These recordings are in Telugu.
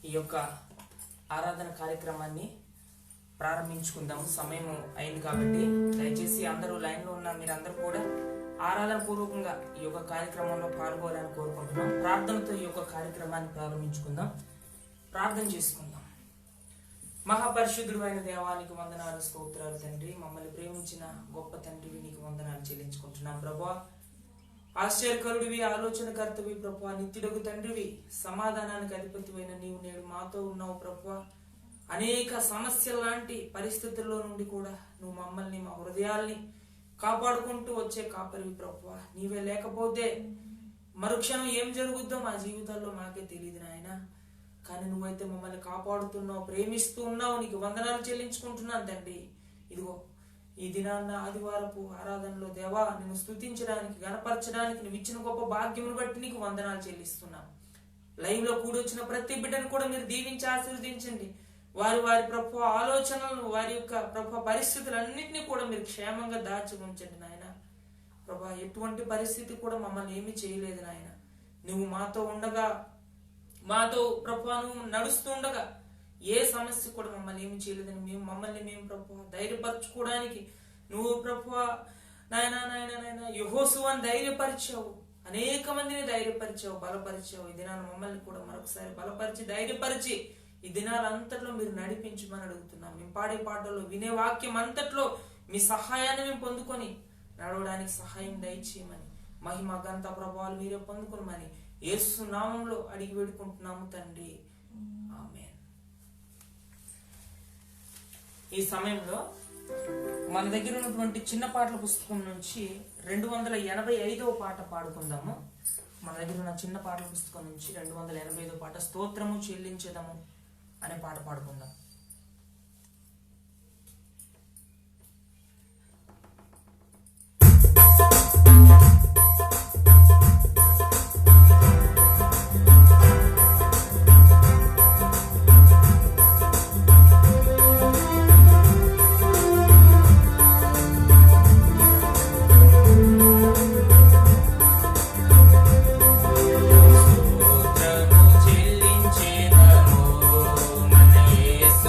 ఈ యొక్క ఆరాధన కార్యక్రమాన్ని ప్రారంభించుకుందాము. సమయం అయింది కాబట్టి దయచేసి అందరూ లైన్లో ఉన్న మీరందరూ కూడా ఆరాధన పూర్వకంగా ఈ యొక్క కార్యక్రమంలో పాల్గొనాలని కోరుకుంటున్నాం. ప్రార్థనతో ఈ యొక్క కార్యక్రమాన్ని ప్రారంభించుకుందాం. ప్రార్థన చేసుకుందాం. మహాపరిశుద్ధుడు అయిన దేవానికి వందనాలు, స్తోత్రాలు తండ్రి. మమ్మల్ని ప్రేమించిన గొప్ప తండ్రివి నీకు వందనాలు చెల్లించుకుంటున్నాం ప్రభువా. ఆశ్చర్యకరుడివి, ఆలోచనకర్తవి ప్రభువా, నిత్యుడగు తండ్రివి, సమాధానానికి అధిపతివైన నీవు నేడు మాతో ఉన్నావు ప్రభువా. అనేక సమస్యల లాంటి పరిస్థితుల్లో నుండి కూడా నువ్వు మమ్మల్ని, మా హృదయాల్ని కాపాడుకుంటూ వచ్చే కాపరివి ప్రభువా. నీవే లేకపోతే మరుక్షణం ఏం జరుగుద్దో మా జీవితాల్లో మాకే తెలియదు నాయన. కానీ నువ్వైతే మమ్మల్ని కాపాడుతున్నావు, ప్రేమిస్తూ ఉన్నావు. నీకు వందనాలు చెల్లించుకుంటున్నాను తండ్రి. ఇదిగో ఈ దినాన్న ఆదివారపు ఆరాధనలో దేవా నిన్ను స్తుతించడానికి, గణపరచడానికి నువ్వు ఇచ్చిన గొప్ప భాగ్యమును బట్టి నీకు వందనాలు చెల్లిస్తున్నాను. లైవ్ లో కూడొచ్చిన ప్రతి బిడ్డను కూడా మీరు దీవించి ఆశీర్వదించండి. వారి వారి ప్రభు ఆలోచనలను, వారి యొక్క ప్రభు పరిస్థితులన్నింటినీ కూడా మీరు క్షేమంగా దాచి ఉంచండి నాయన. ప్రభా ఎటువంటి పరిస్థితి కూడా మమ్మల్ని ఏమీ చేయలేదు నాయన. నువ్వు మాతో ఉండగా, మాతో ప్రభు నువ్వు నడుస్తూ ఉండగా ఏ సమస్య కూడా మమ్మల్ని ఏమి చేయలేదని మమ్మల్ని మేము ప్రభు ధైర్యపరచుకోవడానికి నువ్వు ప్రభు నాయన యెహోషువను ధైర్యపరిచావు, అనేక మందిని ధైర్యపరిచావు, బలపరిచావు. ఈ దినాన్ని మమ్మల్ని కూడా మరొకసారి బలపరిచి, ధైర్యపరిచి ఈ దినాలంతట్లో మీరు నడిపించమని అడుగుతున్నాం. మేము పాడే పాటల్లో, వినే వాక్యం అంతట్లో మీ సహాయాన్ని మేము పొందుకొని నడవడానికి సహాయం దయచేయమని, మహిమ గంత ప్రభావాలు మీరే పొందుకోమని యేసు నామంలో అడిగి వేడుకుంటున్నాము తండ్రి, ఆమేన్. ఈ సమయంలో మన దగ్గర ఉన్నటువంటి చిన్న పాటల పుస్తకం నుంచి 285వ పాట పాడుకుందాము. మన దగ్గర ఉన్న చిన్న పాటల పుస్తకం నుంచి 285వ పాట, స్తోత్రము చెల్లించదము అనే పాట పాడుకుందాం. స్తోత్రము చెల్లించెదము మన యేసు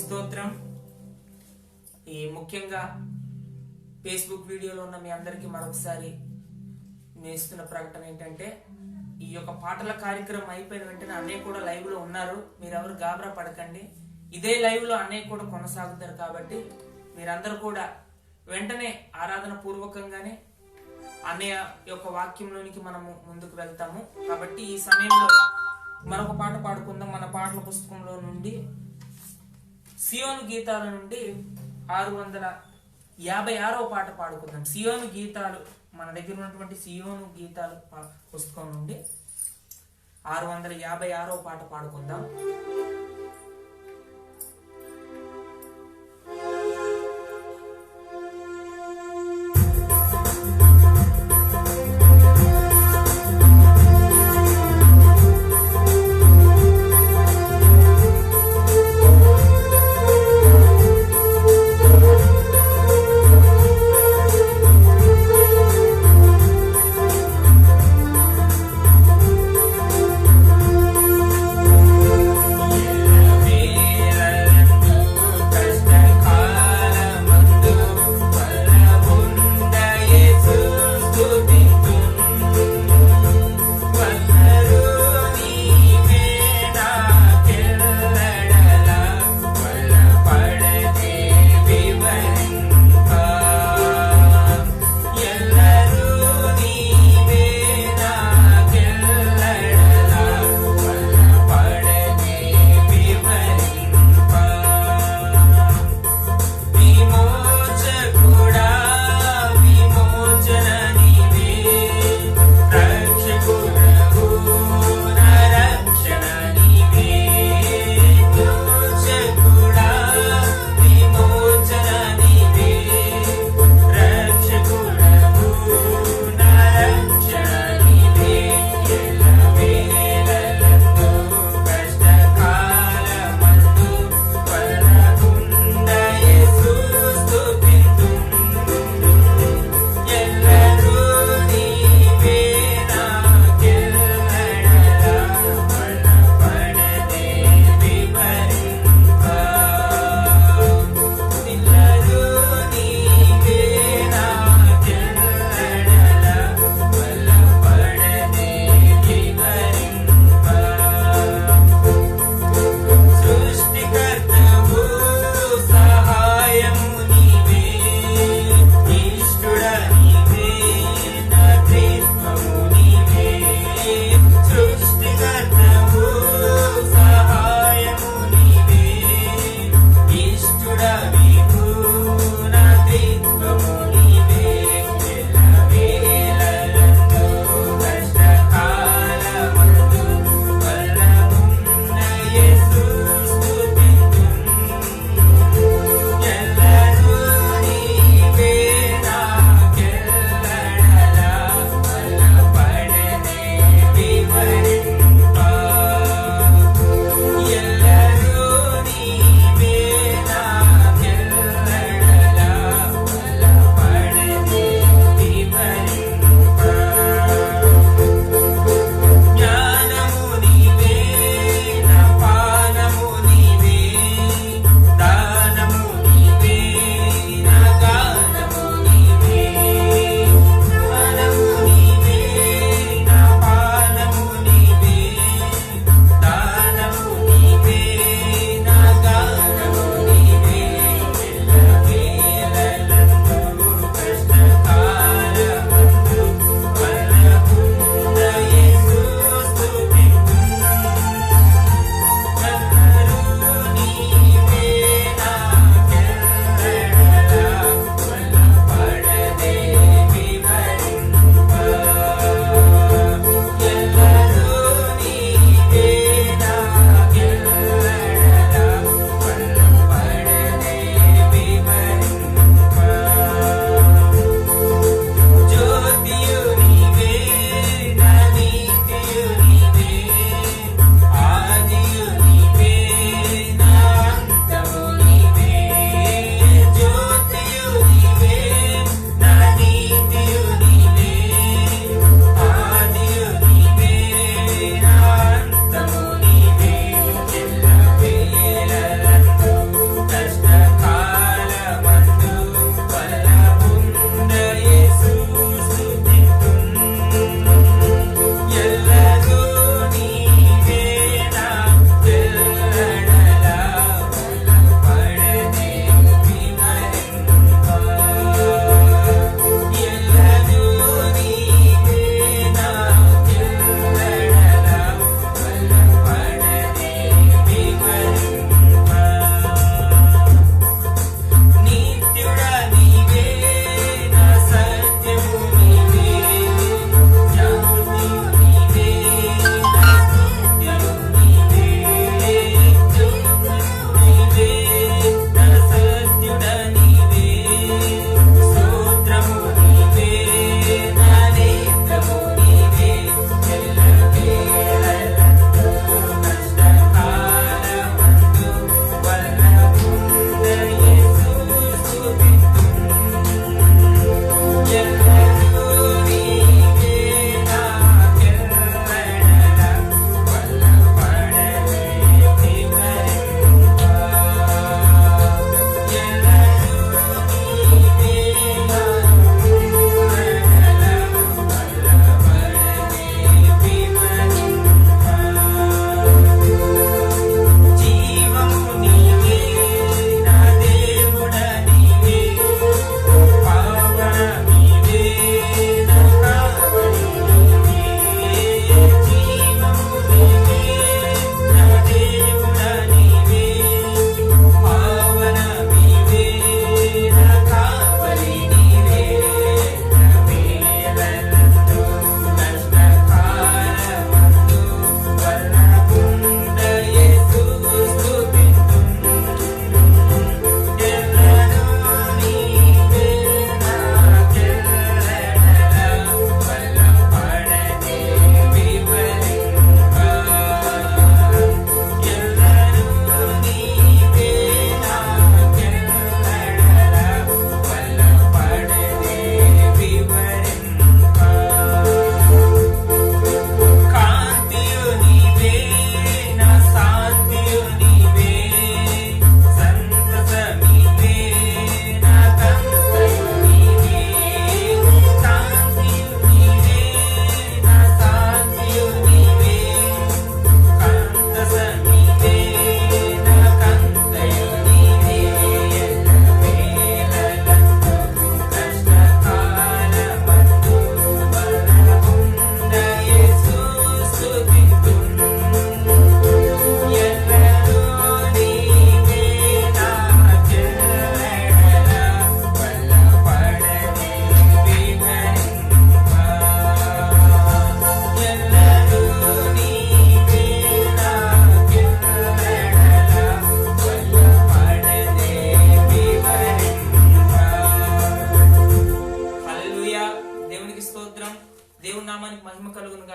స్తోత్రం. ఈ ముఖ్యంగా ఫేస్బుక్ వీడియోలో ఉన్న మీ అందరికీ మరొకసారి నేను ఇస్తున్న ప్రకటన ఏంటంటే, ఈ యొక్క పాటల కార్యక్రమం అయిపోయిన వెంటనే అన్నయ్య కూడా లైవ్ లో ఉన్నారు. మీరెవరు గాబరా పడకండి. ఇదే లైవ్ లో అన్నయ్య కూడా కొనసాగుతారు. కాబట్టి మీరందరూ కూడా వెంటనే ఆరాధన పూర్వకంగానే అన్నయ్య యొక్క వాక్యంలోనికి మనము ముందుకు వెళ్తాము. కాబట్టి ఈ సమయంలో మరొక పాట పాడుకుందాం. మన పాటల పుస్తకంలో నుండి సియోను గీతాల నుండి 656వ పాట పాడుకుందాం. సియోను గీతాలు, మన దగ్గర ఉన్నటువంటి సియోను గీతాలు పుస్తకం నుండి 656వ పాట పాడుకుందాం. Yeah.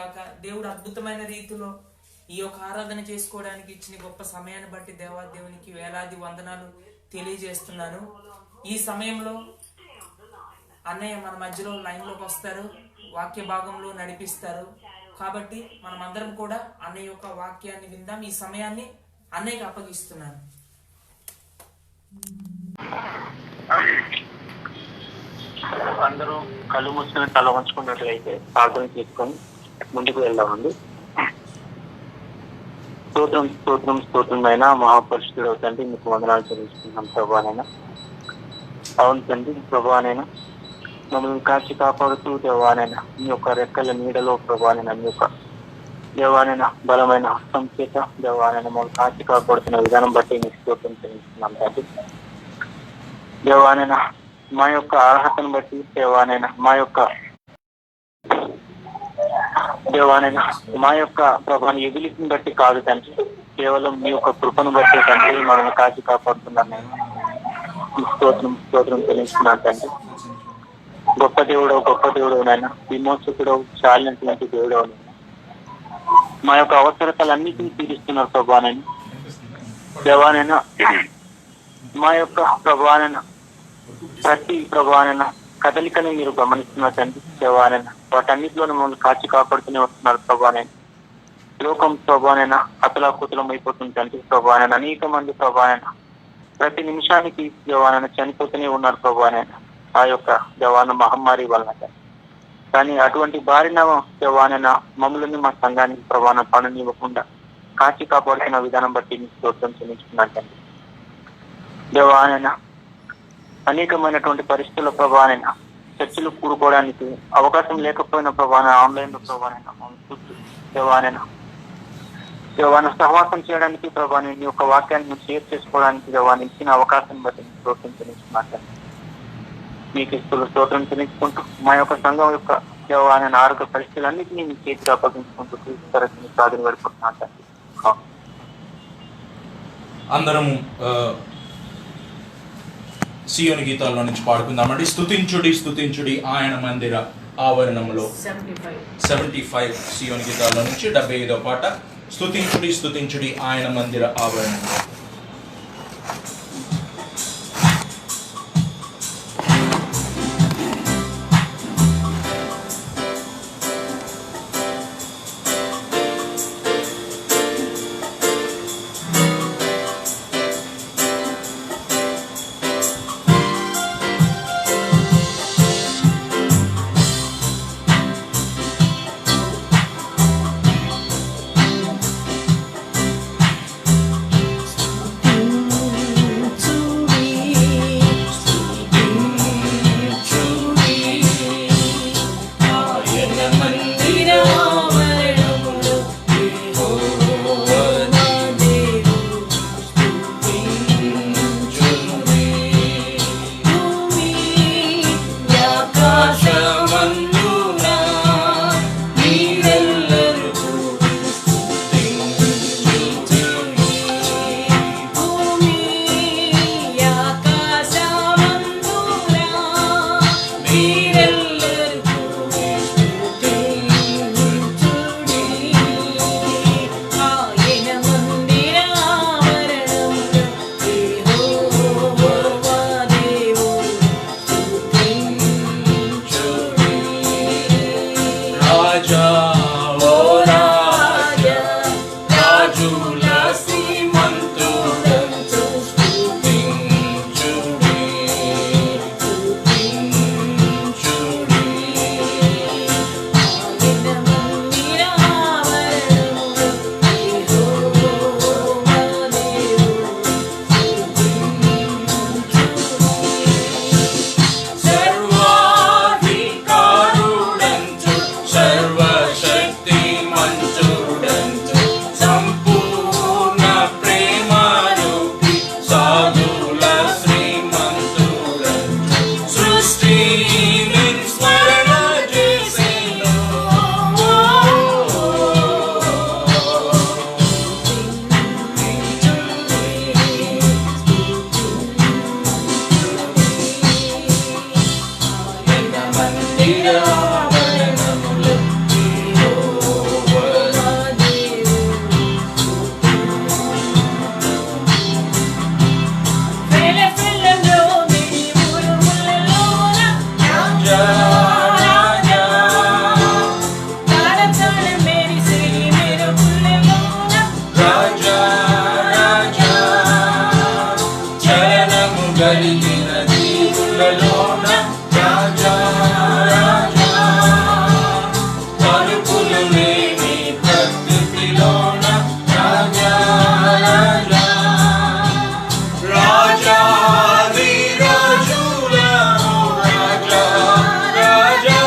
గాక. దేవుడు అద్భుతమైన రీతిలో ఈ యొక్క ఆరాధన చేసుకోవడానికి ఇచ్చిన గొప్ప సమయాన్ని బట్టి దేవునికి వేలాది వందనాలు తెలియజేస్తున్నాను. ఈ సమయంలో అన్నయ్య మన మధ్యలో లైన్లోకి వస్తారు, వాక్య భాగంలో నడిపిస్తారు. కాబట్టి మనమందరం కూడా అన్నయ్య యొక్క వాక్యాన్ని విందాం. ఈ సమయాన్ని అన్నయ్యకి అప్పగిస్తున్నాను. అందరూ కళ్ళు మూసుకుని తల వంచుకున్నట్లయితే ప్రార్థన చేసుకొని ముందుకు వెళ్దామండి. స్తోత్రం అయినా మహాపరిశుద్ధుడు తండ్రి, మీకు వందనాలు చెల్లిస్తున్నాం ప్రభానైనా. అవును తండ్రి, ప్రభానైనా మమ్మల్ని కాచి కాపాడుతూ దేవానైనా మీ యొక్క రెక్కల నీడలో ప్రభానైనా మీ యొక్క దేవానైనా బలమైన హస్తం చేత దేవానైనా మమ్మల్ని కాచి కాపాడుతున్న విధానం బట్టి మీకు స్తోత్రం చెల్లిస్తున్నాం తండ్రి. దేవానైనా మా యొక్క అర్హతను బట్టి దేవానైనా మా యొక్క ప్రభాని ఎదులిని బట్టి కాదు తండ్రి, కేవలం మీ యొక్క కృపను బట్టి తండ్రి మనల్ని కాచి కాపాడుతున్నాను. నేను స్తోత్రం చెల్లిస్తున్నాను తండ్రి. గొప్ప దేవుడు నాయన, విమోచకుడవు, చాలినటువంటి దేవుడు నాయన. మా యొక్క అవసరతలన్నిటినీ తీరుస్తున్నారు ప్రభానైనా. దేవానైనా మా యొక్క ప్రభానైనా ప్రతి ప్రభానైనా కదలికని మీరు గమనిస్తున్నారు తండ్రి. దేవానైనా వాటన్నిటిలోనూ మమ్మల్ని కాచి కాపాడుతూనే వస్తున్నారు ప్రభానైనా. లోకం ప్రభానైనా అతలాకుతలం అయిపోతుంది తండ్రి. ప్రభానైనా అనేక మంది ప్రభానైనా ప్రతి నిమిషానికి దేవానైనా చనిపోతూనే ఉన్నారు ప్రభానైనా ఆ యొక్క దేవాన మహమ్మారి వలన. కానీ అటువంటి బారిన దేవానైనా మమ్మల్ని మా సంఘానికి ప్రభాన పనునివ్వకుండా కాచి కాపాడుతున్న విధానం బట్టి మీకు స్తోత్రం చెల్లించుకున్నాను తండ్రి. దేవానైనా అనేకమైనటువంటి పరిస్థితుల ప్రభానైనా చర్చలు కూడుకోవడానికి అవకాశం లేకపోయిన ప్రభాన ఆన్లైన్ లో ప్రభానైనా దేవాన సహవాసం చేయడానికి ప్రభాని నీ యొక్క వాక్యాన్ని షేర్ చేసుకోవడానికి దేవాన్ని ఇచ్చిన అవకాశం బట్టి స్తోత్రం చెల్లించుకున్నాను. మీకు స్తోత్రం చెల్లించుకుంటూ మా యొక్క సంఘం యొక్క దేవాన ఆరోగ్య పరిస్థితులన్నింటినీ మీ చేతికి అప్పగించుకుంటూ క్రీస్తు సాధన గడుపుతున్నాను. అందరం సియోని గీతాల్లో నుంచి పాడుకుందామండి. స్తుతించుడి ఆయన మందిర ఆవరణంలో 75 సియోని గీతాల్లో నుంచి 75వ పాట. స్తుతించుడి ఆయన మందిర ఆవరణంలో. కలిగిన దీవులలోన రాజా రాజా తలుపులు లేని ప్రకృతిలోన రాజా రాజా రాజాది రాజులను రాజా రాజా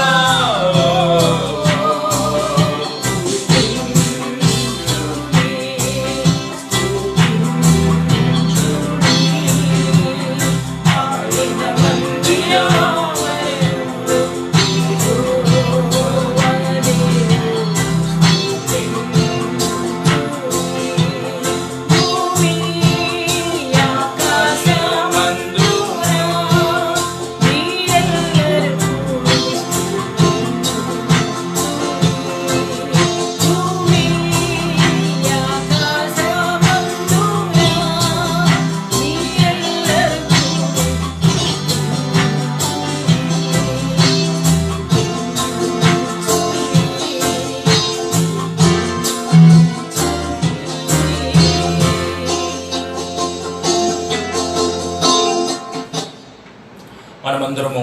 మనమందరము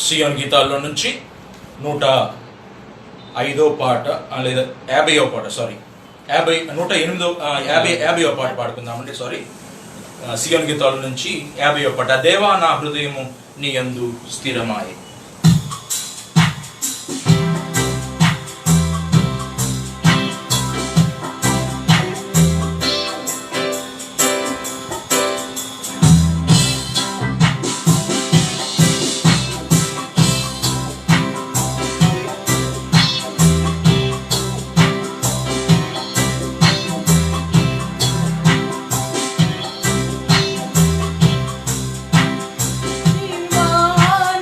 సియోన్ గీతాల్లో నుంచి 105వ పాట లేదా 50వ పాట 50వ పాట పాడుకుందామండి. సియోన్ గీతాల నుంచి 50వ పాట. దేవా నా హృదయము నీ యందు స్థిరమాయె.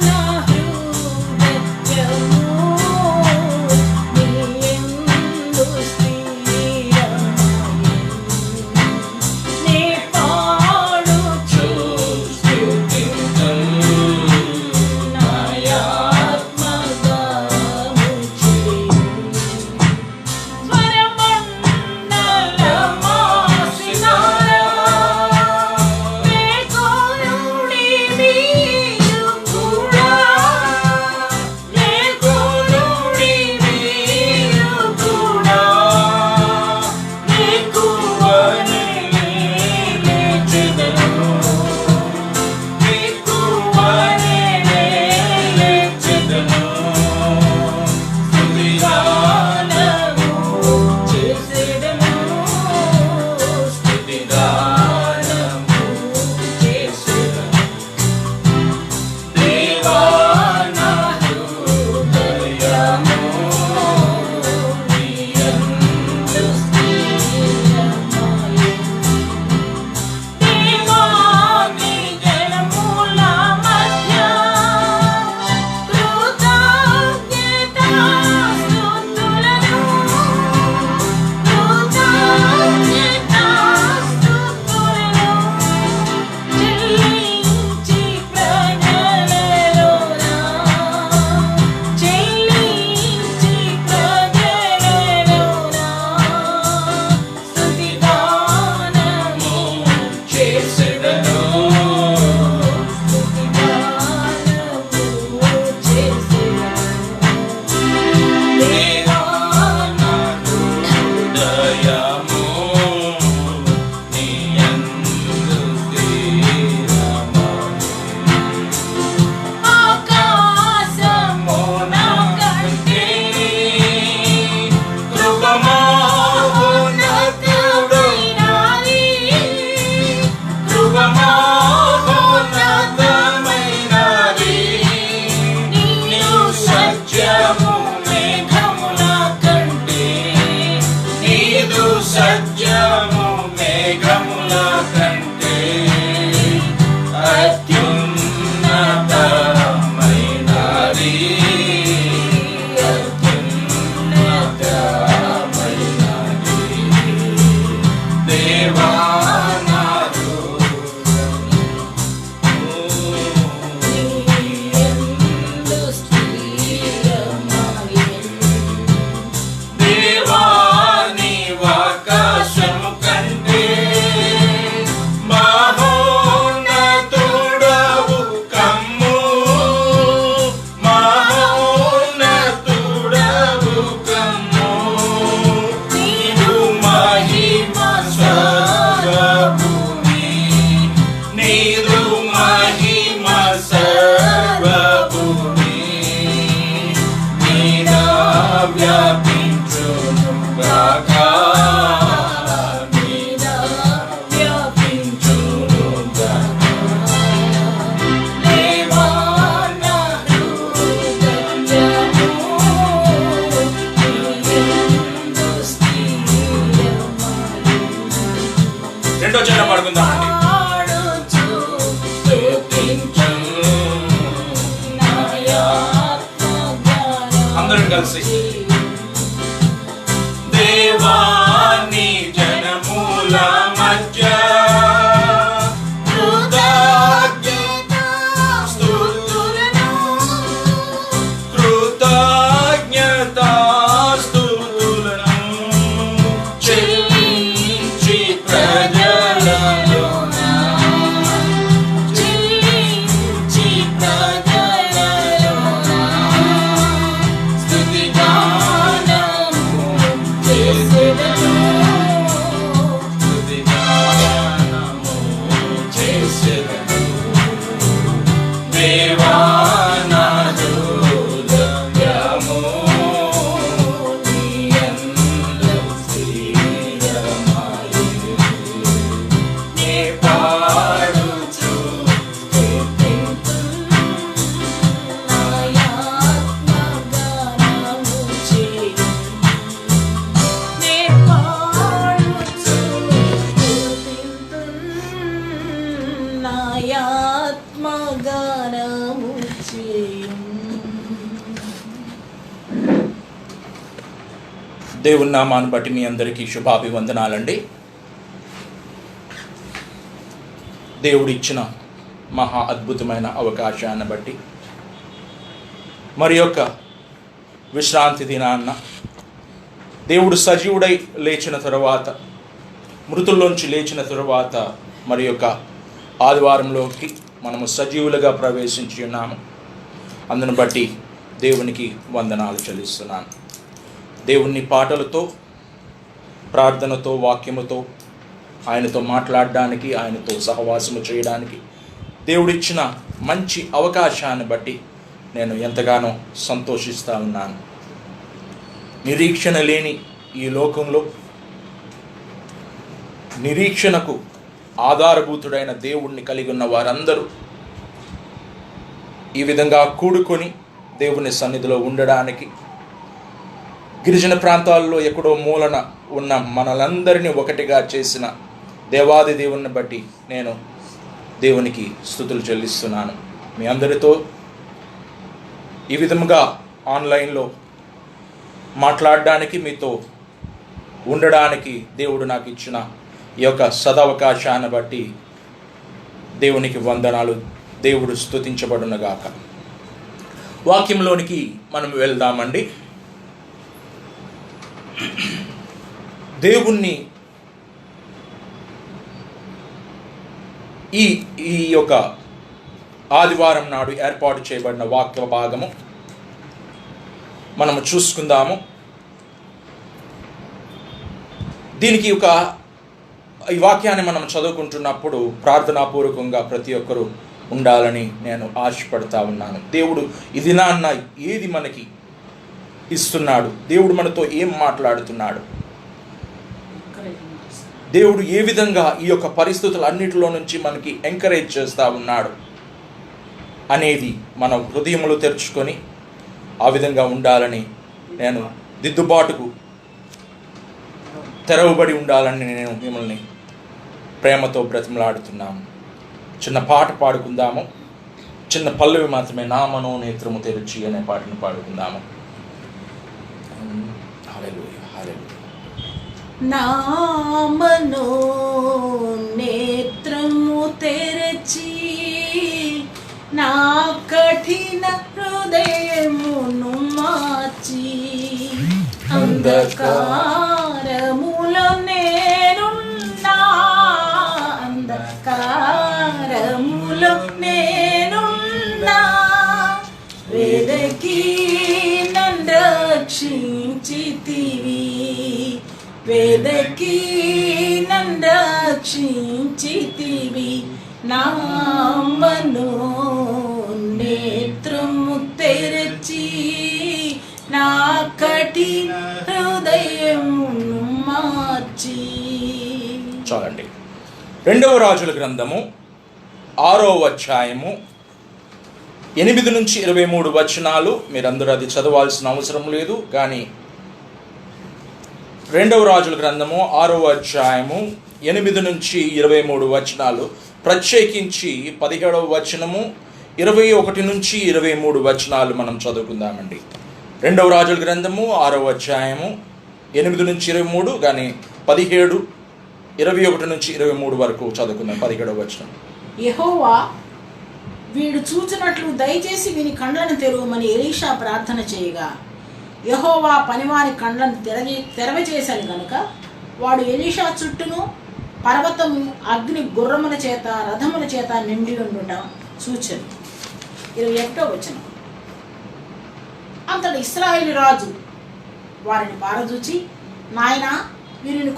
నా కలిసి దేవాని జనముల మధ్య దేవుని నామాన్ని బట్టి మీ అందరికీ శుభాభివందనాలండి. దేవుడిచ్చిన మహా అద్భుతమైన అవకాశాన్ని బట్టి మరి యొక్క విశ్రాంతి దినాన్న దేవుడు సజీవుడై లేచిన తరువాత, మృతుల్లోంచి లేచిన తరువాత మరి యొక్క ఆదివారంలోకి మనము సజీవులుగా ప్రవేశించి ఉన్నాము. అందును బట్టి దేవునికి వందనాలు చెల్లిస్తున్నాను. దేవుని పాటలతో, ప్రార్థనతో, వాక్యముతో ఆయనతో మాట్లాడడానికి, ఆయనతో సహవాసము చేయడానికి దేవుడిచ్చిన మంచి అవకాశాన్ని బట్టి నేను ఎంతగానో సంతోషిస్తూ ఉన్నాను. నిరీక్షణ లేని ఈ లోకంలో నిరీక్షణకు ఆధారభూతుడైన దేవుణ్ణి కలిగి ఉన్న వారందరూ ఈ విధంగా కూడుకొని దేవుని సన్నిధిలో ఉండడానికి, గిరిజన ప్రాంతాల్లో ఎక్కడో మూలన ఉన్న మనలందరినీ ఒకటిగా చేసిన దేవాది దేవుని బట్టి నేను దేవునికి స్తుతులు చెల్లిస్తున్నాను. మీ అందరితో ఈ విధముగా ఆన్లైన్లో మాట్లాడడానికి, మీతో ఉండడానికి దేవుడు నాకు ఇచ్చిన ఈ యొక్క సదవకాశాన్ని బట్టి దేవునికి వందనాలు. దేవుడు స్తుతించబడునుగాక. వాక్యంలోనికి మనం వెళ్దామండి. దేవుణ్ణి ఈ యొక్క ఆదివారం నాడు ఏర్పాటు చేయబడిన వాక్య భాగము మనము చూసుకుందాము. దీనికి ఈ వాక్యాన్ని మనం చదువుకుంటున్నప్పుడు ప్రార్థనాపూర్వకంగా ప్రతి ఒక్కరూ ఉండాలని నేను ఆశపడతా ఉన్నాను. దేవుడు ఈ దినాన్న ఏది మనకి ఇస్తున్నాడు, దేవుడు మనతో ఏం మాట్లాడుతున్నాడు, దేవుడు ఏ విధంగా ఈ యొక్క పరిస్థితులన్నిటిలో నుంచి మనకి ఎంకరేజ్ చేస్తూ ఉన్నాడు అనేది మనం హృదయములు తెరుచుకొని ఆ విధంగా ఉండాలని, నేను దిద్దుబాటుకు తెరవబడి ఉండాలని నేను మిమ్మల్ని ప్రేమతో బ్రతిమలాడుతున్నాము. చిన్న పాట పాడుకుందాము. చిన్న పల్లవి మాత్రమే, నా మనోనేత్రము తెరిచి అనే పాటను పాడుకుందాము. హల్లెలూయా, హల్లెలూయా. నా మనోనేత్రము తెరచి నా కఠిన హృదయమును మార్చి అంధకారములో నేనున్నా, అంధకారములో నేనున్నా, వెదకి నన్ను రక్షించితివి, వెదకి నన్ను రక్షించితివి. నా మనోనేత్రము తెరచి నా కఠిన హృదయమును మార్చి. చాలండి. 2వ రాజుల గ్రంథము 6వ అధ్యాయము 8 నుంచి 23 వచనాలు. మీరందరూ అది చదవాల్సిన అవసరం లేదు, కానీ 2వ రాజుల గ్రంథము 6వ అధ్యాయము 8 నుంచి 23 వచనాలు, ప్రత్యేకించి 17వ వచనము 21 నుంచి 23 వచనాలు మనం చదువుకుందామండి. రెండవ రాజుల గ్రంథము 6వ అధ్యాయము 8-23, కానీ 17, 21-23 వరకు చదువుకుందాం. 17వ వచనం. యెహోవా వీడు చూచినట్లు దయచేసి వీని కండ్లను తెరవమని ఎలీషా ప్రార్థన చేయగా యెహోవా పనివాని కండ్లను తెరవచేశాను గనుక వాడు ఎలీషా చుట్టూను పర్వతము అగ్ని గుర్రముల చేత రథముల చేత నిండి ఉండుట చూచెను. 21వ వచనం. అంతటి ఇశ్రాయేలు రాజు వారిని పారదూచి, నాయనా వీరిని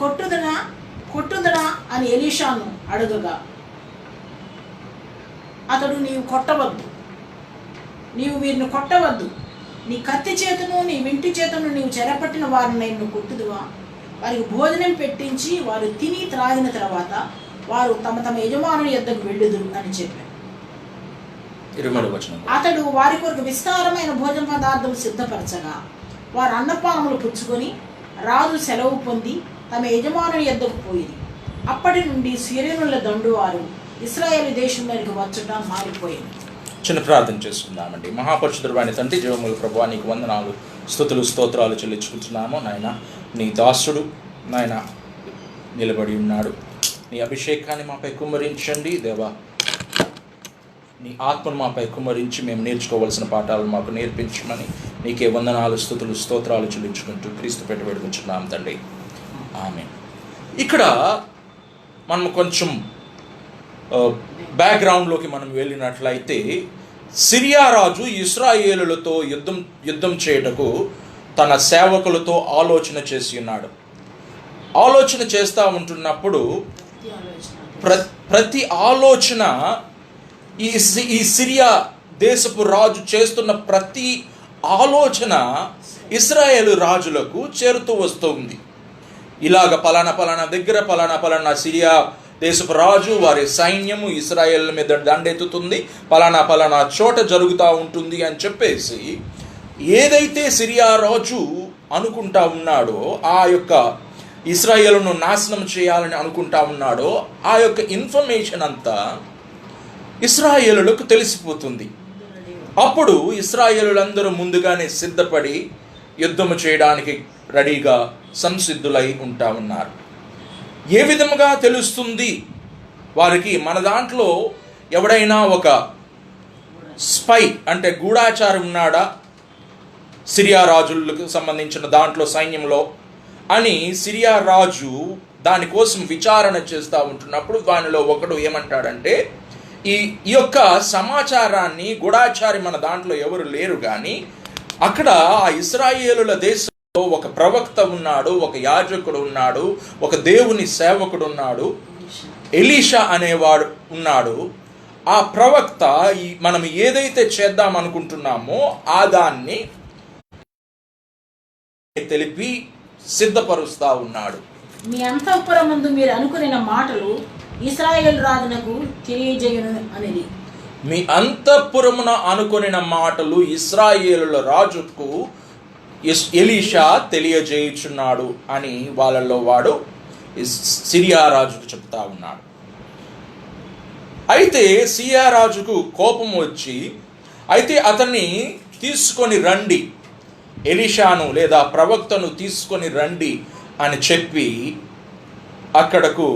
కొట్టుదనా అని ఎలీషాను అడుగగా అతడు, నీవు వీరిని కొట్టవద్దు, నీ కత్తి చేతును నీ వింటి చేతును నీవు చెరపట్టిన వారిని నేను కొట్టుదువా? వారికి భోజనం పెట్టించి వారు తిని త్రాగిన తర్వాత వారు తమ తమ యజమానుని యొద్దకు వెళ్ళుదురు అని చెప్పారు. అతడు వారి కొరకు విస్తారమైన భోజన పదార్థం సిద్ధపరచగా వారు అన్నపానములు పుచ్చుకొని రాజు సెలవు పొంది తమ యజమానుని యొద్దకు పోయింది. అప్పటి నుండి సిరియనుల దండు వారు ఇశ్రాయేలు దేశంలోనికి వచ్చుట మారిపోయింది. చిన్న ప్రార్థన చేసుకుందామండి. మహాపరిశుద్ధుడైన తండ్రి, జీవముల ప్రభువా, నీకు వందనాలు, స్తుతులు, స్తోత్రాలు చెల్లించుకుంటున్నాము. నాయన, నీ దాసుడు నాయన నిలబడి ఉన్నాడు. నీ అభిషేకాన్ని మాపై కుమ్మరించండి దేవా. నీ ఆత్మను మాపై కుమ్మరించి మేము నేర్చుకోవాల్సిన పాఠాలు మాకు నేర్పించమని నీకే వందనాలు, స్తుతులు, స్తోత్రాలు చెల్లించుకుంటూ క్రీస్తు పెట్టి వేడుకుంటున్నాం తండ్రి. ఆమేన్. ఇక్కడ మనం కొంచెం బ్యాక్గ్రౌండ్లోకి మనం వెళ్ళినట్లయితే, సిరియా రాజు ఇశ్రాయేలులతో యుద్ధం చేయుటకు తన సేవకులతో ఆలోచన చేసి ఉన్నాడు. ఆలోచన చేస్తూ ఉంటున్నప్పుడు ప్రతి ఆలోచన ఈ సిరియా దేశపు రాజు చేస్తున్న ప్రతి ఆలోచన ఇశ్రాయేలు రాజులకు చేరుతూ వస్తుంది. ఇలాగ పలానా దగ్గర పలానా సిరియా దేశపు రాజు వారి సైన్యము ఇశ్రాయేల్ మీద దండెత్తుతుంది, పలానా చోట జరుగుతూ ఉంటుంది అని చెప్పేసి ఏదైతే సిరియా రాజు అనుకుంటా ఉన్నాడో, ఆ యొక్క ఇశ్రాయేలును నాశనం చేయాలని అనుకుంటా ఉన్నాడో, ఆ యొక్క ఇన్ఫర్మేషన్ అంతా ఇశ్రాయేలులకు తెలిసిపోతుంది. అప్పుడు ఇశ్రాయేలులందరూ ముందుగానే సిద్ధపడి యుద్ధము చేయడానికి రెడీగా సంసిద్ధులై ఉంటా ఉన్నారు. ఏ విధముగా తెలుస్తుంది వారికి? మన దాంట్లో ఎవడైనా ఒక స్పై అంటే గూఢాచారం ఉన్నాడా సిరియా రాజులకు సంబంధించిన దాంట్లో సైన్యంలో అని సిరియా రాజు దానికోసం విచారణ చేస్తూ ఉంటున్నప్పుడు వానిలో ఒకడు ఏమంటాడంటే, ఈ యొక్క సమాచారాన్ని గూఢాచారి మన దాంట్లో ఎవరు లేరు, కానీ అక్కడ ఆ ఇశ్రాయేలుల దేశంలో ఒక ప్రవక్త ఉన్నాడు, ఒక యాజకుడు ఉన్నాడు, ఒక దేవుని సేవకుడు ఉన్నాడు, ఎలీషా అనేవాడు ఉన్నాడు. ఆ ప్రవక్త మనం ఏదైతే చేద్దాం అనుకుంటున్నామో ఆ దాన్ని తెలిపి సిద్ధపరుస్తా ఉన్నాడు. మీ అంతఃపురమందు మీరు అనుకున్న మాటలు ఇశ్రాయేలు రాజునకు తెలియజేయును అనేది. మీ అంతఃపురమున అనుకొనిన మాటలు ఇశ్రాయేలుల రాజుకు ఎలీషా తెలియజేయుచున్నాడు అని వాళ్ళలో వాడు సిరియా రాజుకు చెప్తా ఉన్నాడు. అయితే సిరియా రాజుకు కోపం వచ్చి, అయితే అతన్ని తీసుకొని రండి, ఎలీషాను లేదా ప్రవక్తను తీసుకొని రండి అని చెప్పి అక్కడకు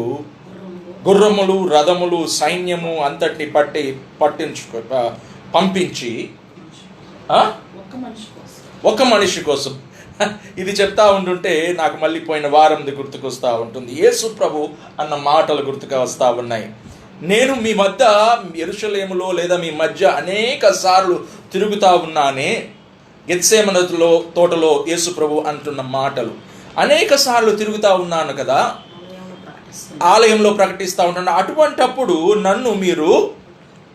గుర్రములు, రథములు, సైన్యము అంతటిని పంపించి ఒక మనిషి కోసం ఇది చెప్తా ఉంటుంటే నాకు మళ్ళీ పోయిన వారంది గుర్తుకొస్తా ఉంటుంది. యేసు ప్రభు అన్న మాటలు గుర్తుకు వస్తూ ఉన్నాయి. నేను మీ మధ్య యెరూషలేములో లేదా మీ మధ్య అనేక సార్లు తిరుగుతా ఉన్నానే. గెత్సేమనే తోటలో యేసు ప్రభు అంటున్న మాటలు, అనేక సార్లు తిరుగుతా ఉన్నాను కదా, ఆలయంలో ప్రకటిస్తూ ఉంటాను. అటువంటప్పుడు నన్ను మీరు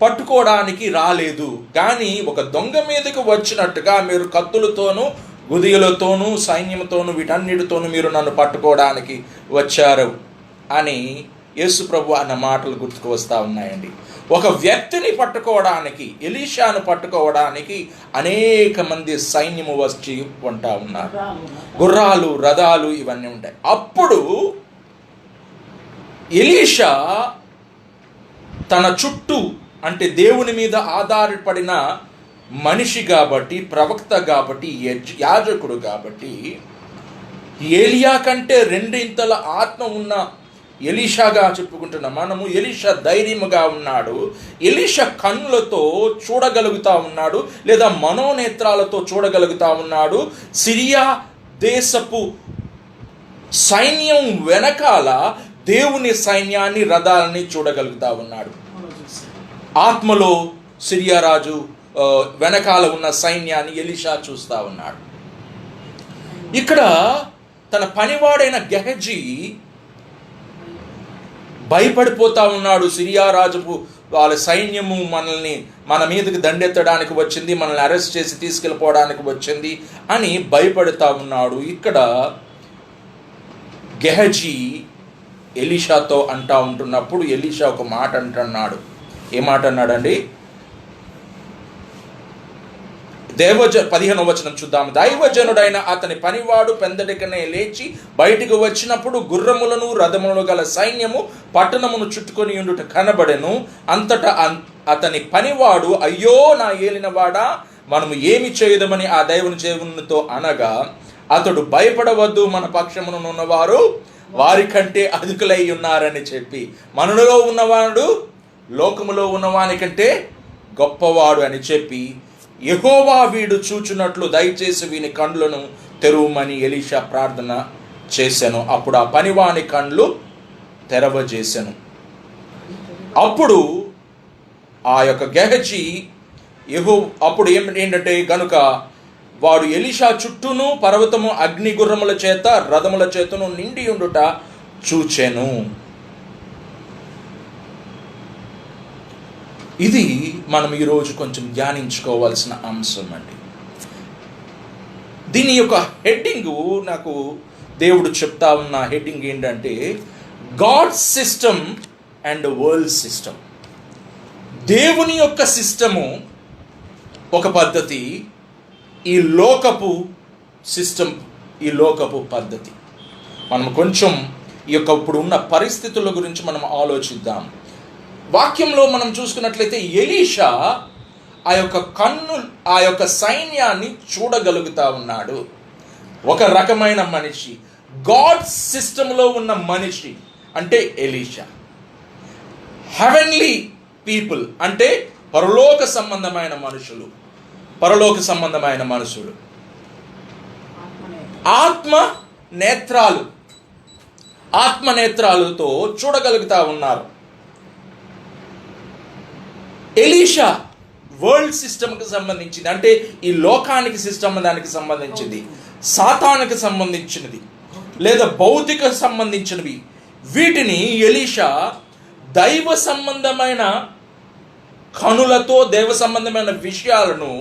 పట్టుకోవడానికి రాలేదు, కానీ ఒక దొంగ మీదకి వచ్చినట్టుగా మీరు కత్తులతోనూ గుదియలతోనూ సైన్యంతోనూ వీటన్నిటితోనూ మీరు నన్ను పట్టుకోవడానికి వచ్చారు అని యేసు ప్రభు అన్న మాటలు గుర్తుకు వస్తూ ఉన్నాయండి. ఒక వ్యక్తిని పట్టుకోవడానికి, ఎలీషాను పట్టుకోవడానికి అనేక మంది సైన్యము వచ్చి ఉంటా ఉన్నారు. గుర్రాలు, రథాలు ఇవన్నీ ఉంటాయి. అప్పుడు ఎలీషా తన చుట్టూ అంటే దేవుని మీద ఆధారపడిన మనిషి కాబట్టి, ప్రవక్త కాబట్టి, యాజకుడు కాబట్టి, ఏలియా కంటే రెండింతల ఆత్మ ఉన్న ఎలీషాగా చెప్పుకుంటున్నాం మనము. ఎలీషా ధైర్యముగా ఉన్నాడు, ఎలీషా కన్నులతో చూడగలుగుతా ఉన్నాడు, లేదా మనోనేత్రాలతో చూడగలుగుతా ఉన్నాడు. సిరియా దేశపు సైన్యం వెనకాల దేవుని సైన్యాన్ని, రథాలని చూడగలుగుతా ఉన్నాడు. ఆత్మలో సిరియా రాజు వెనకాల ఉన్న సైన్యాన్ని ఎలీషా చూస్తా ఉన్నాడు. ఇక్కడ తన పనివాడైన గెహజీ భయపడిపోతా ఉన్నాడు. సిరియా రాజుకు వాళ్ళ సైన్యము మన మీదకి దండెత్తడానికి వచ్చింది, మనల్ని అరెస్ట్ చేసి తీసుకెళ్ళిపోవడానికి వచ్చింది అని భయపడుతూ ఉన్నాడు. ఇక్కడ గెహజీ ఎలీషాతో అంటా ఉంటున్నప్పుడు ఎలీషా ఒక మాట అంటున్నాడు. ఏ మాట అన్నాడండి? 15వ వచనం చూద్దాం. దైవజనుడైన అతని పనివాడు పెందడికనే లేచి బయటికి వచ్చినప్పుడు గుర్రములను రథములను గల సైన్యము పట్టణమును చుట్టుకొని ఉండుట కనబడెను. అంతటా అతని పనివాడు, అయ్యో నా ఏలినవాడా, మనము ఏమి చేయదమని ఆ దేవునితో అనగా, అతడు భయపడవద్దు, మన పక్షమునున్నవారు వారి కంటే అధికులై ఉన్నారని చెప్పి, మనలో ఉన్నవాడు లోకములో ఉన్నవాని కంటే గొప్పవాడు అని చెప్పి, యెహోవా వీడు చూచున్నట్లు దయచేసి వీని కండ్లను తెరువమని ఎలీషా ప్రార్థన చేశాను. అప్పుడు ఆ పనివాని కండ్లు తెరవజేశాను. అప్పుడు ఆ యొక్క గెహజీ అప్పుడు ఏంటంటే గనుక వాడు ఎలీషా చుట్టూను పర్వతము అగ్ని గుర్రముల చేత రథముల చేతను నిండి ఉండుట చూచెను. ఇది మనం ఈరోజు కొంచెం ధ్యానించుకోవాల్సిన అంశం అండి. దీని యొక్క హెడ్డింగ్ నాకు దేవుడు చెప్తా ఉన్న హెడ్డింగ్ ఏంటంటే, God system and world system. దేవుని యొక్క సిస్టము ఒక పద్ధతి, ఈ లోకపు సిస్టమ్, ఈ లోకపు పద్ధతి. మనం కొంచెం ఈ యొక్క ఇప్పుడు ఉన్న పరిస్థితుల గురించి మనం ఆలోచిద్దాం. వాక్యంలో మనం చూసుకున్నట్లయితే ఎలీషా ఆ యొక్క సైన్యాన్ని చూడగలుగుతా ఉన్నాడు. ఒక రకమైన మనిషి, గాడ్ సిస్టంలో ఉన్న మనిషి అంటే ఎలీషా. హెవెన్లీ పీపుల్ అంటే పరలోక సంబంధమైన మనుషులు, ఆత్మ నేత్రాలతో చూడగలుగుతా ఉన్నారు. ఎలీషా వరల్డ్ సిస్టమ్కి సంబంధించింది, అంటే ఈ లోకానికి సిస్టమ్ దానికి సంబంధించింది, సాతానికి సంబంధించినది లేదా భౌతిక సంబంధించినవి. వీటిని ఎలీషా దైవ సంబంధమైన కనులతో, దైవ సంబంధమైన విషయాలను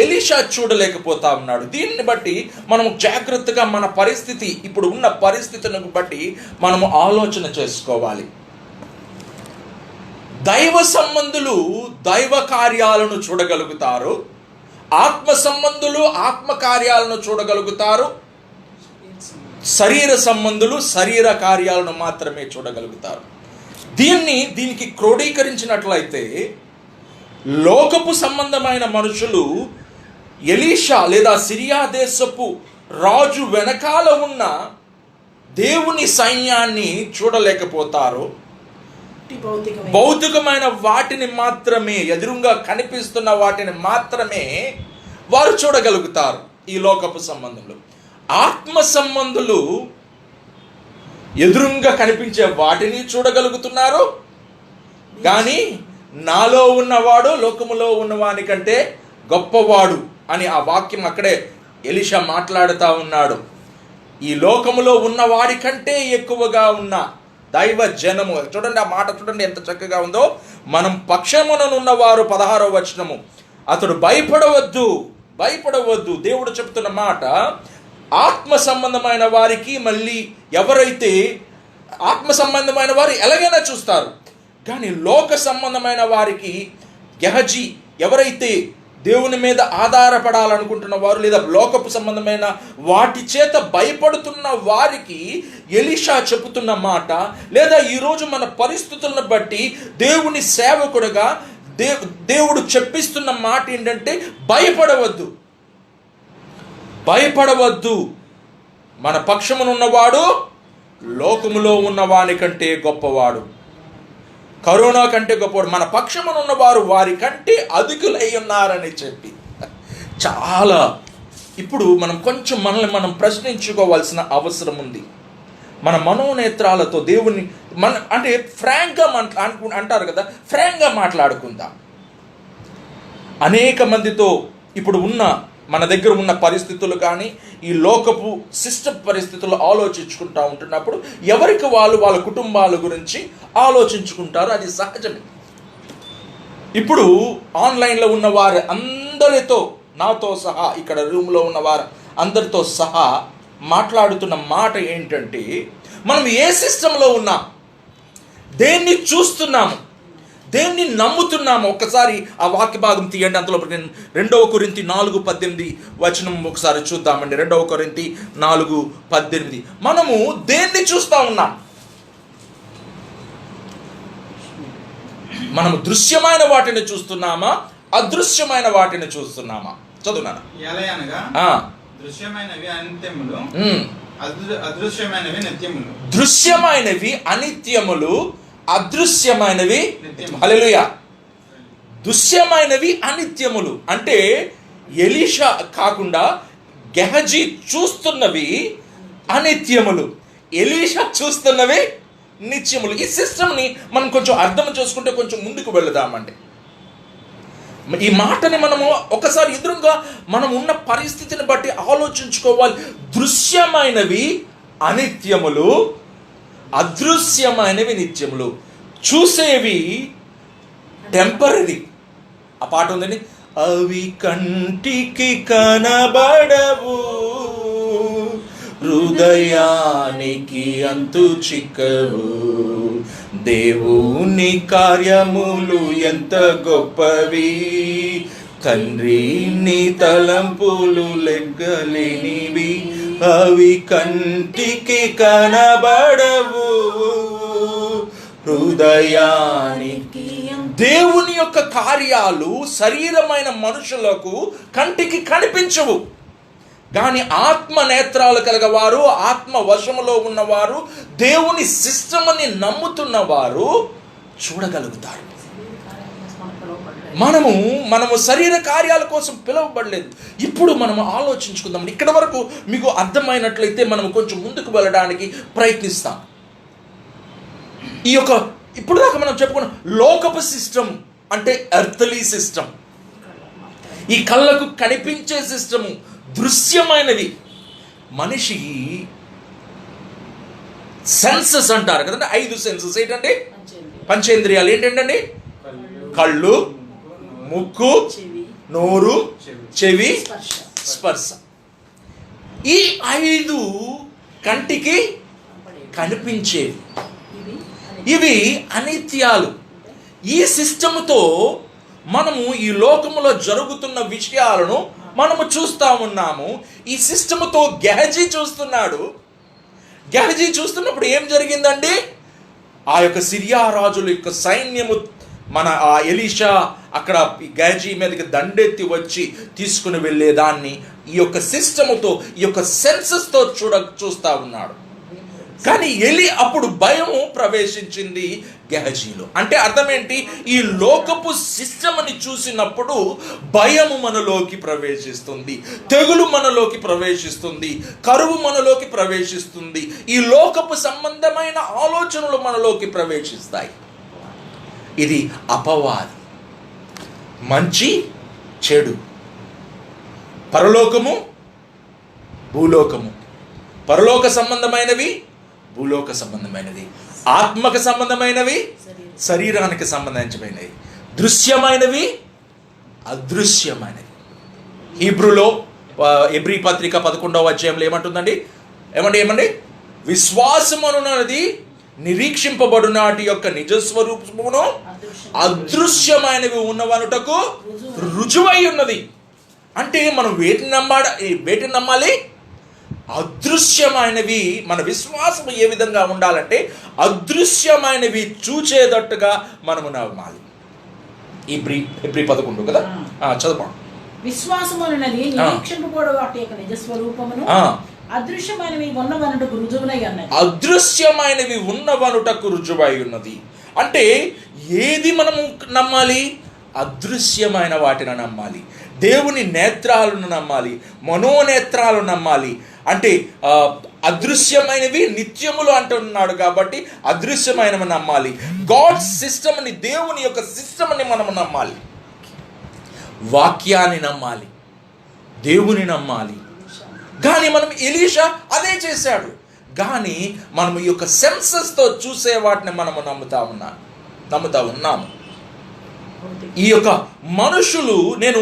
ఎలీషా చూడలేకపోతా ఉన్నాడు. దీన్ని బట్టి మనం జాగ్రత్తగా మన పరిస్థితి, ఇప్పుడు ఉన్న పరిస్థితులను బట్టి మనము ఆలోచన చేసుకోవాలి. దైవ సంబంధులు దైవ కార్యాలను చూడగలుగుతారు, ఆత్మ సంబంధులు ఆత్మ కార్యాలను చూడగలుగుతారు, శరీర సంబంధులు శరీర కార్యాలను మాత్రమే చూడగలుగుతారు. దీనికి క్రోడీకరించినట్లయితే లోకపు సంబంధమైన మనుషులు ఎలీషా లేదా సిరియా దేశపు రాజు వెనకాల ఉన్న దేవుని సైన్యాన్ని చూడలేకపోతారు. భౌతికమైన వాటిని మాత్రమే, ఎదురుగా కనిపిస్తున్న వాటిని మాత్రమే వారు చూడగలుగుతారు ఈ లోకపు సంబంధులు. ఆత్మ సంబంధులు ఎదురుగా కనిపించే వాటిని చూడగలుగుతున్నారు, కానీ నాలో ఉన్నవాడు లోకములో ఉన్నవాని కంటే గొప్పవాడు అని ఆ వాక్యం అక్కడే ఎలీషా మాట్లాడుతూ ఉన్నాడు. ఈ లోకములో ఉన్నవాడి కంటే ఎక్కువగా ఉన్న దైవ జనము, చూడండి ఆ మాట చూడండి ఎంత చక్కగా ఉందో. మనం పక్షముననున్నవారు 16వ వచనము, అతడు భయపడవద్దు దేవుడు చెప్తున్న మాట. ఆత్మ సంబంధమైన వారికి, మళ్ళీ ఎవరైతే ఆత్మ సంబంధమైన వారు ఎలాగైనా చూస్తారు, కానీ లోక సంబంధమైన వారికి గెహజీ ఎవరైతే దేవుని మీద ఆధారపడాలనుకుంటున్న వారు లేదా లోకపు సంబంధమైన వాటి చేత భయపడుతున్న వారికి ఎలీషా చెబుతున్న మాట, లేదా ఈరోజు మన పరిస్థితులను బట్టి దేవుని సేవకుడుగా దేవుడు చెప్పిస్తున్న మాట ఏంటంటే భయపడవద్దు, భయపడవద్దు. మన పక్షమునున్నవాడు లోకములో ఉన్నవాని కంటే గొప్పవాడు, కరోనా కంటే గొప్పవాడు. మన పక్షమునున్నవారు వారి కంటే అధికులై ఉన్నారని చెప్పి చాలా ఇప్పుడు మనం కొంచెం మనల్ని మనం ప్రశ్నించుకోవాల్సిన అవసరం ఉంది. మన మనోనేత్రాలతో దేవుని అంటే ఫ్రాంక్గా అంటారు కదా, ఫ్రాంక్గా మాట్లాడుకుందాం. అనేక మందితో ఇప్పుడు ఉన్న మన దగ్గర ఉన్న పరిస్థితులు కానీ ఈ లోకపు సిస్టమ్ పరిస్థితులు ఆలోచించుకుంటూ ఉంటున్నప్పుడు ఎవరికి వాళ్ళు వాళ్ళ కుటుంబాల గురించి ఆలోచించుకుంటారు, అది సహజమే. ఇప్పుడు ఆన్లైన్లో ఉన్న వారు అందరితో, నాతో సహా ఇక్కడ రూమ్లో ఉన్న వారు అందరితో సహా మాట్లాడుతున్న మాట ఏంటంటే, మనం ఏ సిస్టంలో ఉన్నాం, దేన్ని చూస్తున్నాము, దేన్ని నమ్ముతున్నాము. ఒక్కసారి ఆ వాక్య భాగం తీయండి. అంతలో 2 కొరింథీ 4:18 వచనం ఒకసారి చూద్దామండి. 2 కొరింథీ 4:18. మనము దేన్ని చూస్తా ఉన్నాం? మనము దృశ్యమైన వాటిని చూస్తున్నామా, అదృశ్యమైన వాటిని చూస్తున్నామా? చదువునాను. దృశ్యమైనవి అనిత్యములు, అదృశ్యమైనవి నిత్యములు. దృశ్యమైనవి అనిత్యములు, అదృశ్యమైనవి హల్లెలూయా. దృశ్యమైనవి అనిత్యములు అంటే ఎలీషా కాకుండా గెహజీ చూస్తున్నవి అనిత్యములు, ఎలీషా చూస్తున్నవి నిత్యములు. ఈ సిస్టమ్ని మనం కొంచెం అర్థం చేసుకుంటే కొంచెం ముందుకు వెళదామండి. ఈ మాటని మనము ఒకసారి ఎదురుగా మనం ఉన్న పరిస్థితిని బట్టి ఆలోచించుకోవాలి. దృశ్యమైనవి అనిత్యములు, అదృశ్యమైనవి నిత్యములు. చూసేవి టెంపరరీ. ఆ పాట ఉందండి, అవి కంటికి కనబడవు, హృదయానికి అంతు చిక్కవు. దేవుని కార్యములు ఎంత గొప్పవి, తండ్రి నీ తలంపులు లెక్కలేనివి. అవి కంటికి కనబడవు, హృదయానికి. దేవుని యొక్క కార్యాలు శరీరమైన మనుషులకు కంటికి కనిపించవు, కానీ ఆత్మ నేత్రాలు కలగవారు, ఆత్మ వశములో ఉన్నవారు, దేవుని సిస్టమ్ని నమ్ముతున్నవారు చూడగలుగుతారు. మనము శరీర కార్యాల కోసం పిలువబడలేదు. ఇప్పుడు మనము ఆలోచించుకుందాం. ఇక్కడ వరకు మీకు అర్థమైనట్లయితే మనం కొంచెం ముందుకు వెళ్ళడానికి ప్రయత్నిస్తాం. ఈ యొక్క ఇప్పుడు దాకా మనం చెప్పుకున్న లోకపు సిస్టమ్ అంటే ఎర్త్లీ సిస్టమ్, ఈ కళ్ళకు కనిపించే సిస్టము, దృశ్యమైనవి. మనిషి సెన్సెస్ అంటారు కదండి, 5 సెన్సెస్ ఏంటండి? పంచేంద్రియాలు ఏంటండి? కళ్ళు, ముక్కు, నోరు, చెవి, స్పర్శ. ఈ 5 కంటికి కనిపించేవి, ఇవి అనిత్యాలు. ఈ సిస్టమ్తో మనము ఈ లోకములో జరుగుతున్న విషయాలను మనము చూస్తూ ఉన్నాము. ఈ సిస్టమ్తో గెహజీ చూస్తున్నాడు. గెహజీ చూస్తున్నప్పుడు ఏం జరిగిందండి? ఆ యొక్క సిరియా రాజుల యొక్క సైన్యము మన ఆ ఎలీషా అక్కడ గెహజీ మీదకి దండెత్తి వచ్చి తీసుకుని వెళ్ళేదాన్ని ఈ యొక్క సిస్టమ్తో, ఈ యొక్క సెన్సెస్తో చూస్తూ ఉన్నాడు. కానీ అప్పుడు భయము ప్రవేశించింది గెహజీలో. అంటే అర్థం ఏంటి? ఈ లోకపు సిస్టమ్ని చూసినప్పుడు భయము మనలోకి ప్రవేశిస్తుంది, తెగులు మనలోకి ప్రవేశిస్తుంది, కరువు మనలోకి ప్రవేశిస్తుంది, ఈ లోకపు సంబంధమైన ఆలోచనలు మనలోకి ప్రవేశిస్తాయి. ఇది అపవాది, మంచి చెడు, పరలోకము భూలోకము, పరలోక సంబంధమైనవి భూలోక సంబంధమైనది, ఆత్మక సంబంధమైనవి శరీరానికి సంబంధించినవి, దృశ్యమైనవి అదృశ్యమైనవి. హీబ్రూలో ఎబ్రీ పత్రిక 11వ అధ్యాయంలో ఏమంటుందండి? ఏమండి? విశ్వాసమునది నిరీక్షింపబడు నాటి యొక్క నిజస్వరూపమును అదృశ్యమైనవి ఉన్నవనుటకు రుజువై ఉన్నది. అంటే మనం వేటిని నమ్మాలి? అదృశ్యమైనవి. మన విశ్వాసం ఏ విధంగా ఉండాలంటే అదృశ్యమైనవి చూచేటట్టుగా మనము నమ్మాలి. హెబ్రీ 11 కదా, చదపా. విశ్వాసమునది నిరీక్షింపబడు వాటి యొక్క నిజస్వరూపమును అదృశ్యమైనవి ఉన్నవనుటకు రుజువునై ఉన్నది. అదృశ్యమైనవి ఉన్నవనుటకు రుజువై ఉన్నది అంటే ఏది మనము నమ్మాలి? అదృశ్యమైన వాటిని నమ్మాలి, దేవుని నేత్రాలను నమ్మాలి, మనోనేత్రాలను నమ్మాలి. అంటే అదృశ్యమైనవి నిత్యములు అంటున్నాడు కాబట్టి అదృశ్యమైనవి నమ్మాలి. గాడ్ సిస్టమ్ని, దేవుని యొక్క సిస్టమ్ని మనము నమ్మాలి, వాక్యాన్ని నమ్మాలి, దేవుని నమ్మాలి. కానీ మనం ఎలీషా అదే చేశాడు. కానీ మనం ఈ యొక్క సెన్సెస్తో చూసే వాటిని మనము నమ్ముతా ఉన్నాము. ఈ యొక్క మనుషులు, నేను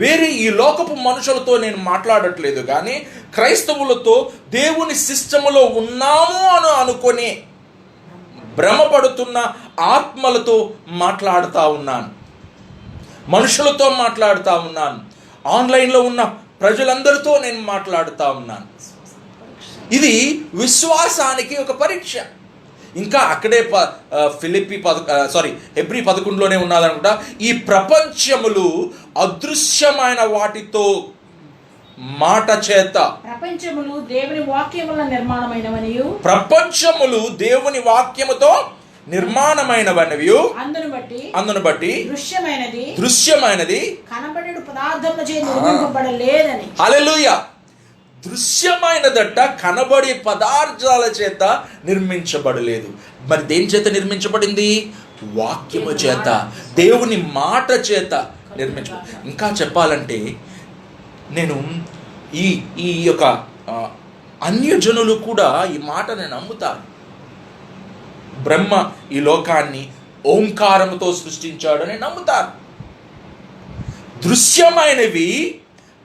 వేరే ఈ లోకపు మనుషులతో నేను మాట్లాడట్లేదు, కానీ క్రైస్తవులతో దేవుని సిస్టములో ఉన్నాము అని అనుకొని భ్రమపడుతున్న ఆత్మలతో మాట్లాడుతూ ఉన్నాను, మనుషులతో మాట్లాడుతూ ఉన్నాను, ఆన్లైన్లో ఉన్న ప్రజలందరితో నేను మాట్లాడుతూ ఉన్నాను. ఇది విశ్వాసానికి ఒక పరీక్ష. ఇంకా అక్కడే హెబ్రీ 11లోనే ఉన్నదనుకుంటా. ఈ ప్రపంచములు అదృశ్యమైన వాటితో మాట చేత, ప్రపంచములు దేవుని వాక్యముల నిర్మాణమైనవనియు, ప్రపంచములు దేవుని వాక్యముతో నిర్మాణమైనవనివి, అందును బట్టి దృశ్యమైనది కనబడేడు పదార్థములచే నిర్మింపబడలేదని. హల్లెలూయా. దృశ్యమైనదట కనబడే పదార్థాల చేత నిర్మించబడలేదు. మరి దేని చేత నిర్మించబడింది? వాక్యము చేత, దేవుని మాట చేత నిర్మించబడి. ఇంకా చెప్పాలంటే నేను ఈ యొక్క అన్యజనులు కూడా ఈ మాటని నమ్ముతారు. బ్రహ్మ ఈ లోకాన్ని ఓంకారముతో సృష్టించాడని నమ్ముతారు. దృశ్యమైనవి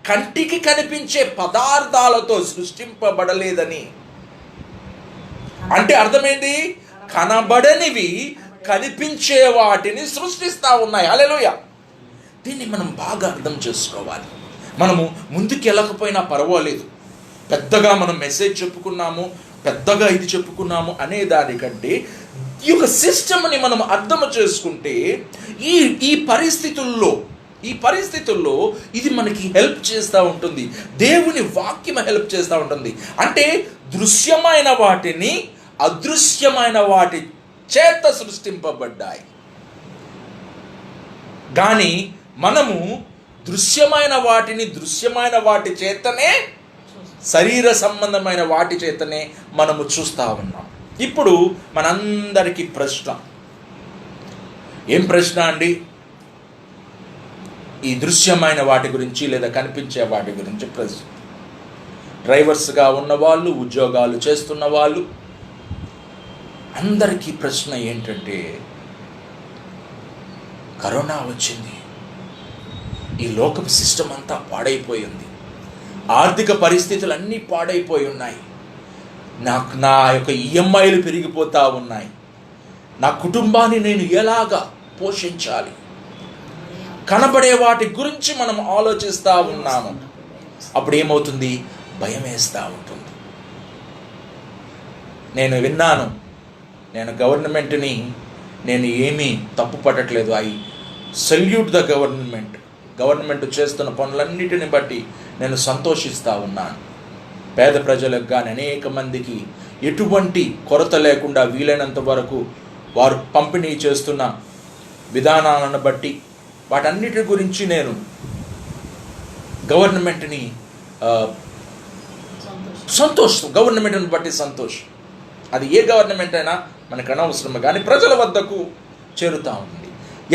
కంటికి కనిపించే పదార్థాలతో సృష్టింపబడలేదని అంటే అర్థమైంది, కనబడనివి కనిపించే వాటిని సృష్టిస్తా ఉన్నాయి. హల్లెలూయా. దీన్ని మనం బాగా అర్థం చేసుకోవాలి. మనము ముందుకు వెళ్ళకపోయినా పర్వాలేదు, పెద్దగా మనం మెసేజ్ చెప్పుకున్నాము, పెద్దగా ఇది చెప్పుకున్నాము అనే దానికంటే ఈ యొక్క సిస్టమ్ని మనం అర్థం చేసుకుంటే ఈ పరిస్థితుల్లో ఇది మనకి హెల్ప్ చేస్తూ ఉంటుంది. దేవుని వాక్యం హెల్ప్ చేస్తూ ఉంటుంది. అంటే దృశ్యమైన వాటిని అదృశ్యమైన వాటి చేత సృష్టింపబడ్డాయి. కానీ మనము దృశ్యమైన వాటిని దృశ్యమైన వాటి చేతనే, శరీర సంబంధమైన వాటి చేతనే మనము చూస్తూ ఉన్నాం. ఇప్పుడు మనందరికీ ప్రశ్న, ఏం ప్రశ్న అండి? ఈ దృశ్యమైన వాటి గురించి లేదా కనిపించే వాటి గురించి ప్రశ్న. డ్రైవర్స్గా ఉన్నవాళ్ళు, ఉద్యోగాలు చేస్తున్న వాళ్ళు అందరికీ ప్రశ్న ఏంటంటే, కరోనా వచ్చింది, ఈ లోకపు సిస్టమ్ అంతా పాడైపోయింది, ఆర్థిక పరిస్థితులు అన్నీ పాడైపోయి ఉన్నాయి, నా యొక్క ఈఎంఐలు పెరిగిపోతూ ఉన్నాయి, నా కుటుంబాన్ని నేను ఎలాగా పోషించాలి, కనబడే వాటి గురించి మనం ఆలోచిస్తూ ఉన్నాము. అప్పుడు ఏమవుతుంది? భయం వేస్తూ ఉంటుంది. నేను విన్నాను, నేను గవర్నమెంట్ని నేను ఏమీ తప్పు పట్టట్లేదు, ఐ సెల్యూట్ ద గవర్నమెంట్ చేస్తున్న పనులన్నిటిని బట్టి నేను సంతోషిస్తూ ఉన్నాను. పేద ప్రజలకు కానీ అనేక మందికి ఎటువంటి కొరత లేకుండా వీలైనంత వరకు వారు పంపిణీ చేస్తున్న విధానాలను బట్టి వాటన్నిటి గురించి నేను గవర్నమెంట్ని గవర్నమెంట్ని బట్టి సంతోషం. అది ఏ గవర్నమెంట్ అయినా మనకు అనవసరం, కానీ ప్రజల వద్దకు చేరుతూ ఉంది.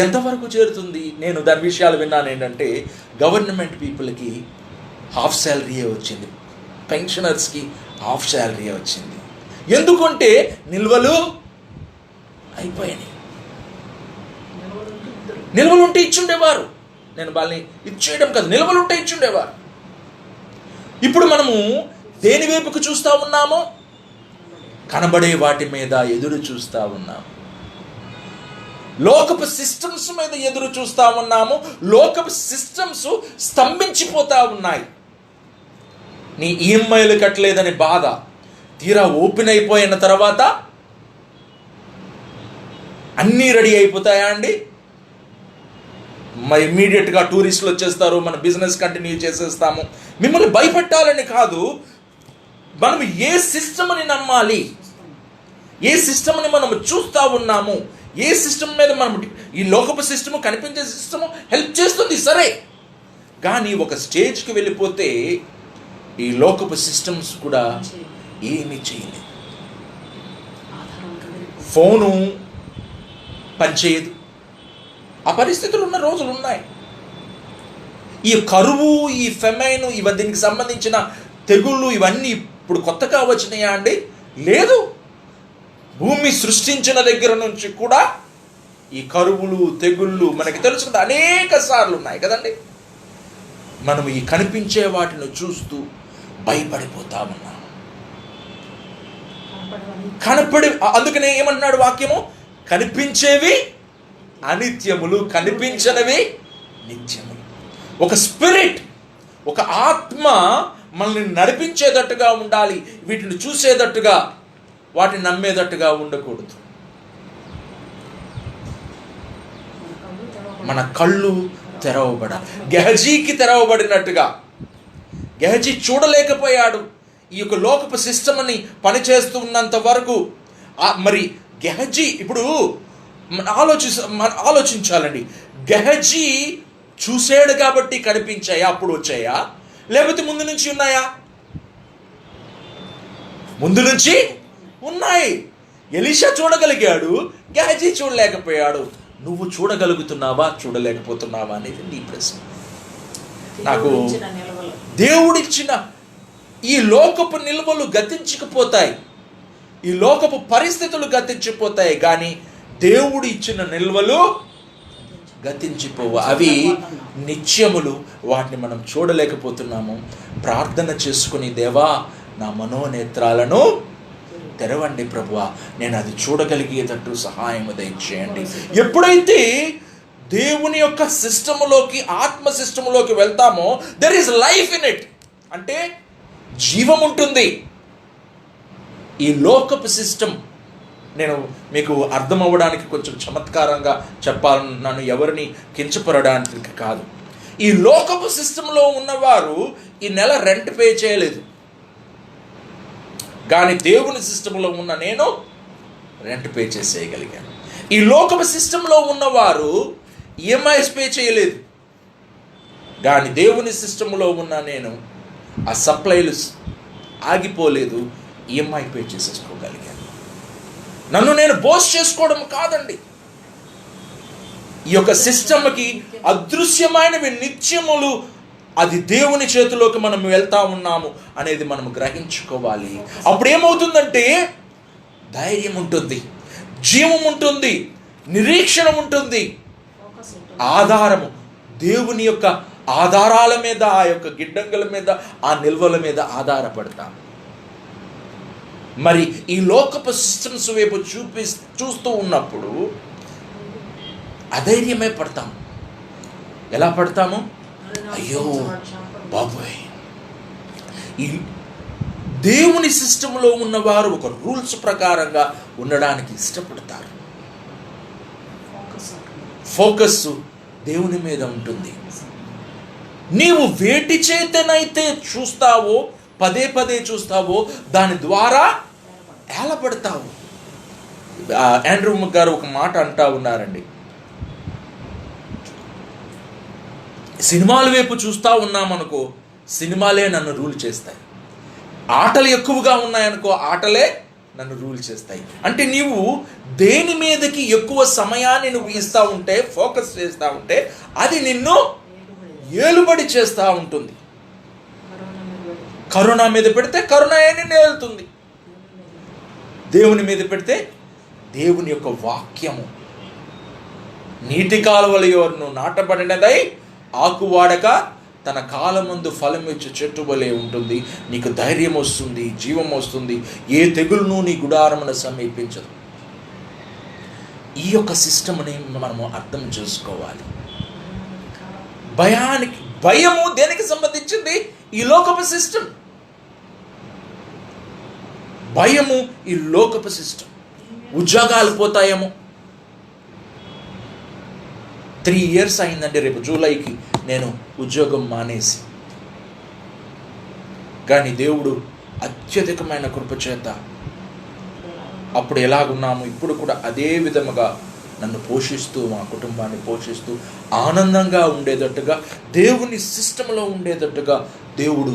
ఎంతవరకు చేరుతుంది? నేను దాని విషయాలు విన్నాను. ఏంటంటే గవర్నమెంట్ పీపుల్కి హాఫ్ శాలరీయే వచ్చింది, పెన్షనర్స్కి హాఫ్ శాలరీయే వచ్చింది. ఎందుకంటే నిల్వలు అయిపోయినాయి. నిల్వలుంటే ఇచ్చుండేవారు, నేను వాళ్ళని ఇచ్చేయడం కాదు, నిల్వలుంటే ఇచ్చుండేవారు. ఇప్పుడు మనము దేని వైపుకు చూస్తూ ఉన్నామో? కనబడే వాటి మీద ఎదురు చూస్తూ ఉన్నాము, లోకపు సిస్టమ్స్ మీద ఎదురు చూస్తూ ఉన్నాము. లోకపు సిస్టమ్స్ స్తంభించిపోతూ ఉన్నాయి. నీ ఈఎంఐలు కట్టలేదని బాధ తీరా ఓపెన్ అయిపోయిన తర్వాత అన్నీ రెడీ అయిపోతాయా అండి? ఇమ్మీడియట్గా టూరిస్టులు వచ్చేస్తారు, మన బిజినెస్ కంటిన్యూ చేసేస్తాము. మిమ్మల్ని భయపెట్టాలని కాదు, మనం ఏ సిస్టమ్ని నమ్మాలి, ఏ సిస్టమ్ని మనం చూస్తూ ఉన్నాము, ఏ సిస్టమ్ మీద మనం, ఈ లోకపు సిస్టము, కనిపించే సిస్టము హెల్ప్ చేస్తుంది సరే, కానీ ఒక స్టేజ్కి వెళ్ళిపోతే ఈ లోకపు సిస్టమ్స్ కూడా ఏమీ చేయలేదు. ఫోను పనిచేయదు, ఆ పరిస్థితులు ఉన్న రోజులు ఉన్నాయి. ఈ కరువు, ఈ ఫెమైన్, దీనికి సంబంధించిన తెగుళ్ళు ఇవన్నీ ఇప్పుడు కొత్తగా వచ్చినాయా అండి? లేదు. భూమి సృష్టించిన దగ్గర నుంచి కూడా ఈ కరువులు, తెగుళ్ళు మనకి తెలుసు కదా, అనేక సార్లు ఉన్నాయి కదండి. మనం ఈ కనిపించే వాటిని చూస్తూ భయపడిపోతా ఉన్నాం. అందుకనే ఏమన్నాడు వాక్యము? కనిపించేవి అనిత్యములు, కనిపించనివి నిత్యములు. ఒక స్పిరిట్, ఒక ఆత్మ మనల్ని నడిపించేటట్టుగా ఉండాలి. వీటిని చూసేటట్టుగా, వాటిని నమ్మేటట్టుగా ఉండకూడదు. మన కళ్ళు తెరవబడాలి. గెహజీకి తెరవబడినట్టుగా. గెహజీ చూడలేకపోయాడు ఈ యొక్క లోకపు సిస్టమ్ని పనిచేస్తూ ఉన్నంత వరకు. మరి గెహజీ ఇప్పుడు ఆలోచించాలండి. గెహజీ చూసాడు కాబట్టి కనిపించాయా, అప్పుడు వచ్చాయా, లేకపోతే ముందు నుంచి ఉన్నాయా? ముందు నుంచి ఉన్నాయి. ఎలీషా చూడగలిగాడు, గెహజీ చూడలేకపోయాడు. నువ్వు చూడగలుగుతున్నావా, చూడలేకపోతున్నావా అనేది నీ ప్రశ్న. నాకు దేవుడిచ్చిన ఈ లోకపు నిల్వలు గతించకపోతాయి, ఈ లోకపు పరిస్థితులు గతించిపోతాయి, కానీ దేవుడు ఇచ్చిన నిల్వలు గతించిపోవు. అవి నిత్యములు. వాటిని మనం చూడలేకపోతున్నాము. ప్రార్థన చేసుకుని, దేవా నా మనోనేత్రాలను తెరవండి ప్రభువా, నేను అది చూడగలిగేటట్టు సహాయం దయచేయండి. ఎప్పుడైతే దేవుని యొక్క సిస్టములోకి, ఆత్మ సిస్టములోకి వెళ్తామో, there is life in it, అంటే జీవం ఉంటుంది. ఈ లోకపు సిస్టమ్, నేను మీకు అర్థం అవ్వడానికి కొంచెం చమత్కారంగా చెప్పాలన్నాను, ఎవరిని కించపరడానికి కాదు. ఈ లోకపు సిస్టంలో ఉన్నవారు ఈ నెల రెంట్ పే చేయలేదు, కానీ దేవుని సిస్టంలో ఉన్న నేను రెంట్ పే చేసేయగలిగాను. ఈ లోకపు సిస్టంలో ఉన్నవారు ఈఎంఐస్ పే చేయలేదు, కానీ దేవుని సిస్టంలో ఉన్న నేను ఆ సప్లైలు ఆగిపోలేదు, ఈఎంఐ పే చేసేసుకోగలిగాను. నన్ను నేను బోస్ చేసుకోవడం కాదండి. ఈ యొక్క సిస్టమ్కి అదృశ్యమైనవి నిత్యములు, అది దేవుని చేతిలోకి మనం వెళ్తా ఉన్నాము అనేది మనం గ్రహించుకోవాలి. అప్పుడు ఏమవుతుందంటే ధైర్యం ఉంటుంది, జీవం ఉంటుంది, నిరీక్షణ ఉంటుంది, ఆధారము, దేవుని యొక్క ఆధారాల మీద, ఆ యొక్క గిడ్డంగుల మీద, ఆ నిల్వల మీద ఆధారపడతాం. మరి ఈ లోకపు సిస్టమ్స్ వైపు చూస్తూ ఉన్నప్పుడు అధైర్యమే పడతాం. ఎలా పడతాము? అయ్యో బాబోయ్. ఈ దేవుని సిస్టంలో ఉన్నవారు ఒక రూల్స్ ప్రకారంగా ఉండడానికి ఇష్టపడతారు. ఫోకస్ దేవుని మీద ఉంటుంది. నీవు వేటి చేతనైతే చూస్తావో, పదే పదే చూస్తావో, దాని ద్వారా ఏలపడతావు. ఆండ్రూ గారు ఒక మాట అంటా ఉన్నారండి, సినిమాల వైపు చూస్తూ ఉన్నామనుకో, సినిమాలే నన్ను రూల్ చేస్తాయి. ఆటలు ఎక్కువగా ఉన్నాయనుకో, ఆటలే నన్ను రూల్ చేస్తాయి. అంటే నీవు దేని మీదకి ఎక్కువ సమయాన్ని నువ్వు ఇస్తూ ఉంటే, ఫోకస్ చేస్తూ ఉంటే, అది నిన్ను ఏలుబడి చేస్తూ ఉంటుంది. కరోనా మీద పెడితే కరోనా నిన్ను ఏలుతుంది, దేవుని మీద పెడితే దేవుని యొక్క వాక్యము నీటి కాలువల యోర్ను నాటబడినదై ఆకువాడక తన కాలమందు ఫలమిచ్చు చెట్టు వలె ఉంటుంది. నీకు ధైర్యం వస్తుంది, జీవం వస్తుంది, ఏ తెగులును నీ గుడారమును సమీపించదు. ఈ యొక్క సిస్టమ్ని మనము అర్థం చేసుకోవాలి. భయము దేనికి సంబంధించింది? ఈ లోకపు సిస్టమ్. భయము ఈ లోకపు సిస్టమ్. ఉద్యోగాలు పోతాయేమో, 3 years అయిందండి, రేపు జూలైకి నేను ఉద్యోగం మానేసి. కానీ దేవుడు అత్యధికమైన కృపచేత అప్పుడు ఎలాగున్నాము ఇప్పుడు కూడా అదే విధముగా నన్ను పోషిస్తూ, మా కుటుంబాన్ని పోషిస్తూ, ఆనందంగా ఉండేటట్టుగా, దేవుని సిస్టంలో ఉండేటట్టుగా, దేవుడు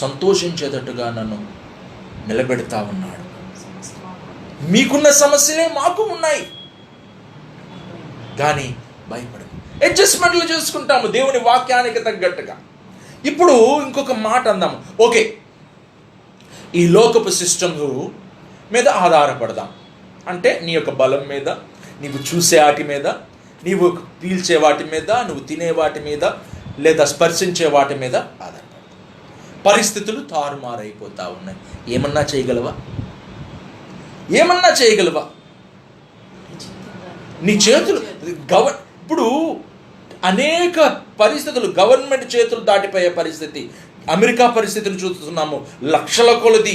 సంతోషించేటట్టుగా నన్ను నిలబెడతా ఉన్నాడు. మీకున్న సమస్యలే మాకు ఉన్నాయి, కానీ భయపడదు. అడ్జస్ట్మెంట్లు చేసుకుంటాము దేవుని వాక్యానికి తగ్గట్టుగా. ఇప్పుడు ఇంకొక మాట అందాము. ఓకే, ఈ లోకపు సిస్టమ్స్ మీద ఆధారపడదాం. అంటే నీ యొక్క బలం మీద, నీవు చూసే వాటి మీద, నీవు పీల్చే వాటి మీద, నువ్వు తినే వాటి మీద, లేదా స్పర్శించే వాటి మీద ఆధారపడదాం. పరిస్థితులు తారుమారైపోతా ఉన్నాయి. ఏమన్నా చేయగలవా? ఏమన్నా చేయగలవా? నీ చేతులు ఇప్పుడు అనేక పరిస్థితులు, గవర్నమెంట్ చేతులు దాటిపోయే పరిస్థితి. అమెరికా పరిస్థితిని చూస్తున్నాము. లక్షల కొలది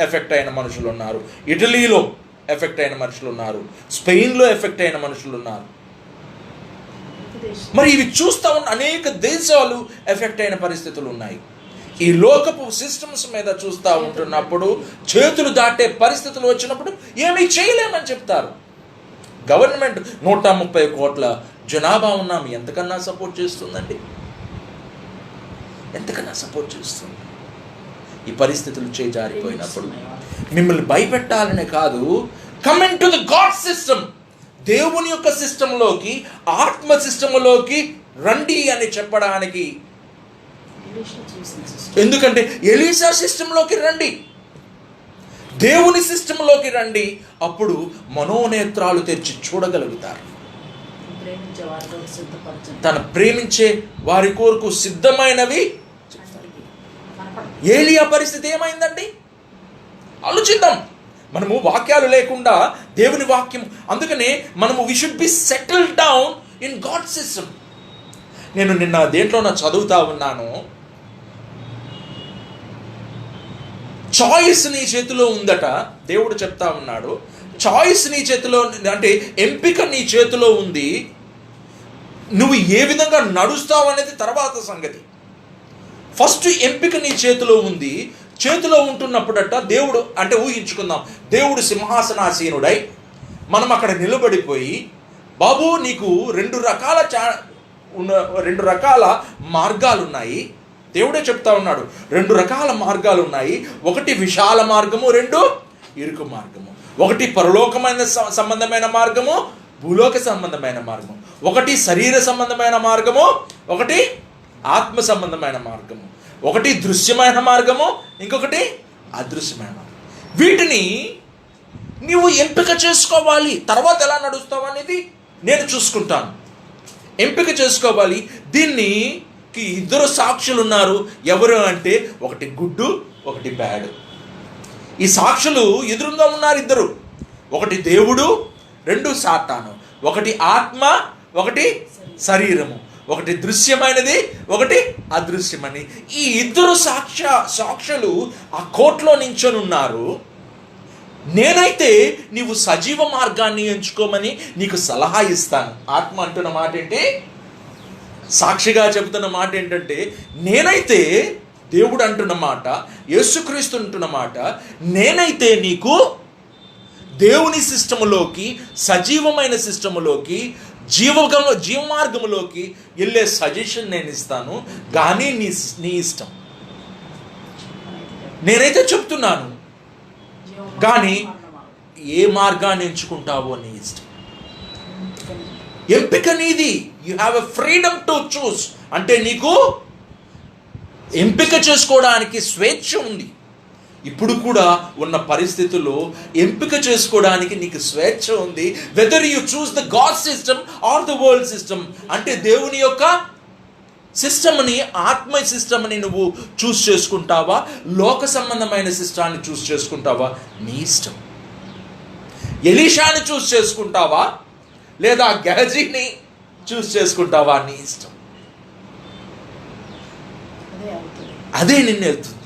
ఎఫెక్ట్ అయిన మనుషులు ఉన్నారు. ఇటలీలో ఎఫెక్ట్ అయిన మనుషులు ఉన్నారు. స్పెయిన్లో ఎఫెక్ట్ అయిన మనుషులు ఉన్నారు. మరి ఇవి చూస్తూ ఉన్న అనేక దేశాలు ఎఫెక్ట్ అయిన పరిస్థితులు ఉన్నాయి. ఈ లోకపు సిస్టమ్స్ మీద చూస్తూ ఉంటున్నప్పుడు, చేతులు దాటే పరిస్థితులు వచ్చినప్పుడు ఏమీ చేయలేమని చెప్తారు. గవర్నమెంట్ 130 కోట్ల జనాభా ఉన్నాము, ఎంతకన్నా సపోర్ట్ చేస్తుందండి? ఎంతకన్నా సపోర్ట్ చేస్తుంది? ఈ పరిస్థితులు చేజారిపోయినప్పుడు మిమ్మల్ని భయపెట్టాలనే కాదు, coming to the God system, దేవుని యొక్క సిస్టంలోకి, ఆత్మ సిస్టంలోకి రండి అని చెప్పడానికి. ఎందుకంటే ఎలీషా సిస్టంలోకి రండి, దేవుని సిస్టంలోకి రండి, అప్పుడు మనోనేత్రాలు తెరిచి చూడగలుగుతారు. తన ప్రేమించే వారి కొరకు సిద్ధమైనవి. ఏలియా పరిస్థితి ఏమైందండి? ఆలోచిద్దాం. మనము వాక్యాలు లేకుండా దేవుని వాక్యం, అందుకనే మనము we should be settled down in God system. నేను నిన్న దేంట్లోనో చదువుతా ఉన్నాను, చాయిస్ నీ చేతిలో ఉందట. దేవుడు చెప్తా ఉన్నాడు, చాయిస్ నీ చేతిలో, అంటే ఎంపిక నీ చేతిలో ఉంది. నువ్వు ఏ విధంగా నడుస్తావు అనేది తర్వాత సంగతి. ఫస్ట్ ఎంపిక నీ చేతిలో ఉంది. చేతిలో ఉంటున్నప్పుడట దేవుడు, అంటే ఊహించుకుందాం, దేవుడు సింహాసనాసీనుడై మనం అక్కడ నిలబడిపోయి, బాబు నీకు 2 రకాల మార్గాలు ఉన్నాయి. దేవుడే చెప్తా ఉన్నాడు, 2 రకాల మార్గాలు ఉన్నాయి. ఒకటి విశాల మార్గము, 2 ఇరుకు మార్గము. ఒకటి పరలోకమైన సంబంధమైన మార్గము, భూలోక సంబంధమైన మార్గము. ఒకటి శరీర సంబంధమైన మార్గము, ఒకటి ఆత్మ సంబంధమైన మార్గము. ఒకటి దృశ్యమైన మార్గము, ఇంకొకటి అదృశ్యమైన మార్గం. వీటిని నీవు ఎంపిక చేసుకోవాలి. తర్వాత ఎలా నడుస్తావు అనేది నేను చూసుకుంటాను. ఎంపిక చేసుకోవాలి. దీన్ని 2 సాక్షులు ఉన్నారు. ఎవరు అంటే, ఒకటి గుడ్డు, ఒకటి బ్యాడ్. ఈ సాక్షులు ఎదురుగా ఉన్నారు 2. ఒకటి దేవుడు, 2 సాతాను. ఒకటి ఆత్మ, ఒకటి శరీరము. ఒకటి దృశ్యమైనది, ఒకటి అదృశ్యమని. ఈ 2 సాక్షులు ఆ కోర్టులో నించొని ఉన్నారు. నేనైతే నీవు సజీవ మార్గాన్ని ఎంచుకోమని నీకు సలహా ఇస్తాను. ఆత్మ అంటున్న మాట ఏంటి? సాక్షిగా చెబుతున్న మాట ఏంటంటే, నేనైతే, దేవుడు అంటున్న మాట, యేసుక్రీస్తు అంటున్న మాట, నేనైతే నీకు దేవుని సిస్టములోకి, సజీవమైన సిస్టములోకి, జీవమార్గములోకి వెళ్ళే సజెషన్ నేను ఇస్తాను. కానీ నీ ఇష్టం. నేనైతే చెప్తున్నాను, కానీ ఏ మార్గాన్ని ఎంచుకుంటావో నీ ఇష్టం. ఎంపిక నీది. You have a freedom to choose. అంటే నీకు ఎంపిక చేసుకోవడానికి స్వేచ్ఛ ఉంది. ఇప్పుడు కూడా ఉన్న పరిస్థితుల్లో ఎంపిక చేసుకోవడానికి నీకు స్వేచ్ఛ ఉంది. Whether you choose the God system or the world system, అంటే దేవుని యొక్క సిస్టమ్ని, ఆత్మ సిస్టమ్ని నువ్వు చూస్ చేసుకుంటావా, లోక సంబంధమైన సిస్టాన్ని చూస్ చేసుకుంటావా, నీ ఇష్టం. ఎలీషాని చూస్ చేసుకుంటావా, లేదా గెహజీని చూస్ చేసుకుంటావా, నీ ఇష్టం. అదే నిన్ను వెళ్తుంది.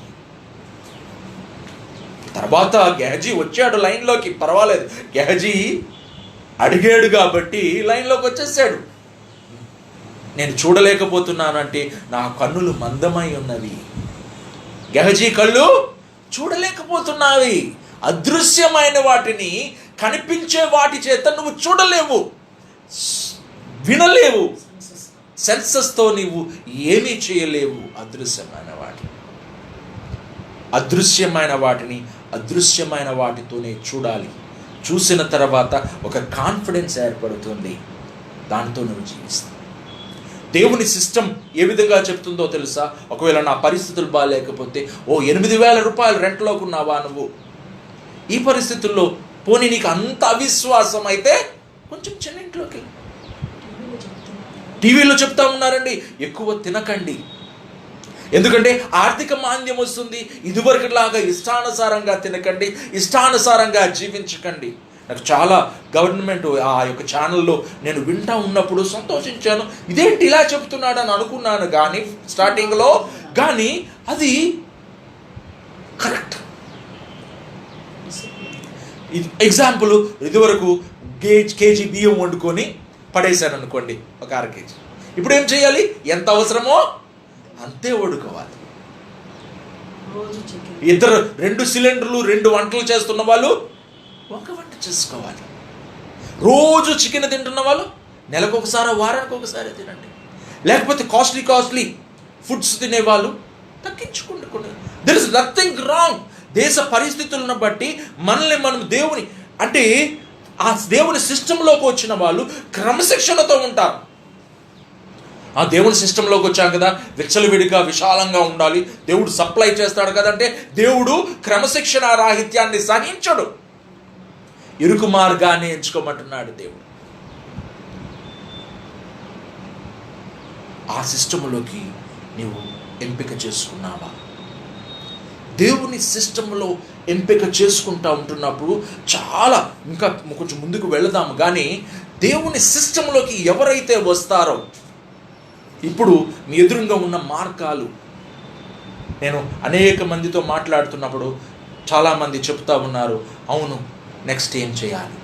తర్వాత గెహజీ వచ్చాడు లైన్లోకి, పర్వాలేదు, గెహజీ అడిగాడు కాబట్టి లైన్లోకి వచ్చేసాడు. నేను చూడలేకపోతున్నాను అంటే నా కన్నులు మందమై ఉన్నవి. గెహజీ కళ్ళు చూడలేకపోతున్నావి. అదృశ్యమైన వాటిని కనిపించే వాటి చేత నువ్వు చూడలేవు, వినలేవు, సెన్సెస్తో నీవు ఏమీ చేయలేవు. అదృశ్యమైన వాటిని అదృశ్యమైన వాటితోనే చూడాలి. చూసిన తర్వాత ఒక కాన్ఫిడెన్స్ ఏర్పడుతుంది, దాంతో నువ్వు జీవిస్తావు. దేవుని సిస్టమ్ ఏ విధంగా చెప్తుందో తెలుసా? ఒకవేళ నా పరిస్థితులు బాగాలేకపోతే, 8,000 రూపాయలు రెంట్లోకి ఉన్నావా నువ్వు? ఈ పరిస్థితుల్లో పోనీ నీకు అంత అవిశ్వాసం అయితే కొంచెం చిన్నింట్లోకి. టీవీలో చెప్తా ఉన్నారండి, ఎక్కువ తినకండి, ఎందుకంటే ఆర్థిక మాంద్యం వస్తుంది. ఇదివరకులాగా ఇష్టానుసారంగా తినకండి, ఇష్టానుసారంగా జీవించకండి. నాకు చాలా గవర్నమెంట్ ఆ యొక్క ఛానల్లో నేను వింటా ఉన్నప్పుడు సంతోషించాను. ఇదేంటి ఇలా చెప్తున్నాడు అని అనుకున్నాను కానీ స్టార్టింగ్లో, కానీ అది కరెక్ట్. ఎగ్జాంపుల్, ఇదివరకు కేజీ బియ్యం వండుకొని పడేశాను అనుకోండి, ఒక 1/2 కేజీ. ఇప్పుడు ఏం చేయాలి? ఎంత అవసరమో అంతే వండుకోవాలి. 2 సిలిండర్లు 2 వంటలు చేస్తున్న వాళ్ళు 1 వంట చేసుకోవాలి. రోజు చికెన్ తింటున్న వాళ్ళు నెలకు ఒకసారి, వారానికి ఒకసారి తినండి. లేకపోతే కాస్ట్లీ ఫుడ్స్ తినేవాళ్ళు తగ్గించుకుంటుకోండి. There is nothing wrong. దేశ పరిస్థితులను బట్టి మనల్ని మనం దేవుని అంటే ఆ దేవుని సిస్టంలోకి వచ్చిన వాళ్ళు క్రమశిక్షణతో ఉంటారు. ఆ దేవుని సిస్టంలోకి వచ్చాం కదా, విచ్చలవిడిగా విశాలంగా ఉండాలి, దేవుడు సప్లై చేస్తాడు కదంటే దేవుడు క్రమశిక్షణ రాహిత్యాన్ని సహించడు, ఇరుకు మార్గాన్ని ఎంచుకోమంటున్నాడు దేవుడు. ఆ సిస్టంలోకి నీవు ఎంపిక చేసుకున్నావా? దేవుని సిస్టంలో ఎంపిక చేసుకుంటా ఉంటున్నప్పుడు చాలా ఇంకా కొంచెం ముందుకు వెళదాము. కానీ దేవుని సిస్టంలోకి ఎవరైతే వస్తారో, ఇప్పుడు మీ ఎదురుగా ఉన్న మార్గాలు, నేను అనేక మందితో మాట్లాడుతున్నప్పుడు చాలామంది చెప్తా ఉన్నారు, అవును నెక్స్ట్ ఏం చేయాలి,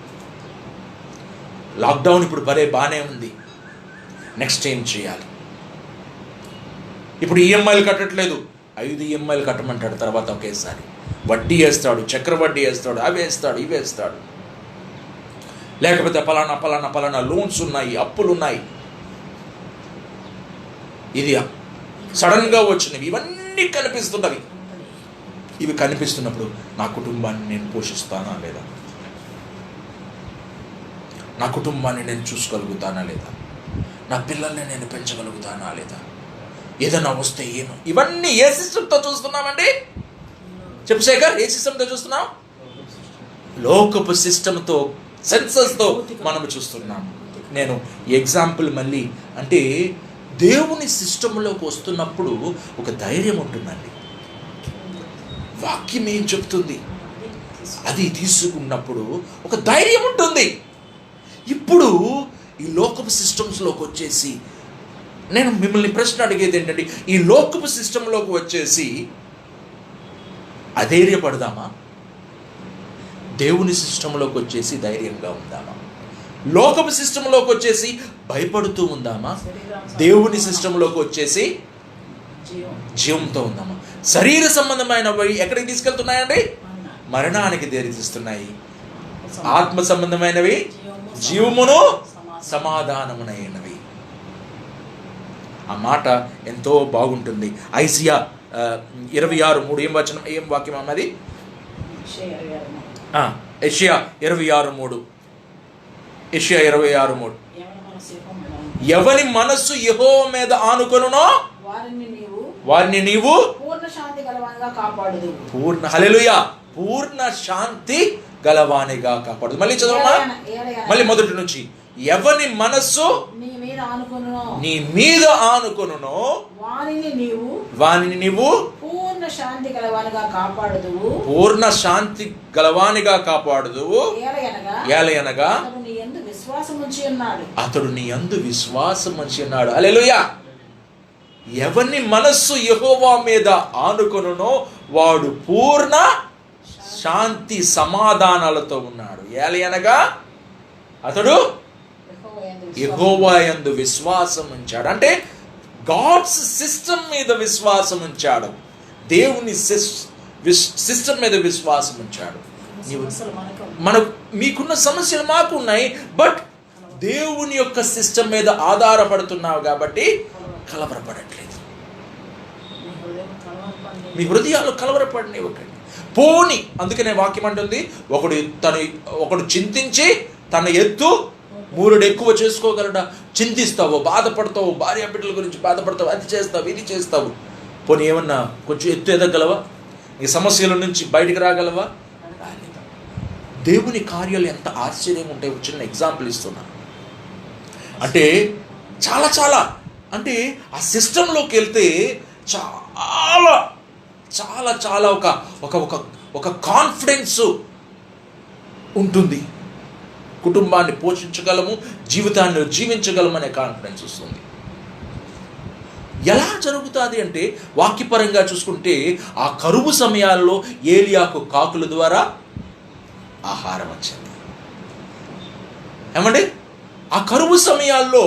లాక్డౌన్ ఇప్పుడు బాగానే ఉంది, నెక్స్ట్ ఏం చేయాలి? ఇప్పుడు ఈఎంఐలు కట్టట్లేదు, 5 ఈఎంఐలు కట్టమంటాడు, తర్వాత ఒకేసారి వడ్డీ వేస్తాడు, చక్రవడ్డీ వేస్తాడు, అవి వేస్తాడు, ఇవి వేస్తాడు. లేకపోతే పలానా లోన్స్ ఉన్నాయి, అప్పులు ఉన్నాయి, ఇది సడన్గా వచ్చినవి, ఇవన్నీ కనిపిస్తున్నవి. ఇవి కనిపిస్తున్నప్పుడు నా కుటుంబాన్ని నేను పోషిస్తానా లేదా, నా కుటుంబాన్ని నేను చూసుకోగలుగుతానా లేదా, నా పిల్లల్ని నేను పెంచగలుగుతానా లేదా, ఏదైనా వస్తే ఏమో. ఇవన్నీ ఏ సిస్టంతో చూస్తున్నామండి? చెప్పు శేఖర్, ఏ సిస్టంతో చూస్తున్నాం? లోకపు సిస్టంతో, సెన్సెస్తో మనం చూస్తున్నాం. నేను ఎగ్జాంపుల్ మళ్ళీ అంటే దేవుని సిస్టంలోకి వస్తున్నప్పుడు ఒక ధైర్యం ఉంటుందండి. వాక్యం ఏం చెప్తుంది అది తీసుకున్నప్పుడు ఒక ధైర్యం ఉంటుంది. ఇప్పుడు ఈ లోకపు సిస్టమ్స్లోకి వచ్చేసి నేను మిమ్మల్ని ప్రశ్న అడిగేది ఏంటంటే, ఈ లోకపు సిస్టంలోకి వచ్చేసి అధైర్యపడదామా? దేవుని సిస్టంలోకి వచ్చేసి ధైర్యంగా ఉందామా? లోకపు సిస్టంలోకి వచ్చేసి భయపడుతూ ఉందామా? దేవుని సిస్టంలోకి వచ్చేసి జీవంతో ఉందామా? శరీర సంబంధమైనవి ఎక్కడికి తీసుకెళ్తున్నాయండి? మరణానికి దారితీస్తున్నాయి. ఆత్మ సంబంధమైనవి జీవమును సమాధానమునైనవి. ఆ మాట ఎంతో బాగుంటుంది. ఐసియా 26:3 ఏం వచనం, ఏం వాక్యం అన్నది? యెషయా 26:3. యెషయా 26:3. ఎవని మనస్సు యెహోవా మీద ఆనుకొనునో వారిని నీవు పూర్ణ శాంతి గలవానిగా కాపాడుదువు. హల్లెలూయా, పూర్ణ శాంతి గలవానిగా కాపాడు. మళ్ళీ చదవమా, మళ్ళీ మొదటి నుంచి. ఎవని మనస్సు నీ మీద ఆనుకొనునో వానిని నీవు పూర్ణ శాంతి గలవానిగా కాపాడుదువు. పూర్ణ శాంతి గలవానిగా కాపాడుదువు. ఏలయనగా అతడు నీ యందు విశ్వాసం ఉంచి ఉన్నాడు. హల్లెలూయా. ఎవని మనస్సు యెహోవా మీద ఆనుకొనునో వాడు పూర్ణ శాంతి సమాధానాలతో ఉన్నాడు. ఏలయనగా అతడు యెహోవా యందు విశ్వాసం ఉంచాడు. అంటే గాడ్స్ సిస్టమ్ మీద విశ్వాసం ఉంచాడు. దేవుని సిస్టమ్ మీద విశ్వాసం ఉంచాడు. మీకున్న సమస్యలు మాకు ఉన్నాయి, బట్ దేవుని యొక్క సిస్టమ్ మీద ఆధారపడుతున్నావు కాబట్టి కలవరపడట్లేదు. మీ హృదయాలు కలవరపడనివ్వకండి. పోని అందుకనే వాక్యం అంటుంది, ఒకడు చింతించి తన ఎత్తు మూరుడు ఎక్కువ చేసుకోగలడా? చింతిస్తావు, బాధపడతావు, భార్య బిడ్డల గురించి బాధపడతావు, అది చేస్తావు, ఇది చేస్తావు. పోనీ ఏమన్నా కొంచెం ఎత్తు ఎదగలవా? ఈ సమస్యల నుంచి బయటికి రాగలవా? దేవుని కార్యాలు ఎంత ఆశ్చర్యం ఉంటాయి. చిన్న ఎగ్జాంపుల్ ఇస్తున్నా. అంటే చాలా చాలా అంటే ఆ సిస్టంలోకి వెళ్తే చాలా చాలా చాలా ఒక కాన్ఫిడెన్స్ ఉంటుంది. కుటుంబాన్ని పోషించగలము, జీవితాన్ని జీవించగలము అనే కాన్ఫిడెన్స్ వస్తుంది. ఎలా జరుగుతుంది అంటే వాక్యపరంగా చూసుకుంటే ఆ కరువు సమయాల్లో ఏలియాకు కాకుల ద్వారా ఆహారం వచ్చింది. ఏమండి, ఆ కరువు సమయాల్లో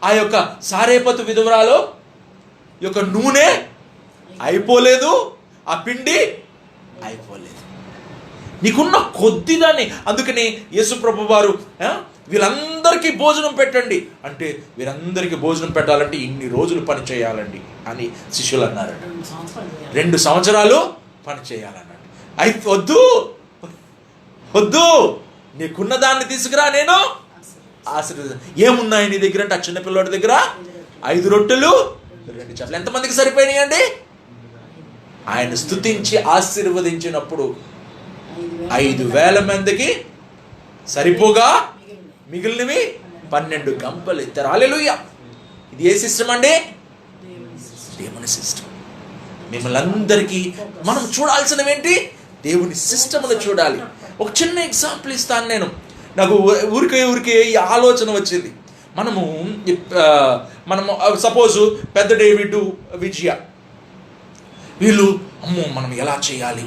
ఆ యొక్క సారేపతు విధవరాలో యొక్క నూనె అయిపోలేదు, ఆ పిండి అయిపోలేదు. నీకున్న కొద్దిదాన్ని, అందుకని యేసుప్రభు వారు వీళ్ళందరికీ భోజనం పెట్టండి అంటే, వీరందరికీ భోజనం పెట్టాలంటే ఇన్ని రోజులు పని చేయాలండి అని శిష్యులు అన్నారు. 2 సంవత్సరాలు పని చేయాలన్నాడు. వద్దు వద్దు, నీకున్న దాన్ని తీసుకురా, నేను ఆశీర్వదిస్తాను. ఏమున్నాయి నీ దగ్గర అంటే, ఆ చిన్నపిల్లడి దగ్గర 5 రొట్టెలు 2 చేపలు. ఎంతమందికి సరిపోయినాయండి? ఆయన స్తుతించి ఆశీర్వదించినప్పుడు 5,000 మందికి సరిపోగా మిగిలినవి 12 గంపలు ఎత్తారు. హల్లెలూయా! ఇది ఏ సిస్టమ్ అండి? దేవుని సిస్టమ్. మిమ్మల్ని అందరికీ మనం చూడాల్సినవేంటి? దేవుని సిస్టమ్ను చూడాలి. ఒక చిన్న ఎగ్జాంపుల్ ఇస్తాను నేను. నాకు ఊరికే ఈ ఆలోచన వచ్చింది. మనము సపోజు పెద్ద డేవిడ్, విజయ వీళ్ళు అమ్మో మనం ఎలా చేయాలి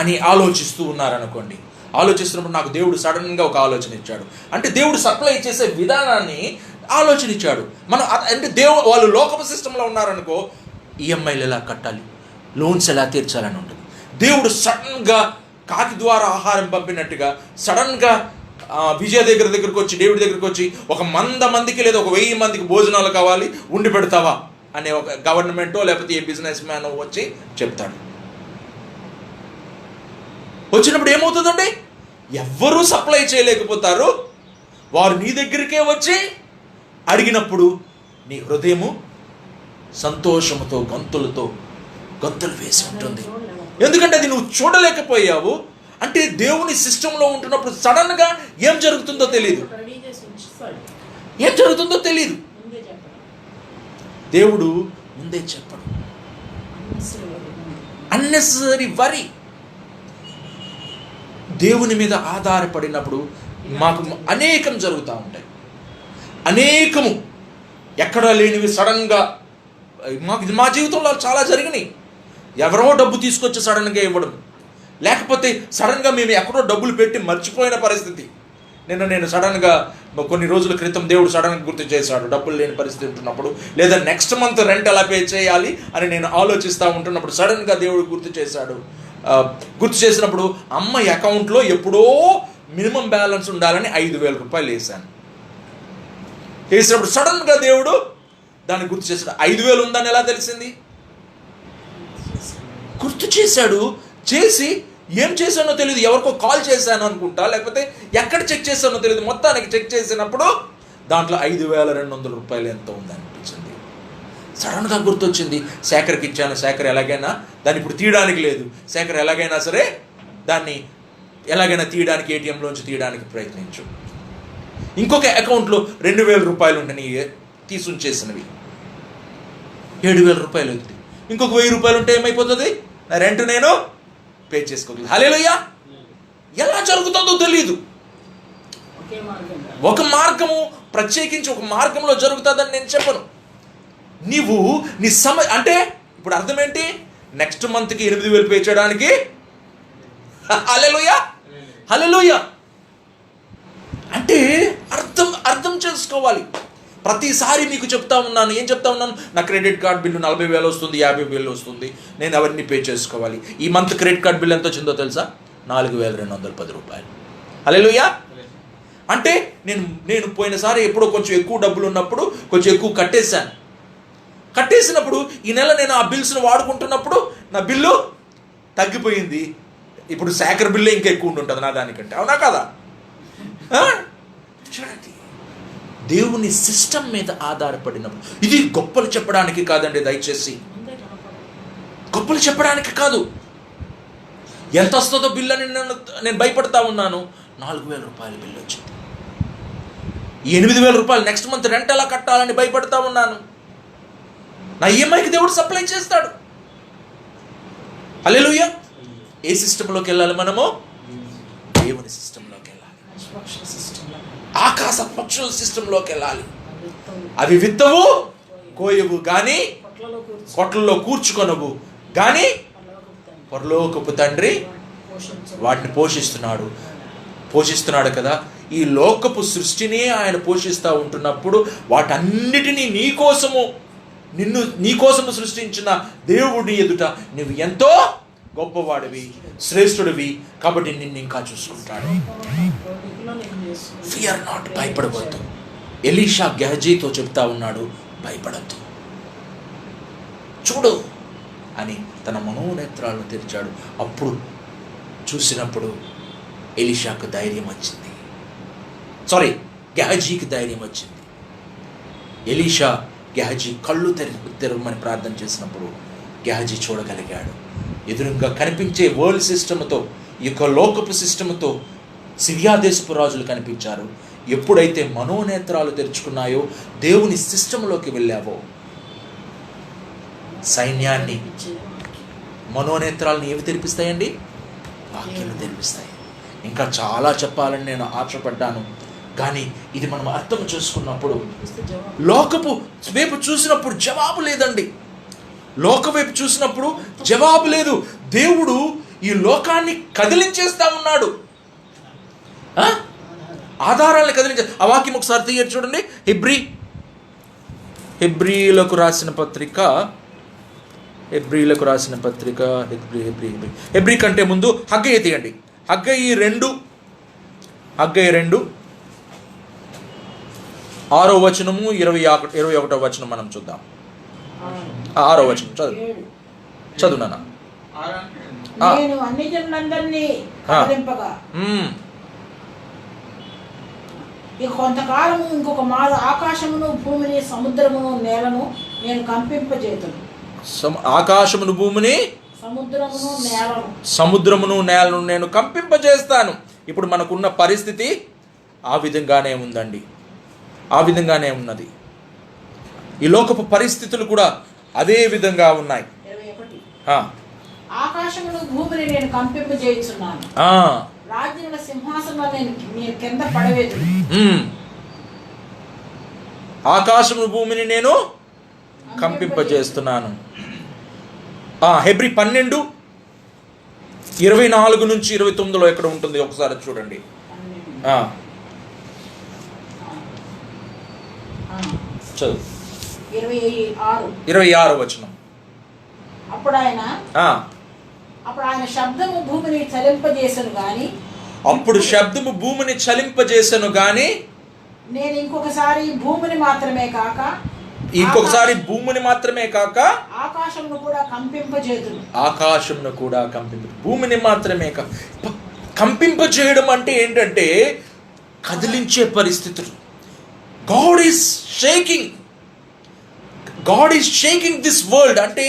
అని ఆలోచిస్తూ ఉన్నారనుకోండి. ఆలోచిస్తున్నప్పుడు నాకు దేవుడు సడన్గా ఒక ఆలోచన ఇచ్చాడు. అంటే దేవుడు సప్లై చేసే విధానాన్ని ఆలోచన ఇచ్చాడు. అంటే వాళ్ళు లోకపు సిస్టంలో ఉన్నారనుకో, ఈఎంఐలు ఎలా కట్టాలి, లోన్స్ ఎలా తీర్చాలని ఉంటుంది. దేవుడు సడన్గా కాకి ద్వారా ఆహారం పంపినట్టుగా సడన్గా విజయ దగ్గరకు వచ్చి, డేవిడ్ దగ్గరకు వచ్చి, 100 మందికి లేదా 1000 మందికి భోజనాలు కావాలి, ఉండి పెడతావా అనే ఒక గవర్నమెంటో లేకపోతే ఏ బిజినెస్ మ్యానో వచ్చి చెప్తాడు. వచ్చినప్పుడు ఏమవుతుందండి? ఎవ్వరూ సప్లై చేయలేకపోతారు. వారు నీ దగ్గరికే వచ్చి అడిగినప్పుడు నీ హృదయము సంతోషముతో గంతులు వేసి ఉంటుంది. ఎందుకంటే అది నువ్వు చూడలేకపోయావు. అంటే దేవుని సిస్టంలో ఉంటున్నప్పుడు సడన్గా ఏం జరుగుతుందో తెలియదు. దేవుడు ముందే చెప్పడు. Unnecessary worry. దేవుని మీద ఆధారపడినప్పుడు మాకు అనేకం జరుగుతూ ఉంటాయి. అనేకము ఎక్కడా లేనివి సడన్గా మా జీవితంలో చాలా జరిగినాయి. ఎవరో డబ్బు తీసుకొచ్చి సడన్గా ఇవ్వడం, లేకపోతే సడన్గా మేము ఎక్కడో డబ్బులు పెట్టి మర్చిపోయిన పరిస్థితి. నేను సడన్గా కొన్ని రోజుల క్రితం దేవుడు సడన్గా గుర్తు చేశాడు. డబ్బులు లేని పరిస్థితి ఉంటున్నప్పుడు, లేదా నెక్స్ట్ మంత్ రెంట్ ఎలా పే చేయాలి అని నేను ఆలోచిస్తూ ఉంటున్నప్పుడు సడన్గా దేవుడు గుర్తు చేశాడు. గుర్తు చేసినప్పుడు అమ్మ అకౌంట్లో ఎప్పుడో మినిమం బ్యాలెన్స్ ఉండాలని 5,000 రూపాయలు వేసినప్పుడు సడన్గా దేవుడు దాన్ని గుర్తు చేశాడు. 5,000 ఉందని ఎలా తెలిసింది? గుర్తు చేశాడు. చేసి ఏం చేశానో తెలియదు, ఎవరికో కాల్ చేశాను అనుకుంటా, లేకపోతే ఎక్కడ చెక్ చేశానో తెలియదు. మొత్తానికి చెక్ చేసినప్పుడు దాంట్లో 5,200 రూపాయలు ఎంత ఉందనిపించింది. సడన్గా గుర్తొచ్చింది. శేఖర్కి ఇచ్చాను, శేఖర్ ఎలాగైనా దాన్ని ఇప్పుడు తీయడానికి లేదు, శేఖర్ ఎలాగైనా సరే దాన్ని ఎలాగైనా తీయడానికి, ఏటీఎంలోంచి తీయడానికి ప్రయత్నించు. ఇంకొక అకౌంట్లో 2,000 రూపాయలు ఉండని తీసుంచేసినవి 7,000 రూపాయలు అవుతుంది. ఇంకొక 1,000 రూపాయలు ఉంటే ఏమైపోతుంది? నా రెంట్ నేను పే చేసుకోగలను. హల్లెలూయా! ఎలా జరుగుతుందో తెలియదు. ఒక మార్గము ప్రత్యేకించి ఒక మార్గంలో జరుగుతుందని నేను చెప్పను. నీవు నీ అంటే ఇప్పుడు అర్థం ఏంటి? నెక్స్ట్ మంత్కి 8,000 పే చేయడానికి. హల్లెలూయా! హల్లెలూయా! అంటే అర్థం చేసుకోవాలి. ప్రతిసారి మీకు చెప్తా ఉన్నాను, ఏం చెప్తా ఉన్నాను? నా క్రెడిట్ కార్డ్ బిల్లు 40,000 వస్తుంది, 50,000 వస్తుంది, నేను అవన్నీ పే చేసుకోవాలి. ఈ మంత్ క్రెడిట్ కార్డ్ బిల్ ఎంత వచ్చిందో తెలుసా? 4,210 రూపాయలు. హల్లెలూయా. అంటే నేను పోయినసారి ఎప్పుడో కొంచెం ఎక్కువ డబ్బులు ఉన్నప్పుడు కొంచెం ఎక్కువ కట్టేసినప్పుడు ఈ నెల నేను ఆ బిల్స్ను వాడుకుంటున్నప్పుడు నా బిల్లు తగ్గిపోయింది. ఇప్పుడు శాఖర్ బిల్లే ఇంకా ఎక్కువ ఉంటుంది నా దానికంటే. అవునా కదా? చూడండి, దేవుని సిస్టమ్ మీద ఆధారపడినప్పుడు. ఇది గొప్పలు చెప్పడానికి కాదండి, దయచేసి గొప్పలు చెప్పడానికి కాదు. ఎంత వస్తుందో బిల్లు అని నేను భయపడతా ఉన్నాను. 4,000 రూపాయల బిల్లు వచ్చింది. ఈ 8,000 రూపాయలు నెక్స్ట్ మంత్ రెంట్ ఎలా కట్టాలని భయపడతా ఉన్నాను. నా ఈఎంఐకి దేవుడు సప్లై చేస్తాడు. హల్లెలూయా. ఏ సిస్టంలోకి వెళ్ళాలి మనము? దేవుని సిస్టంలోకి వెళ్ళాలి. ఆకాశ పక్షుల సిస్టంలోకి వెళ్ళాలి. అవి విత్తవు కోయవు కానీ కొట్లలో కూర్చుకొనవు, కానీ పరలోకపు తండ్రి వాటిని పోషిస్తున్నాడు కదా. ఈ లోకపు సృష్టిని ఆయన పోషిస్తూ ఉంటున్నప్పుడు వాటన్నిటినీ నీకోసము సృష్టించిన దేవుడి ఎదుట నువ్వు ఎంతో గొప్పవాడివి, శ్రేష్ఠుడివి. కాబట్టి నిన్ను ఇంకా చూసుకుంటాడు. ఫియర్ నాట్, భయపడవద్దు. ఎలీషా గెహజీతో చెప్తా ఉన్నాడు, భయపడద్దు, చూడు అని తన మనోనేత్రాలను తెరిచాడు. అప్పుడు చూసినప్పుడు ఎలీషాకు ధైర్యం వచ్చింది. గెహజీకి ధైర్యం వచ్చింది. ఎలీషా గెహజీ కళ్ళు తెరవమని ప్రార్థన చేసినప్పుడు గెహజీ చూడగలిగాడు. ఎదురుగా కనిపించే వరల్డ్ సిస్టమ్తో, ఈ యొక్క లోకపు సిస్టమ్తో సిరియా దేశపు రాజులు కనిపించారు. ఎప్పుడైతే మనోనేత్రాలు తెరుచుకున్నాయో, దేవుని సిస్టంలోకి వెళ్ళావో, సైన్యాన్ని మనోనేత్రాలను ఏవి తెరిపిస్తాయండి? వాక్యాలు తెరిపిస్తాయి. ఇంకా చాలా చెప్పాలని నేను ఆశపడ్డాను, కానీ ఇది మనం అర్థం చేసుకున్నప్పుడు లోకపు వైపు చూసినప్పుడు జవాబు లేదండి. లోక వైపు చూసినప్పుడు జవాబు లేదు. దేవుడు ఈ లోకాన్ని కదిలించేస్తా ఉన్నాడు. ఆధారాలను కదిలించే ఆ వాక్యం ఒకసారి తీయరు చూడండి. హెబ్రీలకు రాసిన పత్రిక హెబ్రీ కంటే ముందు హగ్గయి తీయండి. హగ్గయి 2 6వ వచనము 21వ వచనం మనం చూద్దాం. 6వ వచనం చదువు నాన్న. నేను అన్ని జనులందరినీ కదిలింపగా ఇక కొంతకాలము ఇంకొక మాద ఆకాశమును భూమిని సముద్రమును నేలను నేను కంపింపజేతును. ఆకాశమును భూమిని సముద్రమును నేలను నేను కంపింపజేస్తాను. ఇప్పుడు మనకున్న పరిస్థితి ఆ విధంగానే ఉందండి, ఆ విధంగానే ఉన్నది. ఈ లోకపు పరిస్థితులు కూడా అదే విధంగా ఉన్నాయి. 21 ఆకాశమును భూమిని నేను కంపింపజేయుచున్నాను, రాజ్యముల సింహాసనాలు నేను కింద పడవేతును. ఆకాశమును భూమిని నేను కంపింపజేస్తున్నాను. హెబ్రీ 12:24 నుంచి 29లో ఎక్కడ ఉంటుంది ఒకసారి చూడండి. 26వ వచనం. అప్పుడు ఆయన శబ్దము భూమిని చలింపజేసను గాని నేను ఇంకొకసారి భూమిని మాత్రమే కాక ఆకాశమును కూడా భూమిని మాత్రమే కంపింపజేయడం అంటే ఏంటంటే కదిలించే పరిస్థితులు. God is shaking this world. అంటే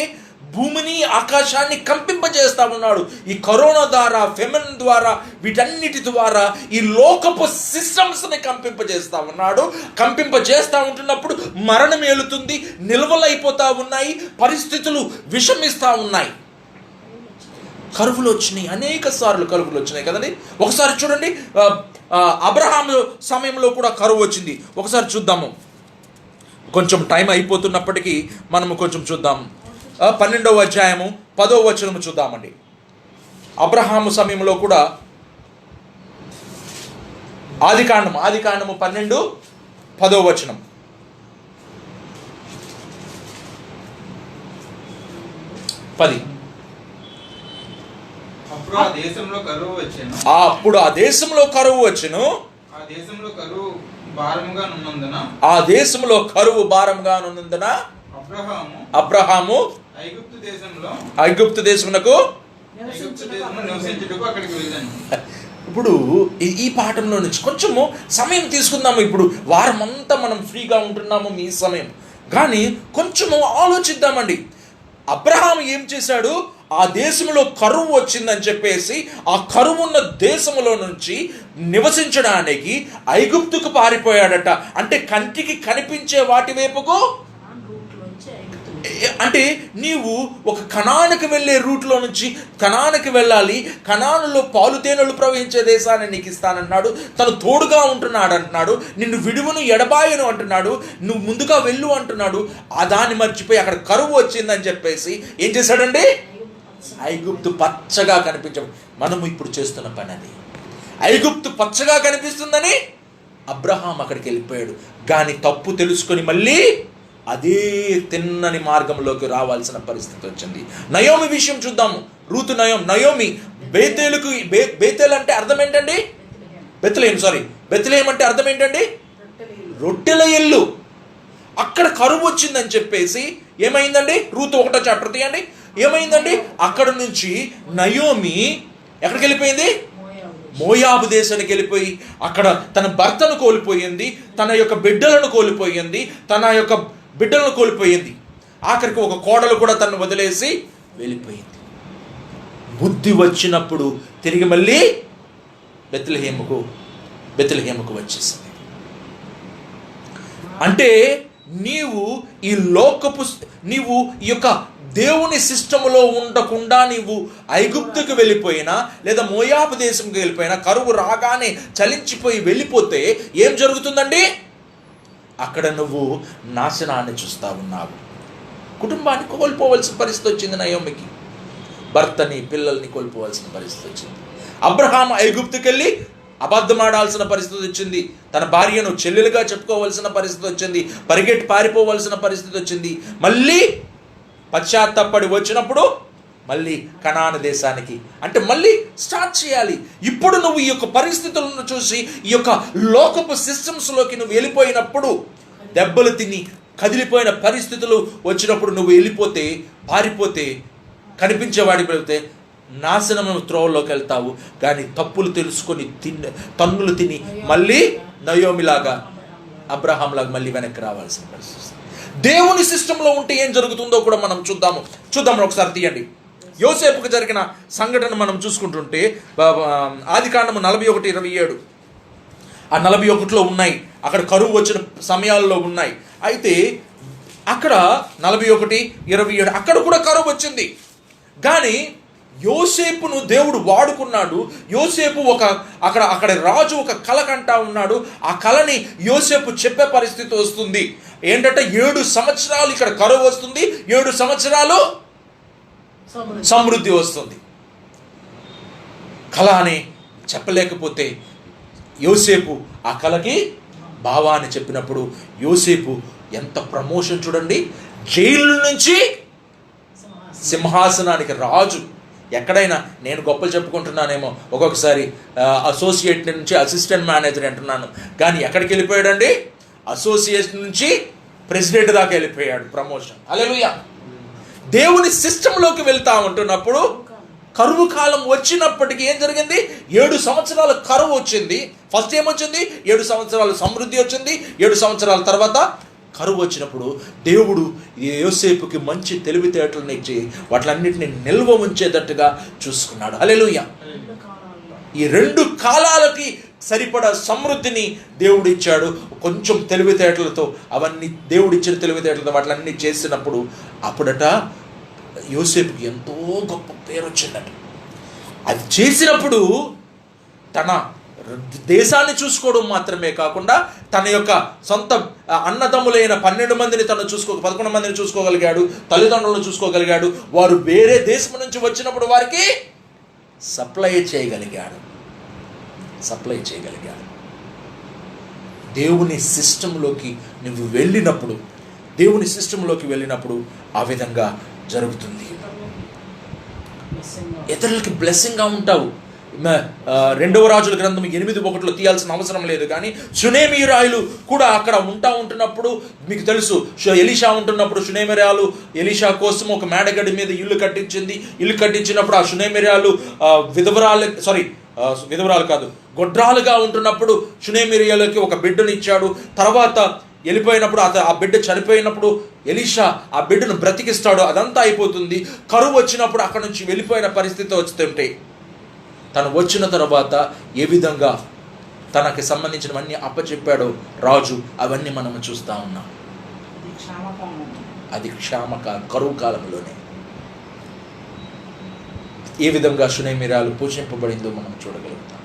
భూమిని ఆకాశాన్ని కంపింపజేస్తా ఉన్నాడు. ఈ కరోనా ద్వారా, ఫెమిన్ ద్వారా, వీటన్నిటి ద్వారా ఈ లోకపు సిస్టమ్స్ని కంపింపజేస్తా ఉన్నాడు. కంపింపజేస్తా ఉంటున్నప్పుడు మరణం ఏలుతుంది, నిల్వలైపోతా ఉన్నాయి, పరిస్థితులు విషమిస్తా ఉన్నాయి. కరువులు వచ్చినాయి, అనేక సార్లు కరువులు వచ్చినాయి కదండి. ఒకసారి చూడండి, అబ్రహాము సమయంలో కూడా కరువు వచ్చింది. ఒకసారి చూద్దాము. కొంచెం టైం అయిపోతున్నప్పటికీ మనము కొంచెం చూద్దాం. 12వ అధ్యాయము 10వ వచనము చూద్దామండి. అబ్రహాము సమయంలో కూడా ఆదికాండము 12:10వ వచనం. 10. అప్పుడు ఆ దేశంలో కరువు వచ్చెను. అప్పుడు ఆ దేశంలో కరువు వచ్చెను. ఆ దేశంలో కరువు భారముగా నున్నందున ఆ దేశంలో కరువు భారంగా ఉన్నందున అబ్రహాము ఐగుప్తు దేశమునకు నివసించుటకు అక్కడికి వెళ్ళాను. ఇప్పుడు ఈ పాఠంలో నుంచి కొంచెము సమయం తీసుకుందాము. ఇప్పుడు వారం అంతా మనం ఫ్రీగా ఉంటున్నాము, మీ సమయం, కానీ కొంచెము ఆలోచిద్దామండి. అబ్రహాము ఏం చేశాడు? ఆ దేశంలో కరువు వచ్చిందని చెప్పేసి ఆ కరువు ఉన్న దేశంలో నుంచి నివసించడానికి ఐగుప్తుకు పారిపోయాడట. అంటే కంటికి కనిపించే వాటి వైపుకు, అంటే నీవు ఒక కనానుకు వెళ్ళే రూట్లో నుంచి కనానుకి వెళ్ళాలి. కనానులో పాలు తేనెలు ప్రవహించే దేశాన్ని నీకు ఇస్తానన్నాడు. తను తోడుగా ఉంటున్నాడు అంటున్నాడు. నిన్ను విడువను ఎడబాయను అంటున్నాడు. నువ్వు ముందుగా వెళ్ళు అంటున్నాడు. ఆ దాన్ని మర్చిపోయి అక్కడ కరువు వచ్చిందని చెప్పేసి ఏం చేశాడండి? ఐగుప్తు పచ్చగా కనిపించడం. మనము ఇప్పుడు చేస్తున్న పని అది. ఐగుప్తు పచ్చగా కనిపిస్తుందని అబ్రహాం అక్కడికి వెళ్ళిపోయాడు. కానీ తప్పు తెలుసుకొని మళ్ళీ అదే తిన్నని మార్గంలోకి రావాల్సిన పరిస్థితి వచ్చింది. నయోమి విషయం చూద్దాము. రూతు నయోమి బేతేలు అంటే అర్థం ఏంటండి? బెత్లెహేం అంటే అర్థం ఏంటండి? రొట్టెల ఇల్లు. అక్కడ కరువు వచ్చిందని చెప్పేసి ఏమైందండి? రూతు 1వ చాప్టర్ తీయండి. ఏమైందండి? అక్కడ నుంచి నయోమి ఎక్కడికి వెళ్ళిపోయింది? మోయాబు దేశానికి వెళ్ళిపోయి అక్కడ తన భర్తను కోల్పోయింది, తన యొక్క బిడ్డలను కోల్పోయింది. ఆఖరికి ఒక కోడలు కూడా తను వదిలేసి వెళ్ళిపోయింది. బుద్ధి వచ్చినప్పుడు తిరిగి మళ్ళీ బెత్లెహేముకు వచ్చేసింది. అంటే నీవు ఈ యొక్క దేవుని సిస్టములో ఉండకుండా నీవు ఐగుప్తుకు వెళ్ళిపోయినా లేదా మోయాబు దేశంకి వెళ్ళిపోయినా, కరువు రాగానే చలించిపోయి వెళ్ళిపోతే ఏం జరుగుతుందండి? అక్కడ నువ్వు నాశనాన్ని చూస్తా ఉన్నావు. కుటుంబాన్ని కోల్పోవలసిన పరిస్థితి వచ్చింది నయోమికి. భర్తని, పిల్లల్ని కోల్పోవలసిన పరిస్థితి వచ్చింది. అబ్రహాం ఐగుప్తుకి వెళ్ళి అబద్ధమాడాల్సిన పరిస్థితి వచ్చింది. తన భార్యను చెల్లెలుగా చెప్పుకోవాల్సిన పరిస్థితి వచ్చింది. పరిగెట్టి పారిపోవలసిన పరిస్థితి వచ్చింది. మళ్ళీ పశ్చాత్తాపడి వచ్చినప్పుడు మళ్ళీ కనాను దేశానికి, అంటే మళ్ళీ స్టార్ట్ చేయాలి. ఇప్పుడు నువ్వు ఈ యొక్క పరిస్థితులను చూసి ఈ యొక్క లోకపు సిస్టమ్స్లోకి నువ్వు వెళ్ళిపోయినప్పుడు, దెబ్బలు తిని కదిలిపోయిన పరిస్థితులు వచ్చినప్పుడు నువ్వు వెళ్ళిపోతే, పారిపోతే, కనిపించేవాడి వెళ్తే నాశనం త్రోవలోకి వెళ్తావు. కానీ తప్పులు తెలుసుకొని తన్నులు తిని మళ్ళీ నయోమిలాగా, అబ్రహాంలాగా మళ్ళీ వెనక్కి రావాల్సిన పరిస్థితి. దేవుని సిస్టంలో ఉంటే ఏం జరుగుతుందో కూడా మనం చూద్దాము ఒకసారి తీయండి. యోసేపుకు జరిగిన సంఘటన మనం చూసుకుంటుంటే ఆదికాండము 41:27 ఆ 41లో ఉన్నాయి. అక్కడ కరువు వచ్చిన సమయాల్లో ఉన్నాయి. అయితే అక్కడ 41:27 అక్కడ కూడా కరువు వచ్చింది. కానీ యోసేపును దేవుడు వాడుకున్నాడు. యోసేపు అక్కడ రాజు ఒక కల కంటా ఉన్నాడు. ఆ కలని యోసేపు చెప్పే పరిస్థితి వస్తుంది. ఏంటంటే 7 సంవత్సరాలు ఇక్కడ కరువు వస్తుంది, 7 సంవత్సరాలు సమృద్ధి వస్తుంది. కళ అని చెప్పలేకపోతే యోసేపు ఆ కళకి భావాన్ని చెప్పినప్పుడు యోసేపు ఎంత ప్రమోషన్ చూడండి. జైలు నుంచి సింహాసనానికి రాజు. ఎక్కడైనా నేను గొప్పలు చెప్పుకుంటున్నానేమో, ఒక్కొక్కసారి అసోసియేట్ నుంచి అసిస్టెంట్ మేనేజర్ అంటున్నాను, కానీ ఎక్కడికి వెళ్ళిపోయాడండి? అసోసియేట్ నుంచి ప్రెసిడెంట్ దాకా వెళ్ళిపోయాడు, ప్రమోషన్. హల్లెలూయా. దేవుని సిస్టంలోకి వెళ్తా ఉంటున్నప్పుడు కరువు కాలం వచ్చినప్పటికీ ఏం జరిగింది? 7 సంవత్సరాల కరువు వచ్చింది. ఫస్ట్ ఏమొచ్చింది? 7 సంవత్సరాలు సమృద్ధి వచ్చింది. 7 సంవత్సరాల తర్వాత కరువు వచ్చినప్పుడు దేవుడు యోసేపుకి మంచి తెలివితేటలను ఇచ్చి వాటిలన్నింటినీ నిల్వ ఉంచేటట్టుగా చూసుకున్నాడు. హల్లెలూయా. ఈ 2 కాలాలకి సరిపడా సమృద్ధిని దేవుడు ఇచ్చాడు. కొంచెం తెలివితేటలతో, అవన్నీ దేవుడిచ్చిన తెలివితేటలతో వాటిలన్నీ చేసినప్పుడు అప్పుడట యోసేపుకి ఎంతో గొప్ప పేరు వచ్చిందట. అది చేసినప్పుడు తన దేశాన్ని చూసుకోవడం మాత్రమే కాకుండా తన యొక్క సొంత అన్నదమ్ములైన 12 మందిని 11 మందిని చూసుకోగలిగాడు. తల్లిదండ్రులను చూసుకోగలిగాడు. వారు వేరే దేశం నుంచి వచ్చినప్పుడు వారికి సప్లై చేయగలిగాడు. దేవుని సిస్టంలోకి నువ్వు వెళ్ళినప్పుడు ఆ విధంగా జరుగుతుంది. ఇతరులకి బ్లెస్సింగ్గా ఉంటావు. రెండవ రాజుల గ్రంథం 8:1 తీయాల్సిన అవసరం లేదు. కానీ షునేమీరాయులు కూడా అక్కడ ఉంటున్నప్పుడు మీకు తెలుసు, ఎలీషా ఉంటున్నప్పుడు షునేమీరాలు ఎలీషా కోసం ఒక మేడగడి మీద ఇల్లు కట్టించినప్పుడు ఆ షునేమీరాలు విధవరాలు కాదు, గొడ్రాలుగా ఉంటున్నప్పుడు షునేమీరాలకి ఒక బిడ్డను ఇచ్చాడు. తర్వాత వెళ్ళిపోయినప్పుడు ఆ బిడ్డ చనిపోయినప్పుడు ఎలీషా ఆ బిడ్డను బ్రతికిస్తాడు. అదంతా అయిపోతుంది. కరువు వచ్చినప్పుడు అక్కడ నుంచి వెళ్ళిపోయిన పరిస్థితి వస్తుంటే తను వచ్చిన తర్వాత ఏ విధంగా తనకి సంబంధించినవన్నీ అప్పచెప్పాడో రాజు, అవన్నీ మనం చూస్తూ ఉన్నాం. అది క్షామకాలం, కరువు కాలంలోనే ఏ విధంగా షునేమీరాలు పోషింపబడిందో మనం చూడగలుగుతాం.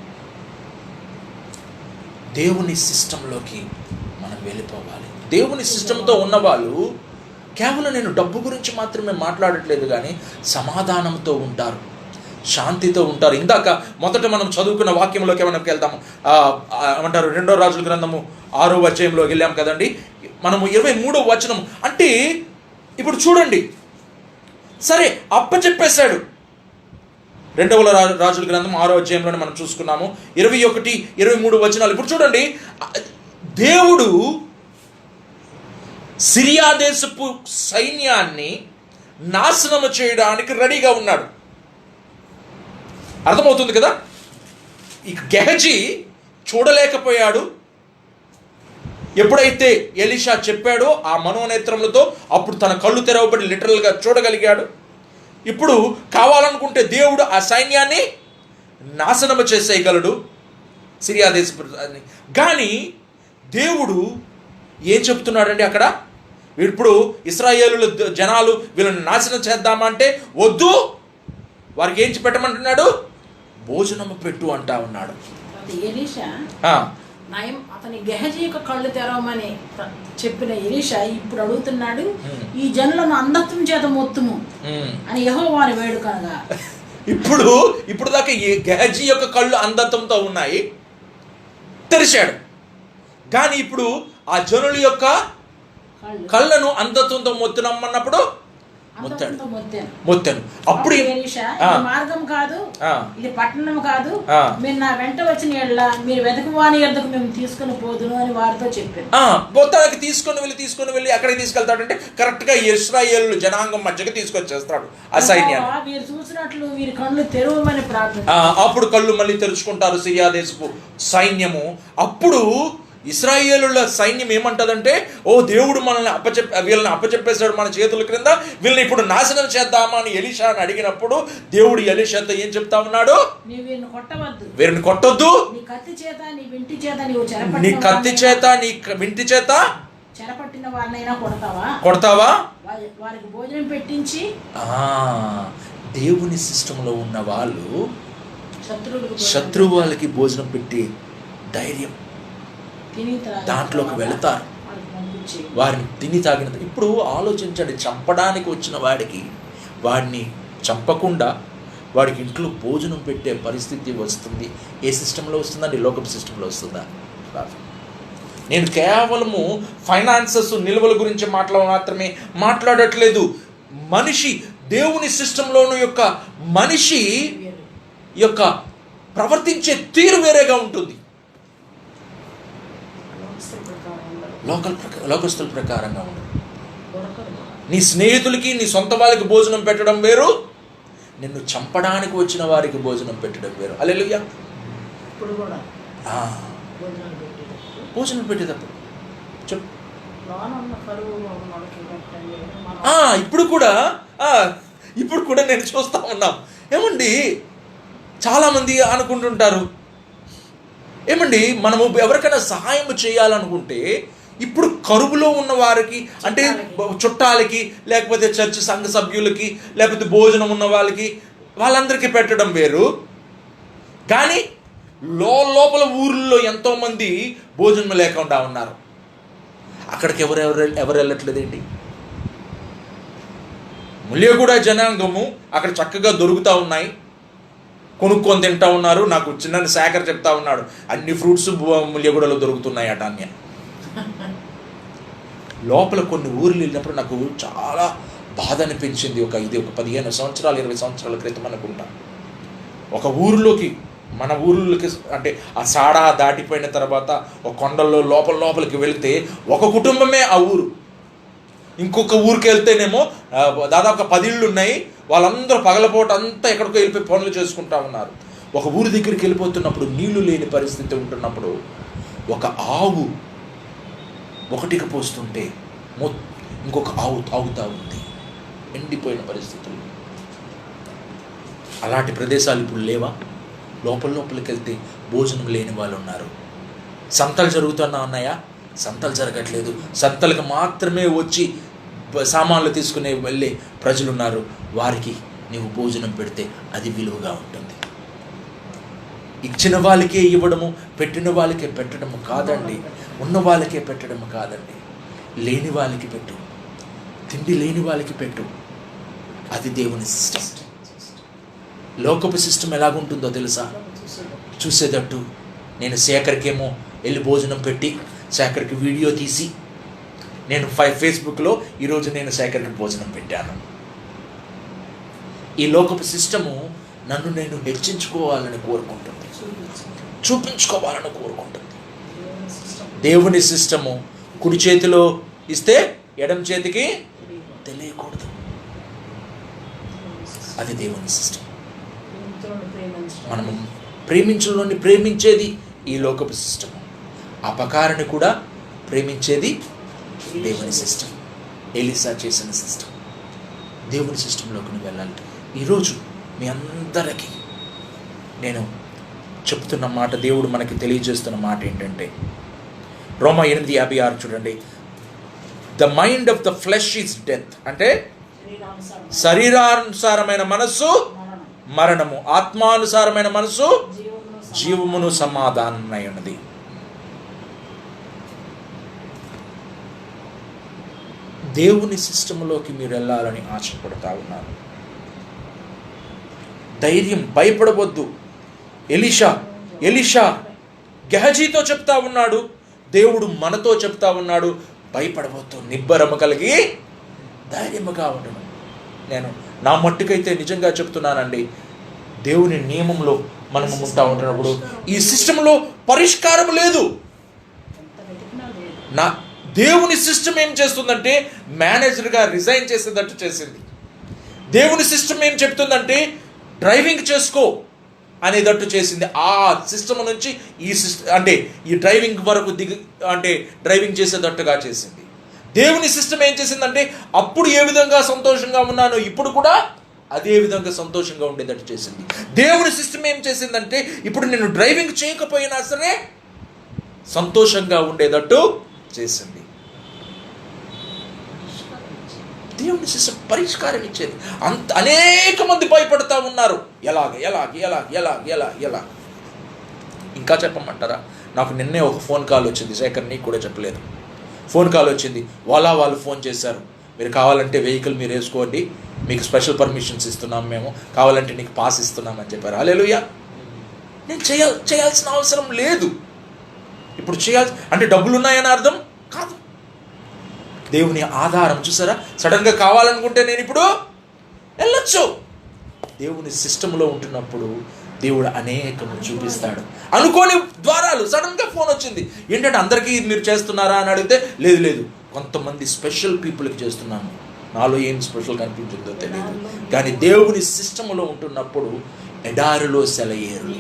దేవుని సిస్టంలోకి మనం వెళ్ళిపోవాలి. దేవుని సిస్టంతో ఉన్నవాళ్ళు కేవలం నేను డబ్బు గురించి మాత్రమే మాట్లాడట్లేదు, కానీ సమాధానంతో ఉంటారు, శాంతితో ఉంటారు. ఇందాక మొదట మనం చదువుకున్న వాక్యంలోకి మనం వెళ్దాము. ఏమంటారు, 2వ రాజుల గ్రంథము 6వ అధ్యాయంలోకి వెళ్ళాం కదండి. మనము 23వ వచనం అంటే ఇప్పుడు చూడండి, సరే అప్పచెప్పేశాడు. 2వ రాజుల గ్రంథం 6వ అధ్యాయంలోనే మనం చూసుకున్నాము 21, 23 వచనాలు. ఇప్పుడు చూడండి, దేవుడు సిరియా దేశపు సైన్యాన్ని నాశనము చేయడానికి రెడీగా ఉన్నాడు. అర్థమవుతుంది కదా. ఈ గెహజీ చూడలేకపోయాడు. ఎప్పుడైతే ఎలీషా చెప్పాడో ఆ మనోనేత్రములతో అప్పుడు తన కళ్ళు తెరవబడి లిటరల్గా చూడగలిగాడు. ఇప్పుడు కావాలనుకుంటే దేవుడు ఆ సైన్యాన్ని నాశనము చేసేయగలడు, సిరియా దేశపు. కానీ దేవుడు ఏం చెప్తున్నాడండి అక్కడ? ఇప్పుడు ఇశ్రాయేలు జనాలు వీళ్ళని నాశనం చేద్దామంటే వద్దు, వారికి ఏం పెట్టమంటున్నాడు? భోజనము పెట్టు అంటా ఉన్నాడు. ఎలీషా అతని గెహజీ యొక్క కళ్ళు తెరవమని చెప్పిన ఎలీషా ఇప్పుడు అడుగుతున్నాడు, ఈ జనులను అంధత్వం చేత మొత్తము అని యెహోవాని వేడుకనగా. ఇప్పుడు దాకా ఈ గెహజీ యొక్క కళ్ళు అంధత్వంతో ఉన్నాయి, తెరిచాడు. కానీ ఇప్పుడు ఆ జనుల యొక్క కళ్ళను అంధత్వంతో మొత్తునమ్మన్నప్పుడు మొత్తాను. అప్పుడు మార్గం కాదు, ఇది పట్టణం కాదు, మీరు నా వెంట వచ్చిన ఎడ్ల మీరు వెతకువాని యొద్దకు మేము తీసుకుని పోదును అని వారితో చెప్పారు. మొత్తానికి తీసుకొని వెళ్ళి ఎక్కడికి తీసుకెళ్తాడంటే కరెక్ట్ గా ఇశ్రాయేలు జనాంగం మధ్యకి తీసుకొచ్చేస్తాడు ఆ సైన్యాన్ని. మీరు చూసినట్లు వీరి కళ్ళు తెరవమని ప్రార్థన. అప్పుడు కళ్ళు మళ్ళీ తెరుచుకుంటారు సిరియా దేశపు సైన్యము. అప్పుడు ఇశ్రాయేలుల సైన్యం ఏమంటదంటే, ఓ దేవుడు మనల్ని వీళ్ళని అప్పచెప్పేశాడు మన చేతుల క్రింద, వీళ్ళని ఇప్పుడు నాశనం చేద్దామా అని ఎలీషాని అడిగినప్పుడు దేవుడు ఎలీషాతో ఏం చెప్తా ఉన్నాడు? వీరిని కొట్టొద్దు, నీ కత్తి చేత నీ వింటి చేత చెరపట్టిన వారినైనా కొడతావా, వారికి భోజనం పెట్టించి. దేవుని సిస్టంలో ఉన్న వాళ్ళు శత్రువు వాళ్ళకి భోజనం పెట్టి ధైర్యం దాంట్లోకి వెళతారు, వారిని తిని తాగిన. ఇప్పుడు ఆలోచించండి, చంపడానికి వచ్చిన వాడిని చంపకుండా వాడికి ఇంట్లో భోజనం పెట్టే పరిస్థితి వస్తుంది. ఏ సిస్టంలో వస్తుందండి? లోకపు సిస్టంలో వస్తుందా? నేను కేవలము ఫైనాన్సెస్ నిల్వల గురించి మాత్రమే మాట్లాడట్లేదు. మనిషి దేవుని సిస్టంలోను యొక్క మనిషి యొక్క ప్రవర్తించే తీరు వేరేగా ఉంటుంది. లోకస్తుల ప్రకారంగా ఉండదు. నీ స్నేహితులకి నీ సొంత వాళ్ళకి భోజనం పెట్టడం వేరు, నిన్ను చంపడానికి వచ్చిన వారికి భోజనం పెట్టడం వేరు. హల్లెలూయా. భోజనం పెట్టేటప్పుడు చెప్పు. ఇప్పుడు కూడా నేను చూస్తా ఉన్నాం. ఏమండి, చాలామంది అనుకుంటుంటారు, ఏమండి మనము ఎవరికైనా సహాయం చేయాలనుకుంటే ఇప్పుడు కరువులో ఉన్న వారికి, అంటే చుట్టాలకి, లేకపోతే చర్చ్ సంఘ సభ్యులకి, లేకపోతే భోజనం ఉన్న వాళ్ళందరికీ పెట్టడం వేరు. కానీ లోపల ఊర్లో ఎంతోమంది భోజనం లేకుండా ఉన్నారు. అక్కడికి ఎవరు వెళ్ళట్లేదేంటి? ముల్యగూడ జనాంగము అక్కడ చక్కగా దొరుకుతూ ఉన్నాయి, కొనుక్కొని తింటా ఉన్నారు. నాకు చిన్న శాఖర్ చెప్తా ఉన్నాడు, అన్ని ఫ్రూట్స్ ముల్యగూడలో దొరుకుతున్నాయి అట అన్య. లోపల కొన్ని ఊర్లు వెళ్ళినప్పుడు నాకు చాలా బాధ అనిపించింది. ఇది ఒక 15 సంవత్సరాలు 20 సంవత్సరాల క్రితం అనుకుంటా. ఒక ఊరిలోకి, మన ఊర్లోకి, అంటే ఆ సాడా దాటిపోయిన తర్వాత ఒక కొండల్లో లోపలికి వెళితే ఒక కుటుంబమే ఆ ఊరు. ఇంకొక ఊరికి వెళ్తేనేమో దాదాపు 10 ఇళ్ళు ఉన్నాయి. వాళ్ళందరూ పగలపూట అంతా ఎక్కడికో వెళ్ళిపోయి పనులు చేసుకుంటా ఉన్నారు. ఒక ఊరి దగ్గరికి వెళ్ళిపోతున్నప్పుడు నీళ్లు లేని పరిస్థితి ఉంటున్నప్పుడు ఒక ఆవు ఒకటికి పోస్తుంటే ఇంకొక ఆవు తాగుతూ ఉంది, ఎండిపోయిన పరిస్థితులు. అలాంటి ప్రదేశాలు ఇప్పుడు లేవా? లోపలికి వెళ్తే భోజనం లేని వాళ్ళు ఉన్నారు. సంతలు జరుగుతున్నా ఉన్నాయా? సంతలు జరగట్లేదు. సంతలకు మాత్రమే వచ్చి సామాన్లు తీసుకునే వెళ్ళే ప్రజలు ఉన్నారు. వారికి నీవు భోజనం పెడితే అది విలువగా ఉంటుంది. ఇచ్చిన వాళ్ళకే ఇవ్వడము, పెట్టిన వాళ్ళకే పెట్టడము కాదండి. ఉన్న వాళ్ళకే పెట్టడము కాదండి. లేని వాళ్ళకి పెట్టు, తిండి లేని వాళ్ళకి పెట్టు. అది దేవుని సిస్టమ్. లోకపు సిస్టమ్ ఎలాగుంటుందో తెలుసా? చూసేటట్టు నేను శేఖర్కేమో వెళ్ళి భోజనం పెట్టి శేఖర్కి వీడియో తీసి నేను ఫేస్బుక్లో ఈరోజు నేను శేఖర్కి భోజనం పెట్టాను. ఈ లోకపు సిస్టము నన్ను నేను హెచ్చించుకోవాలని కోరుకుంటుంది, చూపించుకోవాలని కోరుకుంటుంది. దేవుని సిస్టము కుడి చేతిలో ఇస్తే ఎడమ చేతికి తెలియకూడదు. అది దేవుని సిస్టమ్. మనము ప్రేమించలోని ప్రేమించేది ఈ లోకపు సిస్టమ్. అపకారాన్ని కూడా ప్రేమించేది దేవుని సిస్టమ్. ఎలీసా చేసిన సిస్టమ్. దేవుని సిస్టంలోకి నువ్వు వెళ్ళాలి. ఈరోజు మీ అందరికీ నేను చెప్తున్న మాట, దేవుడు మనకి తెలియజేస్తున్న మాట ఏంటంటే రోమా 8:56 చూడండి. The mind of the flesh is death, అంటే శరీరానుసారమైన మనస్సు మరణము, ఆత్మానుసారమైన మనస్సు జీవమును సమాధానమై ఉన్నది. దేవుని సిస్టంలోకి మీరు వెళ్ళాలని ఆశపడతా ఉన్నారు. ధైర్యం, భయపడవద్దు. ఎలీషా గెహజీతో చెప్తా ఉన్నాడు, దేవుడు మనతో చెప్తా ఉన్నాడు, భయపడవద్దు, నిబ్బరము కలిగి ధైర్యముగా ఉండను. నేను నా మట్టుకైతే నిజంగా చెప్తున్నానండి, దేవుని నియమంలో మనము ఉంటా ఉంటున్నప్పుడు ఈ సిస్టంలో పరిష్కారం లేదు. నా దేవుని సిస్టమ్ ఏం చేస్తుందంటే మేనేజర్గా రిజైన్ చేసేటట్టు చేసింది. దేవుని సిస్టమ్ ఏం చెప్తుందంటే డ్రైవింగ్ చేసుకో అనేటట్టు చేసింది. ఆ సిస్టమ్ నుంచి ఈ సిస్టమ్ అంటే ఈ డ్రైవింగ్ వరకు డ్రైవింగ్ చేసేటట్టుగా చేసింది. దేవుని సిస్టమ్ ఏం చేసిందంటే అప్పుడు ఏ విధంగా సంతోషంగా ఉన్నానో ఇప్పుడు కూడా అదే విధంగా సంతోషంగా ఉండేటట్టు చేసింది. దేవుని సిస్టమ్ ఏం చేసిందంటే ఇప్పుడు నేను డ్రైవింగ్ చేయకపోయినా సరే సంతోషంగా ఉండేటట్టు చేసింది. దేవుని సిస్టమ్ పరిష్కారం ఇచ్చేది. అనేక మంది భయపడతా ఉన్నారు. ఎలా ఇంకా చెప్పమంటారా? నాకు నిన్నే ఒక ఫోన్ కాల్ వచ్చింది, శేఖర్ నీకు కూడా చెప్పలేదు. ఫోన్ కాల్ వచ్చింది, వాళ్ళు ఫోన్ చేశారు, మీరు కావాలంటే వెహికల్ మీరు వేసుకోండి, మీకు స్పెషల్ పర్మిషన్స్ ఇస్తున్నాం, మేము కావాలంటే నీకు పాస్ ఇస్తున్నామని చెప్పారు. హల్లెలూయా. నేను చేయాల్సిన అవసరం లేదు. ఇప్పుడు చేయాల్సి అంటే డబ్బులు ఉన్నాయని అర్థం కాదు. దేవుని ఆధారం చూసారా, సడన్గా కావాలనుకుంటే నేను ఇప్పుడు వెళ్ళొచ్చు. దేవుని సిస్టంలో ఉంటున్నప్పుడు దేవుడు అనేకము చూపిస్తాడు. అనుకోని ద్వారాలు. సడన్గా ఫోన్ వచ్చింది, ఏంటంటే అందరికీ మీరు చేస్తున్నారా అని అడిగితే లేదు కొంతమంది స్పెషల్ పీపుల్కి చేస్తున్నాను. నాలో ఏం స్పెషల్ కనిపించిందో తెలియదు, కానీ దేవుని సిస్టంలో ఉంటున్నప్పుడు ఎడారిలో సెలయేరు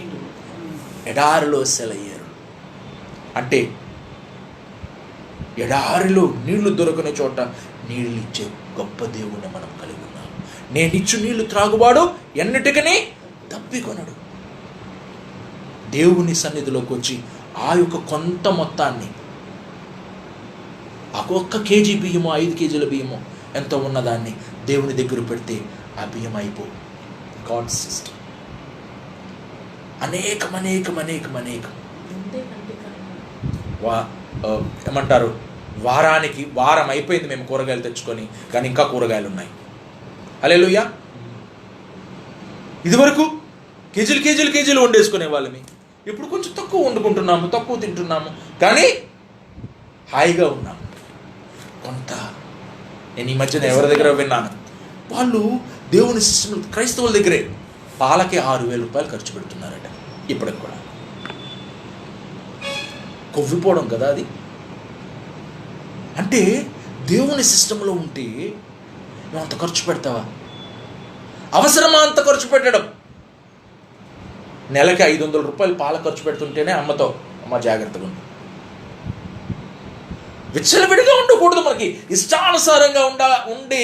అంటే ఎడారిలో నీళ్లు దొరకని చోట నీళ్ళు ఇచ్చే గొప్ప దేవుణ్ణి మనం కలిగి ఉన్నాం. నేనిచ్చు నీళ్లు త్రాగువాడు ఎన్నిటికని తప్పికొనడు. దేవుని సన్నిధిలోకి వచ్చి ఆ యొక్క కొంత మొత్తాన్ని, ఆ 1 కేజీ బియ్యమో 5 కేజీల బియ్యమో ఎంతో ఉన్నదాన్ని దేవుని దగ్గర పెడితే ఆ బియ్యం అయిపో. గాడ్ సిస్టమ్ అనేకం ఏమంటారు, వారం అయిపోయింది మేము కూరగాయలు తెచ్చుకొని, కానీ ఇంకా కూరగాయలు ఉన్నాయి. హల్లెలూయా. ఇదివరకు కేజీలు వండేసుకునే వాళ్ళమి, ఇప్పుడు కొంచెం తక్కువ వండుకుంటున్నాము, తక్కువ తింటున్నాము, కానీ హాయిగా ఉన్నాము. కొంత నేను ఈ మధ్యన ఎవరి దగ్గర విన్నాను, వాళ్ళు దేవుని సిస్టమ్ క్రైస్తవుల దగ్గరే పాలకే 6,000 రూపాయలు ఖర్చు పెడుతున్నారట ఇప్పటికి కూడా. కొవ్విపోవడం కదా అది. అంటే దేవుని సిస్టంలో ఉంటే నువ్వు అంత ఖర్చు పెడతావా? అవసరమా అంత ఖర్చు పెట్టడం? నెలకి 500 రూపాయలు పాల ఖర్చు పెడుతుంటేనే అమ్మతో అమ్మ జాగ్రత్తగా ఉంది. విచ్చలవిడిగా ఉండకూడదు. మనకి ఇష్టానుసారంగా ఉండి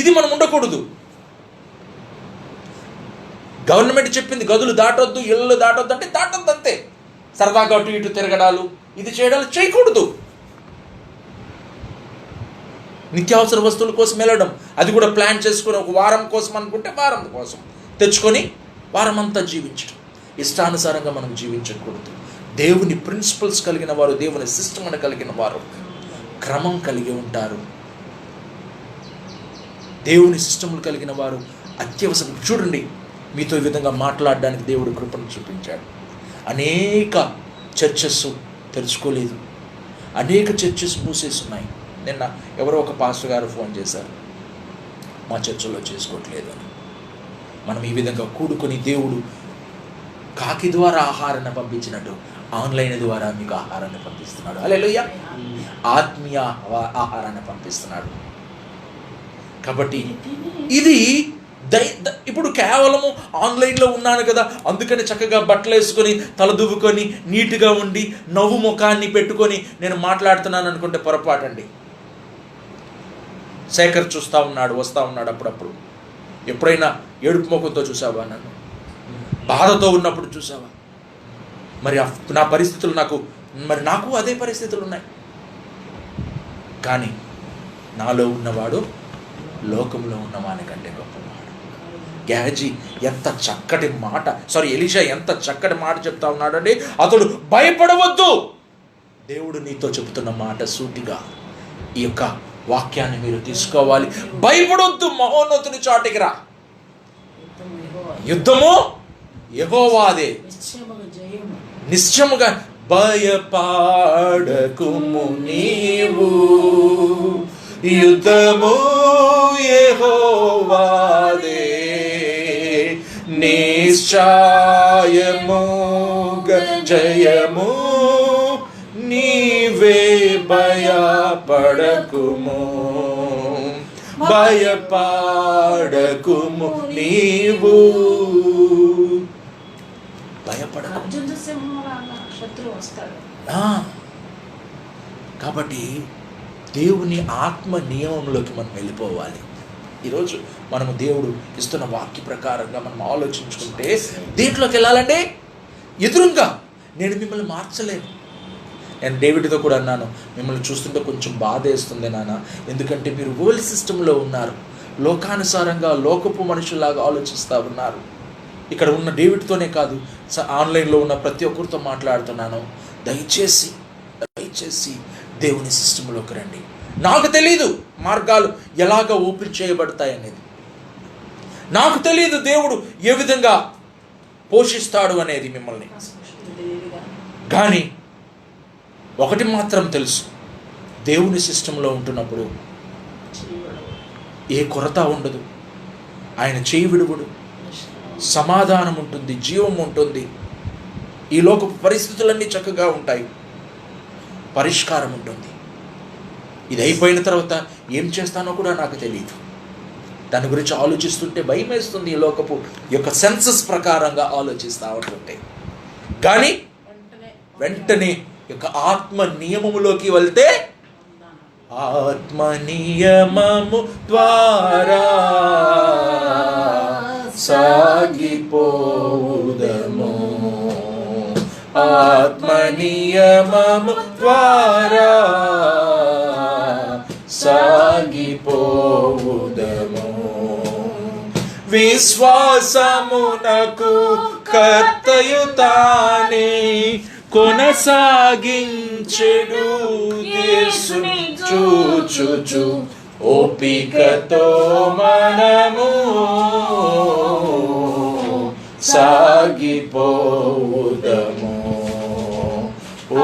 ఇది మనం ఉండకూడదు. గవర్నమెంట్ చెప్పింది గదులు దాటొద్దు, ఇళ్ళు దాటొద్దు అంటే దాటొద్దు అంతే. సరదాగా అటు ఇటు తిరగడాలు, ఇది చేయడాలు చేయకూడదు. నిత్యావసర వస్తువుల కోసం వెళ్ళడం, అది కూడా ప్లాన్ చేసుకొని ఒక వారం కోసం అనుకుంటే వారం కోసం తెచ్చుకొని వారం అంతా జీవించడం. ఇష్టానుసారంగా మనం జీవించకూడదు. దేవుని ప్రిన్సిపల్స్ కలిగిన వారు, దేవుని సిస్టమ్ అని కలిగిన వారు క్రమం కలిగి ఉంటారు. దేవుని సిస్టములు కలిగిన వారు అత్యవసరం. చూడండి, మీతో ఈ విధంగా మాట్లాడడానికి దేవుడు కృపను చూపించాడు. అనేక చర్చెస్ తెరుచుకోలేదు, అనేక చర్చెస్ మూసేస్తున్నాయి. నిన్న ఎవరో ఒక పాస్టర్ గారు ఫోన్ చేశారు, మా చర్చలో చేసుకోవట్లేదు అని. మనం ఈ విధంగా కూడుకొని దేవుడు కాకి ద్వారా ఆహారాన్ని పంపించినట్టు ఆన్లైన్ ద్వారా మీకు ఆహారాన్ని పంపిస్తున్నాడు. హల్లెలూయా. ఆత్మీయ ఆహారాన్ని పంపిస్తున్నాడు. కాబట్టి ఇది ఇప్పుడు కేవలము ఆన్లైన్లో ఉన్నాను కదా, అందుకని చక్కగా బట్టలు వేసుకొని తలదువ్వుకొని నీట్గా ఉండి నవ్వు ముఖాన్ని పెట్టుకొని నేను మాట్లాడుతున్నాను అనుకుంటే పొరపాటండి. శేఖర్ చూస్తూ ఉన్నాడు, వస్తూ ఉన్నాడు అప్పుడప్పుడు. ఎప్పుడైనా ఏడుపు ముఖంతో చూసావా నన్ను? బాధతో ఉన్నప్పుడు చూసావా? మరి నా పరిస్థితులు నాకు అదే పరిస్థితులు ఉన్నాయి. కానీ నాలో ఉన్నవాడు లోకంలో ఉన్నవాని కంటే గొప్పవాడు. గేహజీ ఎంత చక్కటి మాట, ఎలీషా ఎంత చక్కటి మాట చెప్తా ఉన్నాడండి. అతడు భయపడవద్దు. దేవుడు నీతో చెబుతున్న మాట సూటిగా ఈ యొక్క వాక్యాన్ని మీరు తీసుకోవాలి. భయపడొద్దు, మహోన్నతుని చాటికి రా. యుద్ధము యెహోవాదే, నిశ్చయముగా. భయపడకుము నీవు, యుద్ధము యెహోవాదే, నిశ్చయముగా జయము నీవే. భయపడకుము, భయపడకుము నీవు, భయపడకు. కాబట్టి దేవుని ఆత్మ నియమంలోకి మనం వెళ్ళిపోవాలి. ఈరోజు మనము దేవుడు ఇస్తున్న వాక్య ప్రకారంగా మనం ఆలోచించుకుంటే దీంట్లోకి వెళ్ళాలంటే ఎదురుగా నేను మిమ్మల్ని మార్చలేను. నేను డేవిడ్తో కూడా అన్నాను, మిమ్మల్ని చూస్తుంటే కొంచెం బాధ వేస్తుంది నాన్న, ఎందుకంటే మీరు వరల్డ్ సిస్టంలో ఉన్నారు, లోకానుసారంగా లోకపు మనుషుల్లాగా ఆలోచిస్తూ ఉన్నారు. ఇక్కడ ఉన్న డేవిడ్తోనే కాదు, ఆన్లైన్లో ఉన్న ప్రతి ఒక్కరితో మాట్లాడుతున్నాను. దయచేసి దేవుని సిస్టంలోకి రండి. నాకు తెలీదు మార్గాలు ఎలాగ ఓపెన్ చేయబడతాయనేది, నాకు తెలియదు దేవుడు ఏ విధంగా పోషిస్తాడు అనేది మిమ్మల్ని. కానీ ఒకటి మాత్రం తెలుసు, దేవుని సిస్టంలో ఉంటున్నప్పుడు ఏ కొరత ఉండదు, ఆయన చేయి విడువడు, సమాధానం ఉంటుంది, జీవం ఉంటుంది. ఈ లోకపు పరిస్థితులన్నీ చక్కగా ఉంటాయి, పరిష్కారం ఉంటుంది. ఇది అయిపోయిన తర్వాత ఏం చేస్తానో కూడా నాకు తెలియదు. దాని గురించి ఆలోచిస్తుంటే భయం వేస్తుంది. ఈ లోకపు యొక్క సెన్సెస్ ప్రకారంగా ఆలోచిస్తూ ఉంటుంటే. కానీ వెంటనే యొక్క ఆత్మ నియమములోకి వెళ్తే, ఆత్మ నియమము ద్వారా సాగిపోవుదము, ఆత్మ నియమము ద్వారా సాగిపోవుదము. విశ్వాసమునకు కర్తయు తానే కొనసాగించెడు యేసుని చూచుచు, ఓపికతో మనము సాగిపోవుదము.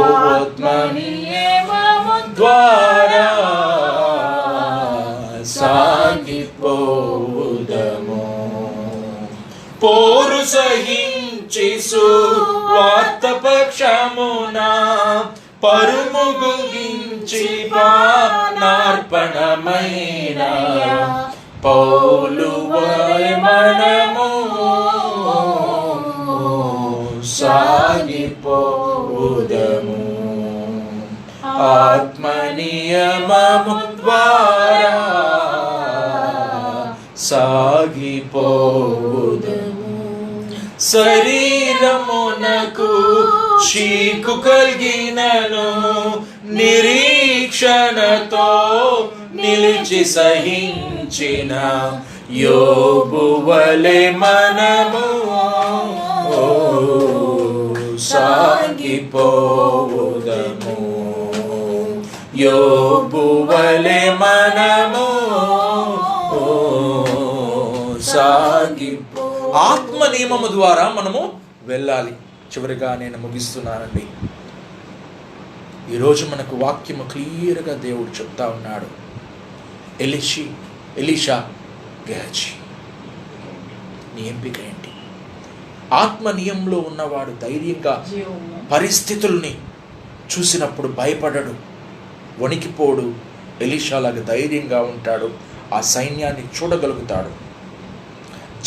ఆత్మ నియమము ద్వారా సాగిపోవుదము. పోరు సహించి సువార్త పక్షమున పరుముగించి పానార్పణమైన పౌలువై మనము సాగిపోవుదము. ఆత్మనియమము ద్వారా సాగిపోవుదము. శరీరమునకు చీకు కలిగినను నిరీక్షణతో నిలిచి సహించిన యోబు వలె మనము సాగిపోవుదము. యోబు వలె మనము సాగిపో ఆత్మ నియమము ద్వారా మనము వెళ్ళాలి. చివరిగా నేను ముగిస్తున్నానండి. ఈరోజు మనకు వాక్యము క్లియర్గా దేవుడు చెప్తా ఉన్నాడు. ఎలీషా గెహజీ, నీ ఎంపిక ఏంటి? ఆత్మ నియమంలో ఉన్నవాడు ధైర్యంగా పరిస్థితుల్ని చూసినప్పుడు భయపడడు, వణికిపోడు. ఎలీషాలాగా ధైర్యంగా ఉంటాడు. ఆ సైన్యాన్ని చూడగలుగుతాడు,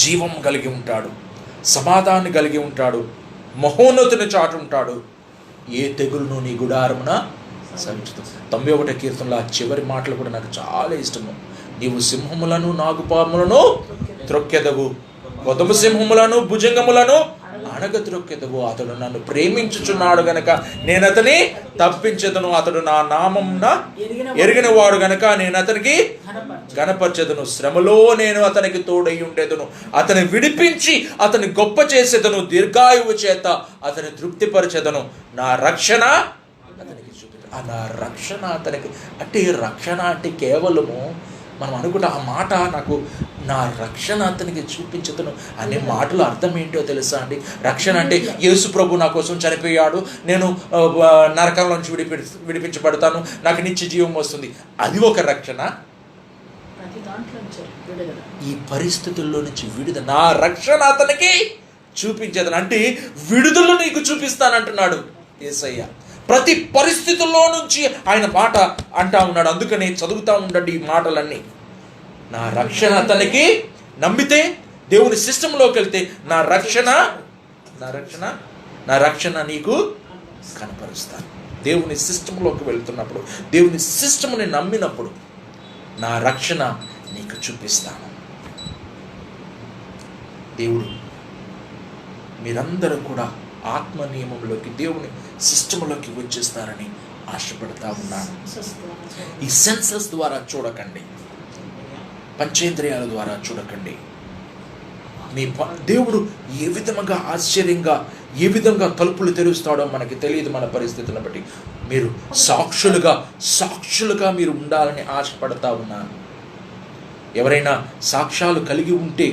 జీవం కలిగి ఉంటాడు, సమాధానం కలిగి ఉంటాడు, మహోన్నతిని చాటుంటాడు. ఏ తెగులును నీ గుడారమున సంచుతు. 91వ కీర్తనలో ఆ చివరి మాటలు కూడా నాకు చాలా ఇష్టము. నీవు సింహములను నాగుపాములను త్రొక్కెదవు, కొదమ సింహములను భుజంగములను అణగద్రొక్కెదవు. అతడు నన్ను ప్రేమించుచున్నాడు గనక నేను అతని తప్పించెదను. అతడు నా నామమున ఎరిగిన వాడు గనక నేను అతనికి గణపరచెదను. శ్రమలో నేను అతనికి తోడై ఉండేదను. అతని విడిపించి అతని గొప్ప చేసేదను. దీర్ఘాయువు చేత అతని తృప్తిపరచెదను. నా రక్షణ అతనికి చూపిస్తాను. నా రక్షణ అతనికి అంటే రక్షణ అంటే కేవలము మనం అనుకుంటే ఆ మాట నాకు నా రక్షణ అతనికి చూపించదును అనే మాటలు అర్థం ఏంటో తెలుసా అండి? రక్షణ అంటే యేసు ప్రభు నా కోసం చనిపోయాడు, నేను నరకంలో నుంచి విడిపించబడతాను, నాకు నిత్య జీవం వస్తుంది, అది ఒక రక్షణ. ఈ పరిస్థితుల్లో నుంచి విడుదల, నా రక్షణ అతనికి చూపించేదని అంటే విడుదల నీకు చూపిస్తానంటున్నాడు యేసయ్య. ప్రతి పరిస్థితుల్లో నుంచి ఆయన మాట అంటా ఉన్నాడు. అందుకని చదువుతూ ఉండండి ఈ మాటలన్నీ. నా రక్షణ అతనికి, నమ్మితే దేవుని సిస్టంలోకి వెళ్తే నా రక్షణ నీకు కనపరుస్తాను. దేవుని సిస్టంలోకి వెళ్తున్నప్పుడు, దేవుని సిస్టమ్ని నమ్మినప్పుడు నా రక్షణ నీకు చూపిస్తాను. దేవుడు మీరందరూ కూడా ఆత్మ నియమంలోకి, దేవుని సిస్టంలోకి వచ్చేస్తారని ఆశపడతా ఉన్నాను. ఈ సెన్సెస్ ద్వారా చూడకండి, పంచేంద్రియాల ద్వారా చూడకండి. మీ దేవుడు ఏ విధంగా ఆశ్చర్యంగా, ఏ విధంగా తలుపులు తెరుస్తాడో మనకి తెలియదు. మన పరిస్థితులను బట్టి మీరు సాక్షులుగా మీరు ఉండాలని ఆశపడతా ఉన్నాను. ఎవరైనా సాక్ష్యాలు కలిగి ఉంటే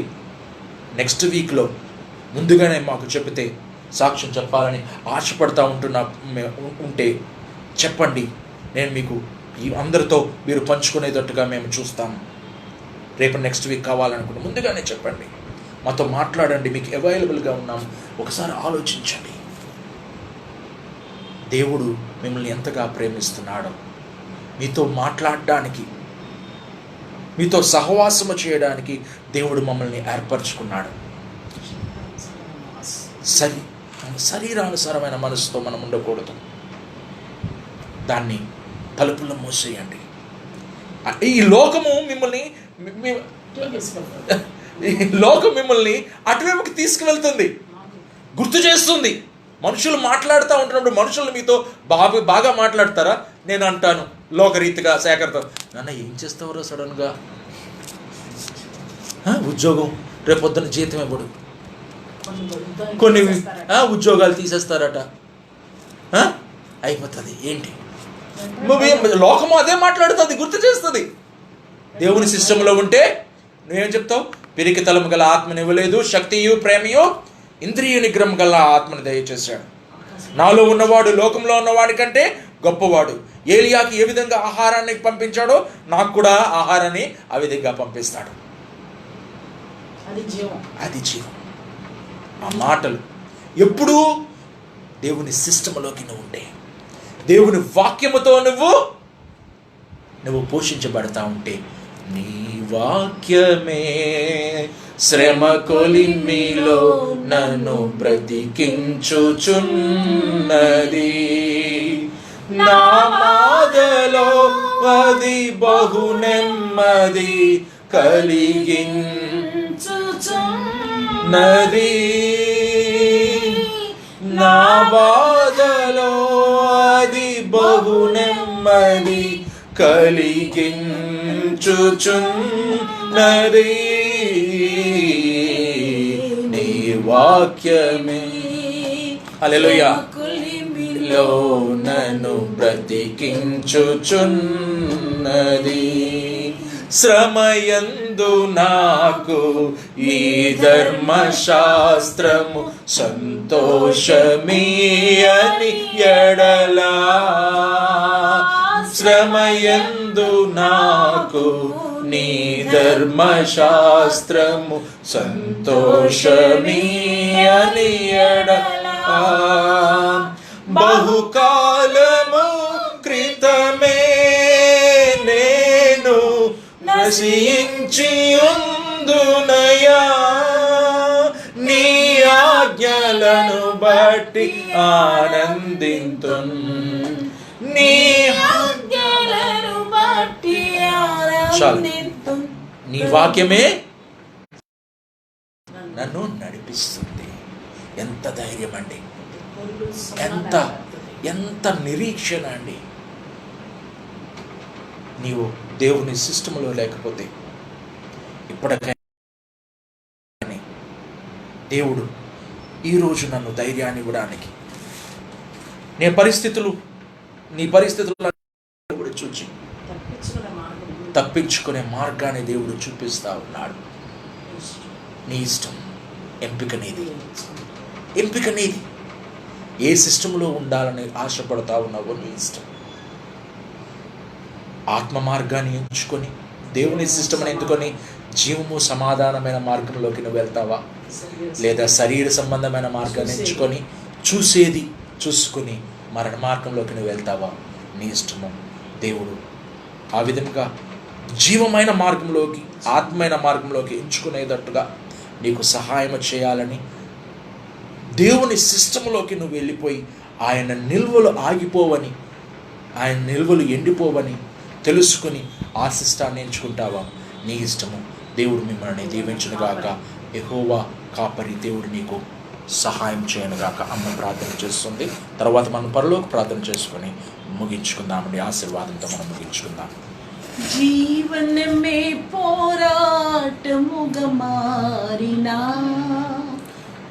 నెక్స్ట్ వీక్లో ముందుగానే మాకు చెబితే, సాక్ష్యం చెప్పాలని ఆశపడతా ఉంటే చెప్పండి. నేను మీకు ఈ అందరితో మీరు పంచుకునేటట్టుగా మేము చూస్తాము. రేపు నెక్స్ట్ వీక్ కావాలనుకుంటే ముందుగానే చెప్పండి, మాతో మాట్లాడండి, మీకు అవైలబుల్గా ఉన్నాము. ఒకసారి ఆలోచించండి, దేవుడు మిమ్మల్ని ఎంతగా ప్రేమిస్తున్నాడో. మీతో మాట్లాడడానికి, మీతో సహవాసము చేయడానికి దేవుడు మమ్మల్ని ఏర్పరచుకున్నాడు. శరీరానుసారమైన మనసుతో మనం ఉండకూడదు. దాన్ని తలుపుల్లో మూసేయండి. ఈ లోకము మిమ్మల్ని అటువైపుకి తీసుకువెళ్తుంది, గుర్తు చేస్తుంది. మనుషులు మాట్లాడుతూ ఉంటున్నప్పుడు మనుషులు మీతో బాగా మాట్లాడతారా? నేను అంటాను లోకరీతిగా శేఖర్తో, నాన్న ఏం చేస్తావరో సడన్గా ఉద్యోగం రేపొద్దున జీతం ఇవ్వడు, కొన్ని ఉద్యోగాలు తీసేస్తారట, అయిపోతుంది. ఏంటి లోకము అదే మాట్లాడుతుంది, గుర్తు చేస్తుంది. దేవుని సిస్టంలో ఉంటే నువ్వేం చెప్తావు? పిరికితలం గల ఆత్మని ఇవ్వలేదు, శక్తియు ప్రేమయు ఇంద్రియ నిగ్రహం గల ఆత్మని దయచేశాడు. నాలో ఉన్నవాడు లోకంలో ఉన్నవాడి కంటే గొప్పవాడు. ఏలియాకి ఏ విధంగా ఆహారాన్ని పంపించాడో నాకు కూడా ఆహారాన్ని ఆ విధంగా పంపిస్తాడు. అది జీవం. అది జీవం. ఆ మాటలు ఎప్పుడూ దేవుని సిస్టంలోకి నువ్వు ఉంటే, దేవుని వాక్యముతో నువ్వు పోషించబడతా ఉంటే, నీ వాక్యమే శ్రమ కొలిమిలో నన్ను బ్రతికించుచున్నది, నా బాధలో అది బహు నెమ్మది కలిగించుచున్నది, నా బాధలో అది బహు నెమ్మది కలిగించుచున్నది, నీ వాక్యమే హల్లెలూయా లో నన్ను బ్రతికించుచున్నది. శ్రమయందు నాకు ఈ ధర్మశాస్త్రము సంతోషమీయని ఎడలా, శ్రమయందు నాకు నీ ధర్మశాస్త్రము సంతోషమీయని ఎడలా, బహుకాలము క్రితమే నేను నశించి ఉందునయా, నీ ఆజ్ఞలను బట్టి ఆనందింతున్, నీ ఆజ్ఞలను బట్టి ఆనందింతున్. నీ వాక్యమే నన్ను నడిపిస్తుంది. ఎంత ధైర్యం అండి, ఎంత ఎంత నిరీక్షణ అండి. నీవు దేవుని సిస్టంలో లేకపోతే ఇప్పటికైనా దేవుడు ఈరోజు నన్ను ధైర్యాన్ని ఇవ్వడానికి, నీ పరిస్థితులు కూడా చూచి తప్పించుకునే మార్గాన్ని దేవుడు చూపిస్తా ఉన్నాడు. నీ ఇష్టం, ఎంపిక నీది. ఏ సిస్టంలో ఉండాలని ఆశపడతా ఉన్నావో నీ ఇష్టం. ఆత్మ మార్గాన్ని ఎంచుకొని దేవుని సిస్టమ్ని ఎంచుకొని జీవము సమాధానమైన మార్గంలోకి నువ్వు వెళ్తావా, లేదా శరీర సంబంధమైన మార్గాన్ని ఎంచుకొని చూసుకొని మరణ మార్గంలోకి నువ్వు వెళ్తావా, నీ ఇష్టము. దేవుడు ఆ విధంగా జీవమైన మార్గంలోకి, ఆత్మైన మార్గంలోకి ఎంచుకునేటట్టుగా నీకు సహాయం చేయాలని, దేవుని సిస్టంలోకి నువ్వు వెళ్ళిపోయి ఆయన నిల్వలు ఆగిపోవని, ఆయన నిల్వలు ఎండిపోవని తెలుసుకుని ఆ సిస్టాన్ని ఎంచుకుంటావా, నీ ఇష్టము. దేవుడు మిమ్మల్ని దీవించునుగాక. యెహోవా కాపరి దేవుడు నీకు సహాయం చేయనుగాక. అమ్మ ప్రార్థన చేస్తుంది. తర్వాత మనం పరలోక ప్రార్థన చేసుకొని ముగించుకుందామండి. ఆశీర్వాదంతో మనం ముగించుకుందాం. జీవనమే పోరాటముగా మారినా,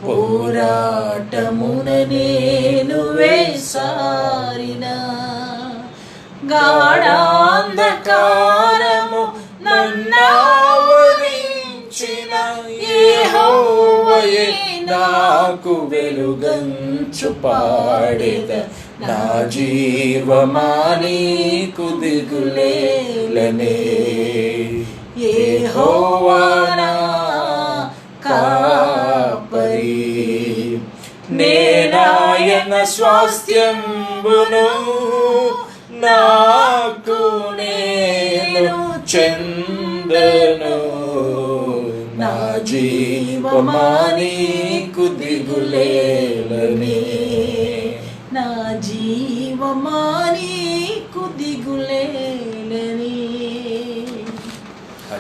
పోరాటమున నేను వేసారినా, గాఢాంధకారము నన్నావరించిన యెహోవాయే నాకు వెలుగంచు పాడెద, నా జీవమా నీకు దిగులేలనే, యెహోవా నా కాపరి, నేనాయన స్వాస్థ్యంబును నాకు నేను చెందను, నా జీవమా నీకు దిగులేలనే, నా జీవమా నీకు దిగులేలనే.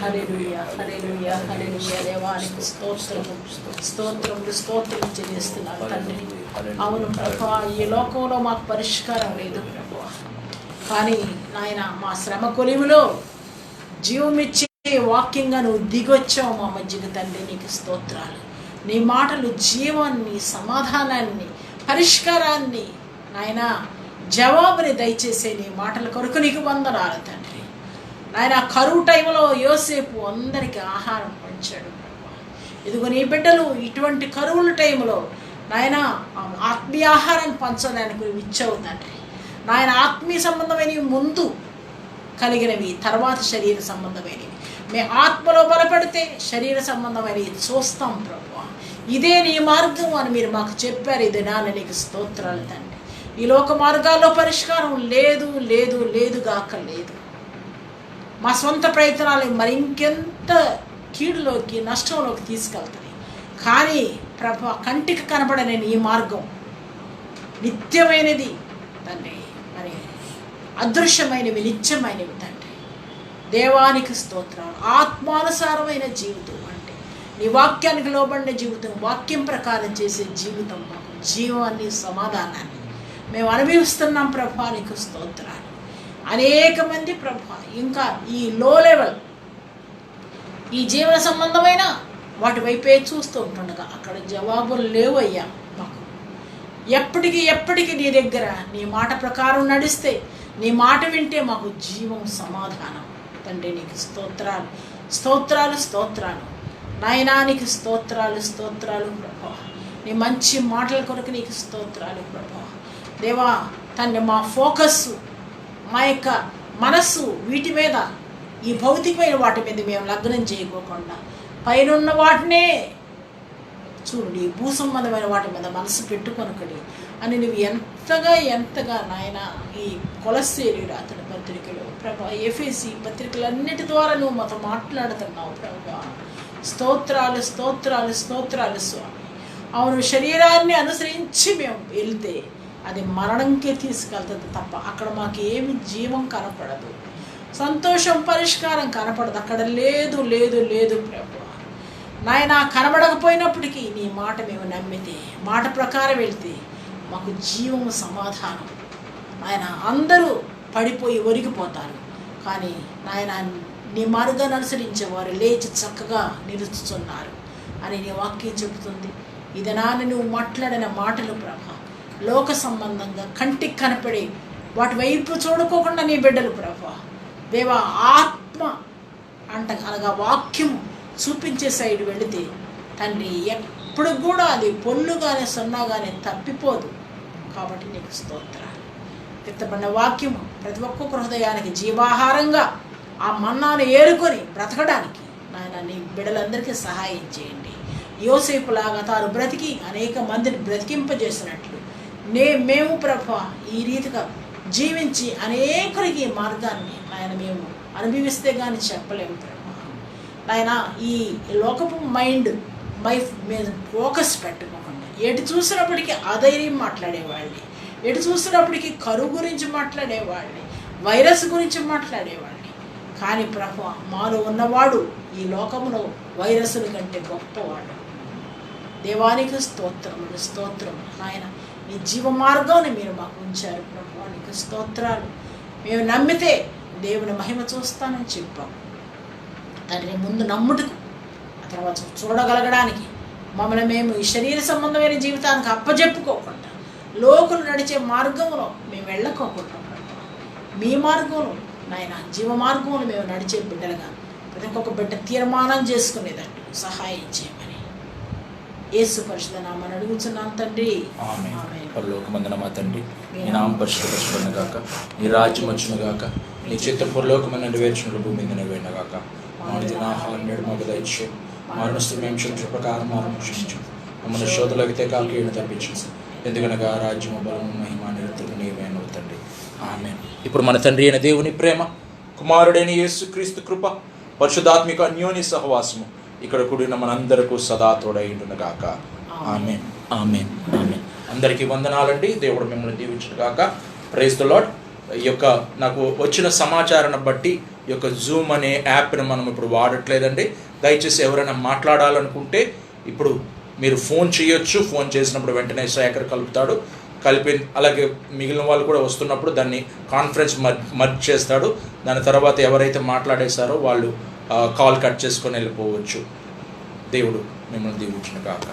హల్లెలూయా, హల్లెలూయా, హల్లెలూయా. దేవానికి స్తోత్రం చెల్లిస్తున్నాను తండ్రి. అవును ప్రభువా, ఈ లోకంలో మాకు పరిష్కారం లేదు ప్రభువా, కానీ నాయన మా శ్రమ కొలిమిలో జీవమిచ్చే వాక్యంగా నువ్వు దిగొచ్చావు మా మధ్యకు తండ్రి. నీకు స్తోత్రాలు. నీ మాటలు జీవాన్ని, సమాధానాన్ని, పరిష్కారాన్ని, నాయన జవాబుని దయచేసే నీ మాటల కొరకు నీకు వందనాలు తండ్రి. నాయన కరువు టైంలో యోసేపు అందరికీ ఆహారం పంచాడు ప్రభా. ఇదిగో నీ బిడ్డలు ఇటువంటి కరువుల టైంలో నాయన ఆత్మీయ ఆహారాన్ని పంచడానికి నువ్వు ఇచ్చావు తండ్రి. నాయన ఆత్మీయ సంబంధమైనవి ముందు కలిగినవి, తర్వాత శరీర సంబంధమైనవి. మేము ఆత్మలో బలపడితే శరీర సంబంధమైన ఇది చూస్తాం ప్రభు. ఇదే నీ మార్గం అని మీరు మాకు చెప్పారు. ఇది నాన్న నీకు స్తోత్రాలు తండ్రి. ఈ లోక మార్గాల్లో పరిష్కారం లేదు లేదు లేదుగాక లేదు. మా సొంత ప్రయత్నాలు మరి ఇంకెంత కీడులోకి నష్టంలోకి తీసుకెళ్తాయి. కానీ ప్రభు కంటికి కనపడని ఈ మార్గం నిత్యమైనది తండ్రి, మరి అదృశ్యమైనవి నిత్యమైనవి తండ్రి. దేవానికి స్తోత్రాలు. ఆత్మానుసారమైన జీవితం అంటే నీ వాక్యానికి లోబడిన జీవితం, వాక్యం ప్రకారం చేసే జీవితం, మాకు జీవాన్ని సమాధానాన్ని మేము అనుభవిస్తున్నాం ప్రభా. నీకు స్తోత్రాలు. అనేక మంది ప్రభా ఇంకా ఈ లో లెవెల్ ఈ జీవన సంబంధమైన వాటి వైపే చూస్తూ ఉంటుండగా అక్కడ జవాబులు లేవయ్యా. మాకు ఎప్పటికీ నీ దగ్గర నీ మాట ప్రకారం నడిస్తే, నీ మాట వింటే మాకు జీవం సమాధానం తండ్రి. నీకు స్తోత్రాలు స్తోత్రాలు స్తోత్రాలు నాయనానికి స్తోత్రాలు ప్రభా. నీ మంచి మాటల కొరకు నీకు స్తోత్రాలు ప్రభా. దేవా తండ్రి, మా ఫోకస్, మా యొక్క మనస్సు వీటి మీద, ఈ భౌతికమైన వాటి మీద మేము లగ్నం చేయకోకుండా పైనున్న వాటినే చూడు, ఈ భూసంబంధమైన వాటి మీద మనసు పెట్టుకొనకడి అని నువ్వు ఎంతగా నాయన ఈ కొలస్సేలి రాత్రి పత్రికలు ప్రభా, ఎఫెసీ పత్రికలన్నిటి ద్వారా నువ్వు మాతో మాట్లాడుతున్నావు ప్రభా. స్తోత్రాలు స్వామి. అవును, శరీరాన్ని అనుసరించి మేము వెళ్తే అది మరణంకే తీసుకెళ్తుంది తప్ప అక్కడ మాకు ఏమి జీవం కనపడదు, సంతోషం పరిష్కారం కనపడదు. అక్కడ లేదు ప్రభు నాయన. కనబడకపోయినప్పటికీ నీ మాట మేము నమ్మితే, మాట ప్రకారం వెళ్తే మాకు జీవం సమాధానం. ఆయన అందరూ పడిపోయి ఒరిగిపోతారు, కానీ నాయన నీ మార్గాన్ని అనుసరించేవారు లేచి చక్కగా నిలుచుతున్నారు అని నీ వాక్యం చెబుతుంది. ఇది నాన్న నువ్వు మాట్లాడిన మాటలు ప్రభ, లోక సంబంధంగా కంటికి కనపడే వాటి వైపు చూడుకోకుండా నీ బిడ్డలు ప్రభ దేవా ఆత్మ అనగా వాక్యం చూపించే సైడ్ వెళితే తండ్రి ఎప్పుడు కూడా అది పొల్లుగానే సొన్నాగానే తప్పిపోదు. కాబట్టి నీకు స్తోత్రాలు. విత్తబడిన వాక్యము ప్రతి ఒక్కొక్క హృదయానికి జీవాహారంగా ఆ మన్నాను ఏరుకొని బ్రతకడానికి నాయన నీ బిడ్డలందరికీ సహాయం చేయండి. యోసేపులాగా తాను బ్రతికి అనేక మందిని బ్రతికింపజేసినట్లు మేము ప్రభ ఈ రీతిగా జీవించి అనేకులకి ఈ మార్గాన్ని నాయన మేము అనుభవిస్తే కానీ చెప్పలేము ప్రభ. నాయన ఈ లోకపు మైండ్ మీద ఫోకస్ పెట్టుకోకుండా ఎటు చూసినప్పటికీ అధైర్యం మాట్లాడేవాళ్ళని, ఎటు చూసినప్పటికీ కరువు గురించి మాట్లాడేవాళ్ళని, వైరస్ గురించి మాట్లాడేవాళ్ళని. కానీ ప్రభు మాలో ఉన్నవాడు ఈ లోకంలో వైరస్ల కంటే గొప్పవాడు. దేవానికి స్తోత్రం నాయన. నీ జీవ మార్గాన్ని మీరు మాకు ఉంచారు ప్రభు, నీకు స్తోత్రాలు. మేము నమ్మితే దేవుని మహిమ చూస్తానని చెప్పాం తండ్రి. ముందు నమ్ముటకు ఆ తర్వాత చూడగలగడానికి మమ్మల్ని మేము ఈ శరీర సంబంధమైన జీవితానికి అప్పజెప్పుకోకుండా లోకులు నడిచే మార్గంలో మేము వెళ్ళకోకుండా మీ మార్గంలో నాయన జీవ మార్గంలో మేము నడిచే బిడ్డలుగా ప్రతి ఒక్క బిడ్డ తీర్మానం చేసుకునేటట్టు సహాయం చేయమని యేసు పరిశుద్ధ నామమున అడుగుచున్నాను తండ్రి. ఆమేన్. పరలోకమందున మా తండ్రి, నీ నామం పరిశుద్ధపరచబడును గాక, నీ రాజ్యం వచ్చును గాక, నీ చిత్తం పరలోకమందు నెరవేర్చునట్లు భూమి మీద నెరవేరును గాక. మా దిన ఆహారం నేడు మాకు దయచేయము, మరణిస్తూ మేము క్షమించు ప్రకారం మనం క్షమించు, మమ్మల్ని శోధనలోకి తెగ కీడును తప్పించు, ఎందుకనగా రాజ్యము బలము మహిమ నిరంతరము నీవే తండ్రి. ఆమేన్. ఇప్పుడు మన తండ్రి అయిన దేవుని ప్రేమ, కుమారుడైన యేసుక్రీస్తు కృప, పరిశుద్ధాత్మిక అన్యోన్య సహవాసము ఇక్కడ కూడిన మనందరకు సదా తోడైండును గాక. ఆమేన్ ఆమేన్ ఆమేన్. అందరికీ వందనాలండి. దేవుడు మిమ్మల్ని దీవించును గాక. Praise the Lord. ఈ యొక్క నాకు వచ్చిన సమాచారాన్ని బట్టి ఈ యొక్క జూమ్ అనే యాప్ని మనం ఇప్పుడు వాడట్లేదండి. దయచేసి ఎవరైనా మాట్లాడాలనుకుంటే ఇప్పుడు మీరు ఫోన్ చేయొచ్చు. ఫోన్ చేసినప్పుడు వెంటనే శేఖర్ కలుపుతాడు, కలిపి అలాగే మిగిలిన వాళ్ళు కూడా వస్తున్నప్పుడు దాన్ని కాన్ఫరెన్స్ మర్జ్ చేస్తాడు. దాని తర్వాత ఎవరైతే మాట్లాడేశారో వాళ్ళు కాల్ కట్ చేసుకొని వెళ్ళిపోవచ్చు. దేవుడు మిమ్మల్ని దీవించును గాక.